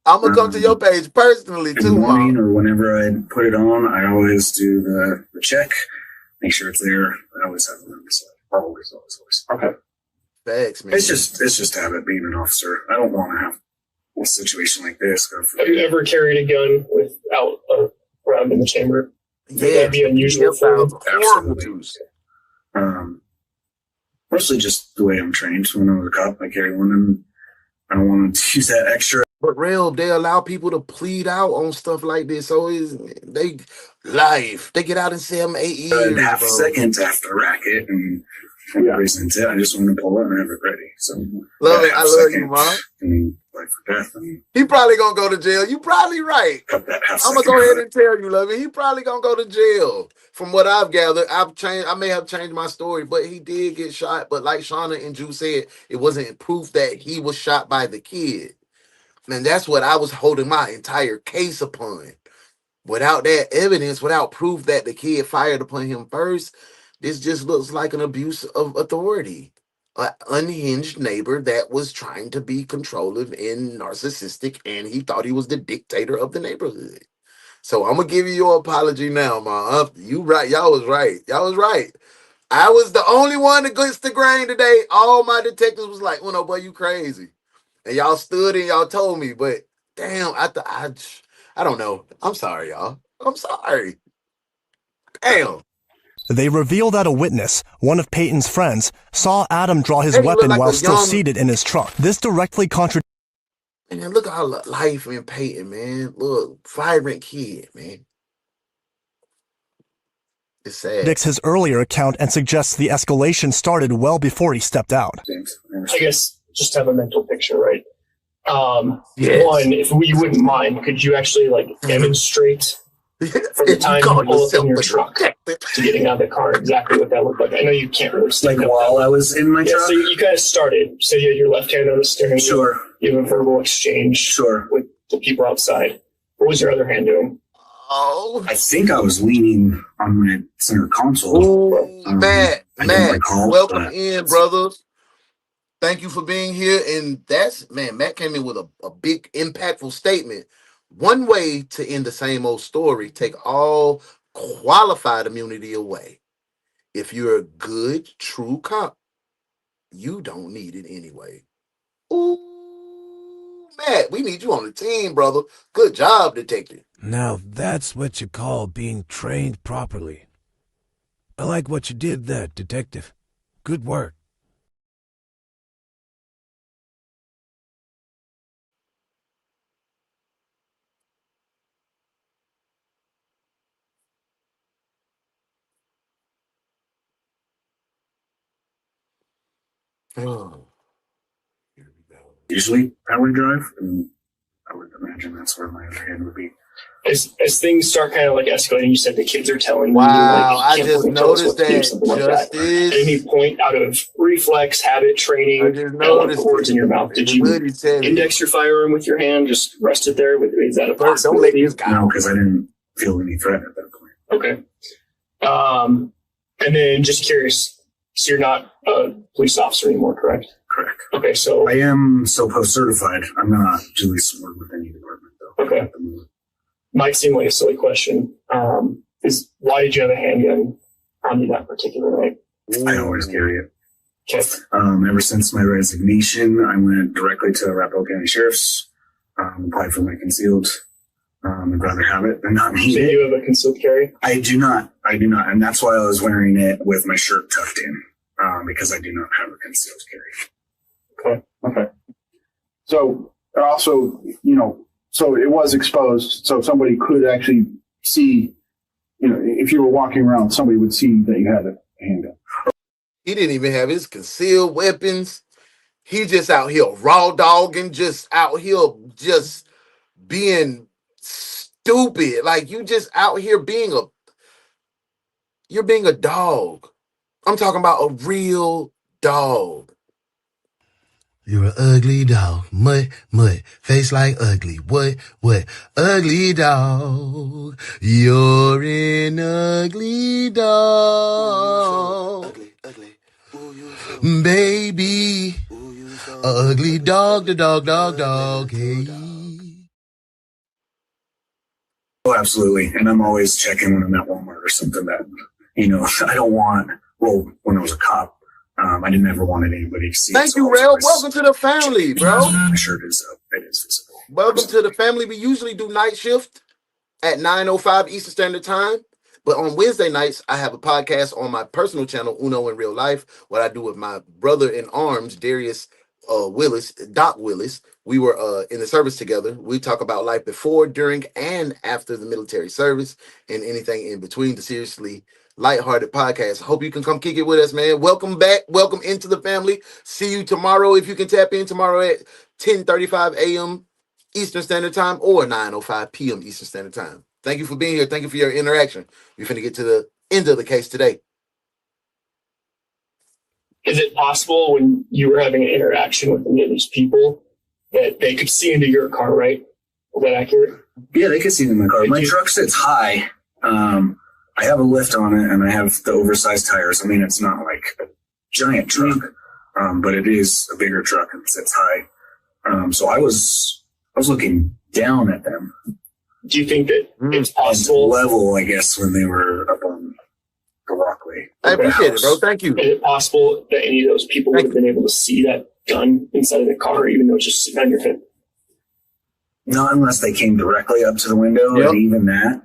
I'm gonna come to your page personally too, in the morning or whenever I put it on. I always do the check, make sure it's there. I always have it on my side. Always. Okay. Thanks, man. It's just habit being an officer. I don't want to have a situation like this. Have you ever carried a gun without a round in the chamber? Yeah, that'd be unusual for you. Absolutely. Mostly just the way I'm trained. When I was a cop, I carry one, and I don't want to use that extra. But they allow people to plead out on stuff like this. So they get out in 7-8 years. Half a second after racket and present it, I just want to pull it and have it ready. So love it. I love you, Mom. I mean, like for death. He probably gonna go to jail. You probably right. Cut that half I'm gonna go ahead and tell you, Lovey. He probably gonna go to jail. From what I've gathered, I may have changed my story, but he did get shot. But like Shauna and Drew said, it wasn't proof that he was shot by the kid. And that's what I was holding my entire case upon. Without that evidence, without proof that the kid fired upon him first, this just looks like an abuse of authority. An unhinged neighbor that was trying to be controlling and narcissistic, and he thought he was the dictator of the neighborhood. So I'm gonna give you your apology now, Ma. You right. Y'all was right. I was the only one against the grain today. All my detectives was like, "Uno, boy, you crazy," and y'all stood and y'all told me. But damn, I don't know. I'm sorry, y'all. I'm sorry. Damn. They reveal that a witness, one of Peyton's friends, saw Adam draw his Hey, he look weapon like while a still young- seated in his truck. This directly contradicts Man, look at our life in Peyton, man. Look, vibrant kid, man. It's sad. his earlier account and suggests the escalation started well before he stepped out. I guess just have a mental picture, right? Yes. One, if you wouldn't mind, could you actually like demonstrate from the time you pull up in your truck to getting out of the car exactly what that looked like? I know you can't really Like while I was in my truck? So you kind of started. So you had your left hand on the steering wheel. Sure. You have a verbal exchange with the people outside. What was your other hand doing? Oh, I think I was leaning on my center console. Matt, I didn't recall, welcome but- in, brothers. Thank you for being here. And Matt came in with a big, impactful statement. One way to end the same old story, take all qualified immunity away. If you're a good, true cop, you don't need it anyway. Ooh, Matt, we need you on the team, brother. Good job, detective. Now that's what you call being trained properly. I like what you did there, detective. Good work. Oh. Usually power drive, and I would imagine that's where my other hand would be. As things start kind of like escalating, you said the kids are telling Wow, you, like, I can't just believe tell us noticed what to do, that, something like that. Justice. At any point, out of reflex, habit, training, I just and all the noticed words it. in your mouth, did you What he said. index your firearm with your hand, just rest it there? Is that a Don't let possibility? this guy. No, because I didn't feel any threat at that point. Okay. And then just curious, so you're not a police officer anymore, correct? Correct. Okay, so I am SOPO certified. I'm not duly sworn with any department, though. Okay. Might seem like a silly question. Is why did you have a handgun on you that particular night? I always carry it. Okay. Ever since my resignation, I went directly to Arapahoe County Sheriff's, applied for my concealed. I'd rather have it than not need So it. you have a concealed carry? I do not. And that's why I was wearing it with my shirt tucked in, because I do not have a concealed carry. Okay. So also, so it was exposed, so somebody could actually see, if you were walking around, somebody would see that you had a handgun. He didn't even have his concealed weapons. He just out here raw dogging, just out here just being stupid. Like you just out here being a dog. I'm talking about a real dog. You're an ugly dog, mutt, face like ugly, what, ugly dog, you're an ugly dog, baby, ugly dog, the dog, hey. Oh, absolutely. And I'm always checking when I'm at Walmart or something that, I don't want, when I was a cop, I didn't ever want anybody to see. Thank you, Rel. Welcome to the family, bro. My shirt is up. It is visible. Welcome to the family. We usually do night shift at 9:05 Eastern Standard Time. But on Wednesday nights, I have a podcast on my personal channel, Uno in Real Life, what I do with my brother in arms, Darius Willis, Doc Willis. We were in the service together. We talk about life before, during, and after the military service and anything in between. The seriously lighthearted podcast. Hope you can come kick it with us, man. Welcome back. Welcome into the family. See you tomorrow if you can tap in tomorrow at 10:35 a.m. Eastern Standard Time or 9:05 p.m. Eastern Standard Time. Thank you for being here. Thank you for your interaction. We're finna get to the end of the case today. Is it possible when you were having an interaction with any of these people that they could see into your car, right? Is that accurate? Yeah, they could see it in my car. My truck sits high. I have a lift on it, and I have the oversized tires. I mean, it's not like a giant truck, but it is a bigger truck and it sits high. So I was looking down at them. Do you think that it's possible? Level, I guess, when they were up on the walkway. I appreciate it, bro. Thank you. Is it possible that any of those people would have been able to see that gun inside of the car, even though it's just sitting on your hip? Not unless they came directly up to the window, and even that,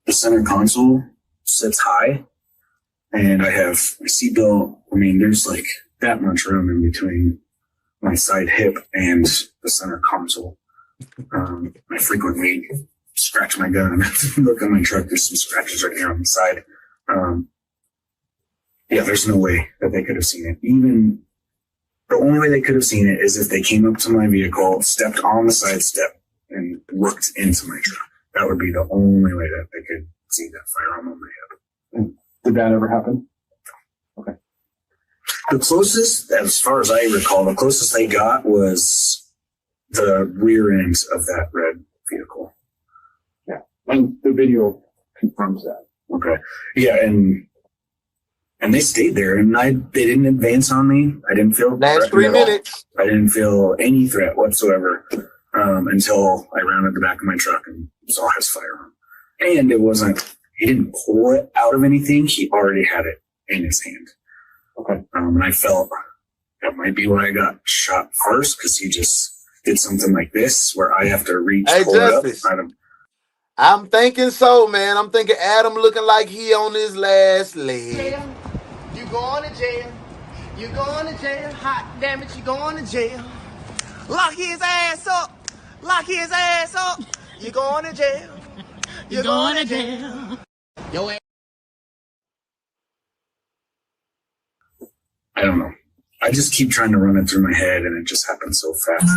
the center console sits high, and I have my seatbelt. I mean, there's like that much room in between my side hip and the center console. I frequently scratch my gun. Look at my truck, there's some scratches right here on the side. Yeah, there's no way that they could have seen it. Even the only way they could have seen it is if they came up to my vehicle, stepped on the side step, and looked into my truck. That would be the only way that they could see that firearm on my hip. And did that ever happen? Okay. The closest, as far as I recall, the closest they got was the rear end of that red vehicle. Yeah. And the video confirms that. Okay. Yeah, and they stayed there, and they didn't advance on me. I didn't feel last 3 minutes. I didn't feel any threat whatsoever until I rounded the back of my truck and saw his firearm. And it wasn't, he didn't pull it out of anything. He already had it in his hand. Okay. And I felt that might be why I got shot first, because he just did something like this where I have to reach, pull Justice. it up. I'm thinking so, man. I'm thinking Adam looking like he on his last leg. You going to jail. You going to jail. Hot damn it, you going to jail. Lock his ass up. Lock his ass up. You going to jail. You going to jail. Yo, I don't know. I just keep trying to run it through my head, and it just happens so fast.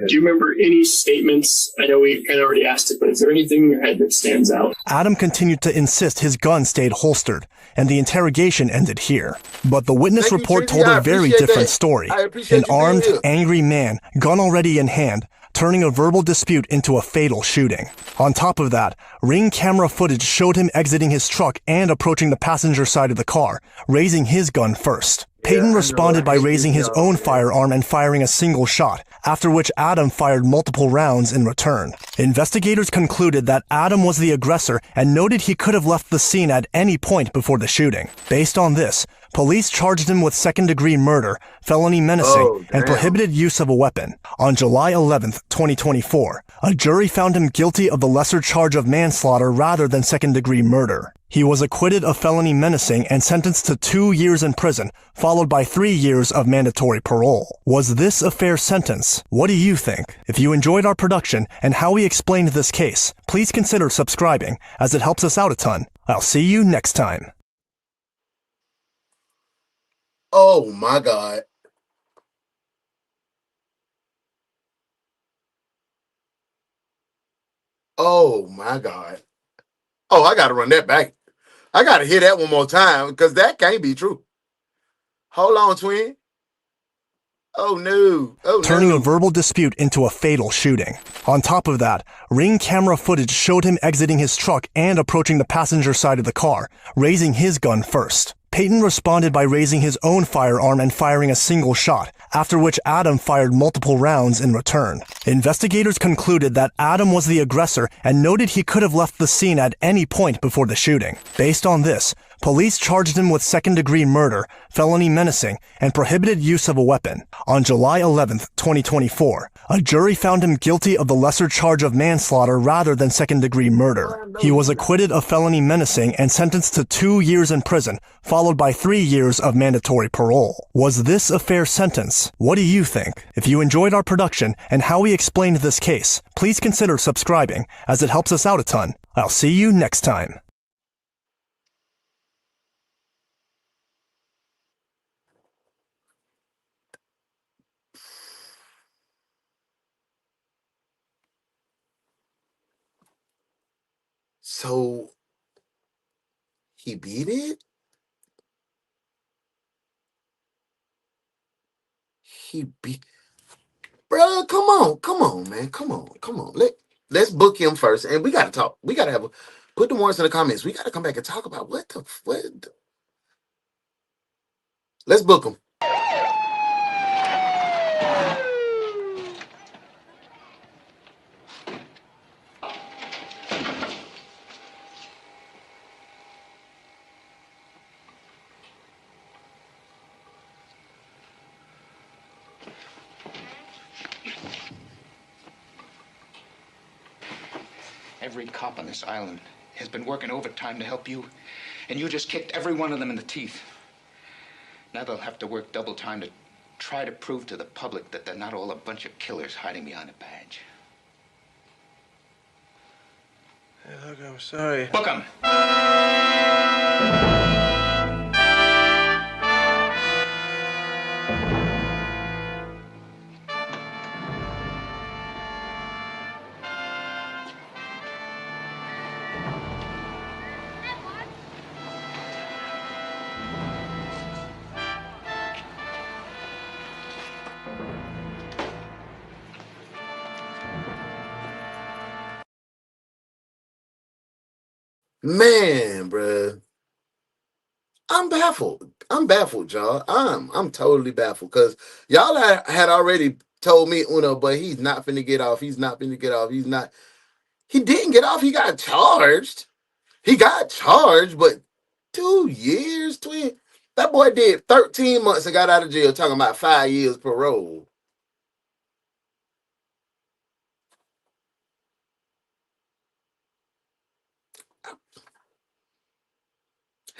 Do you remember any statements? I know we kind of already asked it, but is there anything in your head that stands out? Adam continued to insist his gun stayed holstered, and the interrogation ended here. But the witness report told a very different story. An armed, angry man, gun already in hand, turning a verbal dispute into a fatal shooting. On top of that, Ring camera footage showed him exiting his truck and approaching the passenger side of the car, raising his gun first. Peyton responded by raising his own firearm and firing a single shot, after which Adam fired multiple rounds in return. Investigators concluded that Adam was the aggressor and noted he could have left the scene at any point before the shooting. Based on this, police charged him with second-degree murder, felony menacing, and prohibited use of a weapon. On July 11th, 2024, a jury found him guilty of the lesser charge of manslaughter rather than second-degree murder. He was acquitted of felony menacing and sentenced to 2 years in prison, followed by 3 years of mandatory parole. Was this a fair sentence? What do you think? If you enjoyed our production and how we explained this case, please consider subscribing, as it helps us out a ton. I'll see you next time. Oh my God. Oh my God. Oh, I got to run that back. I got to hear that one more time, because that can't be true. Hold on, twin. Oh no. Oh, turning a verbal dispute into a fatal shooting. On top of that, Ring camera footage showed him exiting his truck and approaching the passenger side of the car, raising his gun first. Peyton responded by raising his own firearm and firing a single shot, after which Adam fired multiple rounds in return. Investigators concluded that Adam was the aggressor and noted he could have left the scene at any point before the shooting. Based on this, police charged him with second-degree murder, felony menacing, and prohibited use of a weapon. On July 11th, 2024, a jury found him guilty of the lesser charge of manslaughter rather than second-degree murder. He was acquitted of felony menacing and sentenced to 2 years in prison, followed by 3 years of mandatory parole. Was this a fair sentence? What do you think? If you enjoyed our production and how we explained this case, please consider subscribing, as it helps us out a ton. I'll see you next time. So he beat it? He beat, bro. Come on, man. Come on. Let's book him first, and we gotta talk. We gotta put the words in the comments. We gotta come back and talk about what. Let's book him. Every cop on this island has been working overtime to help you, and you just kicked every one of them in the teeth. Now they'll have to work double time to try to prove to the public that they're not all a bunch of killers hiding behind a badge. Hey, look, I'm sorry. Book 'em. Man, bruh. I'm baffled. I'm baffled, y'all. I'm totally baffled because y'all had already told me Uno, but he's not finna get off. He's not finna get off. He's not. He didn't get off. He got charged. He got charged, but 2 years, twin. That boy did 13 months and got out of jail talking about 5 years parole.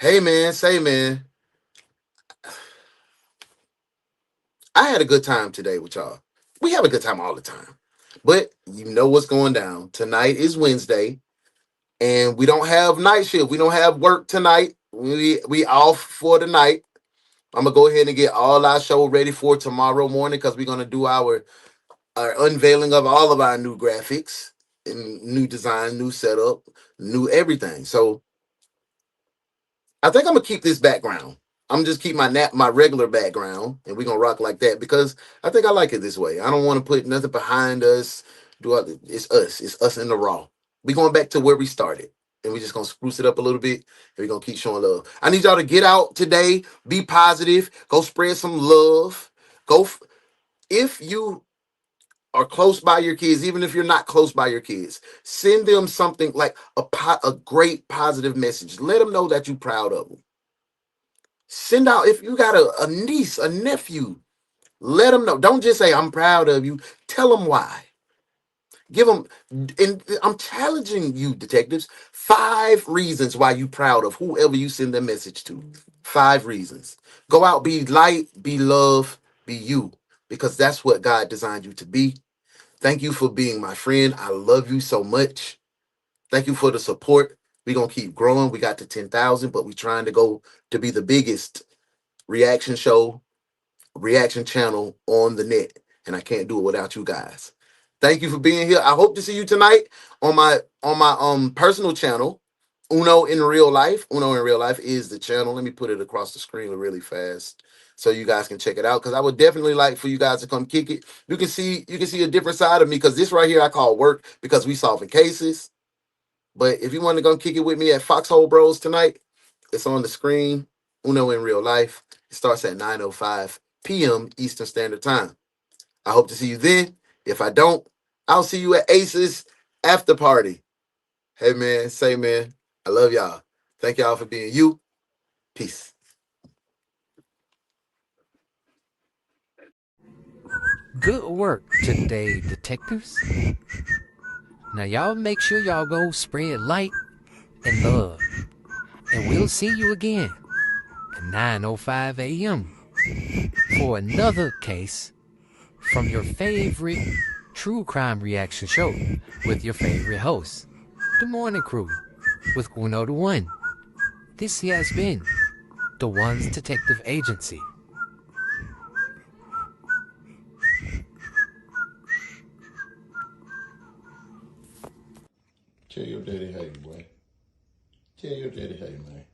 Hey, man, say, man. I had a good time today with y'all. We have a good time all the time. But you know what's going down. Tonight is Wednesday, and we don't have night shift. We don't have work tonight. We off for the night. I'm going to go ahead and get all our show ready for tomorrow morning because we're going to do our unveiling of all of our new graphics and new design, new setup, new everything. So I think I'm going to keep this background. I'm just keep my regular background, and we're gonna rock like that because I think I like it this way. I don't want to put nothing behind us. It's us. It's us in the raw. We going back to where we started, and we just gonna spruce it up a little bit, and we're gonna keep showing love. I need y'all to get out today, be positive, go spread some love. If you are close by your kids, even if you're not close by your kids, send them something like a great positive message. Let them know that you're proud of them. Send out, if you got a niece, a nephew, let them know. Don't just say, I'm proud of you. Tell them why. Give them, and I'm challenging you, detectives, 5 reasons why you proud of whoever you send the message to. 5 reasons. Go out, be light, be love, be you, because that's what God designed you to be. Thank you for being my friend. I love you so much. Thank you for the support. We're going to keep growing. We got to 10,000, but we're trying to go to be the biggest reaction channel on the net, and I can't do it without you guys. Thank you for being here. I hope to see you tonight on my personal channel, Uno in Real Life. Uno in Real Life is the channel. Let me put it across the screen really fast so you guys can check it out, because I would definitely like for you guys to come kick it. You can see a different side of me, because this right here I call work, because we solving cases. But if you want to go kick it with me at Foxhole Bros tonight, it's on the screen. Uno in Real Life. It starts at 9:05 p.m. Eastern Standard Time. I hope to see you then. If I don't, I'll see you at Ace's after party. Hey, man, say, man, I love y'all. Thank y'all for being you. Peace. Good work today, detectives. Now y'all make sure y'all go spread light and love. And we'll see you again at 9:05 a.m. for another case from your favorite true crime reaction show with your favorite host, The Morning Crew, with UnoDaOne. This has been DaOnes Detective Agency. Tell your daddy hey, boy. Tell your daddy hey, man.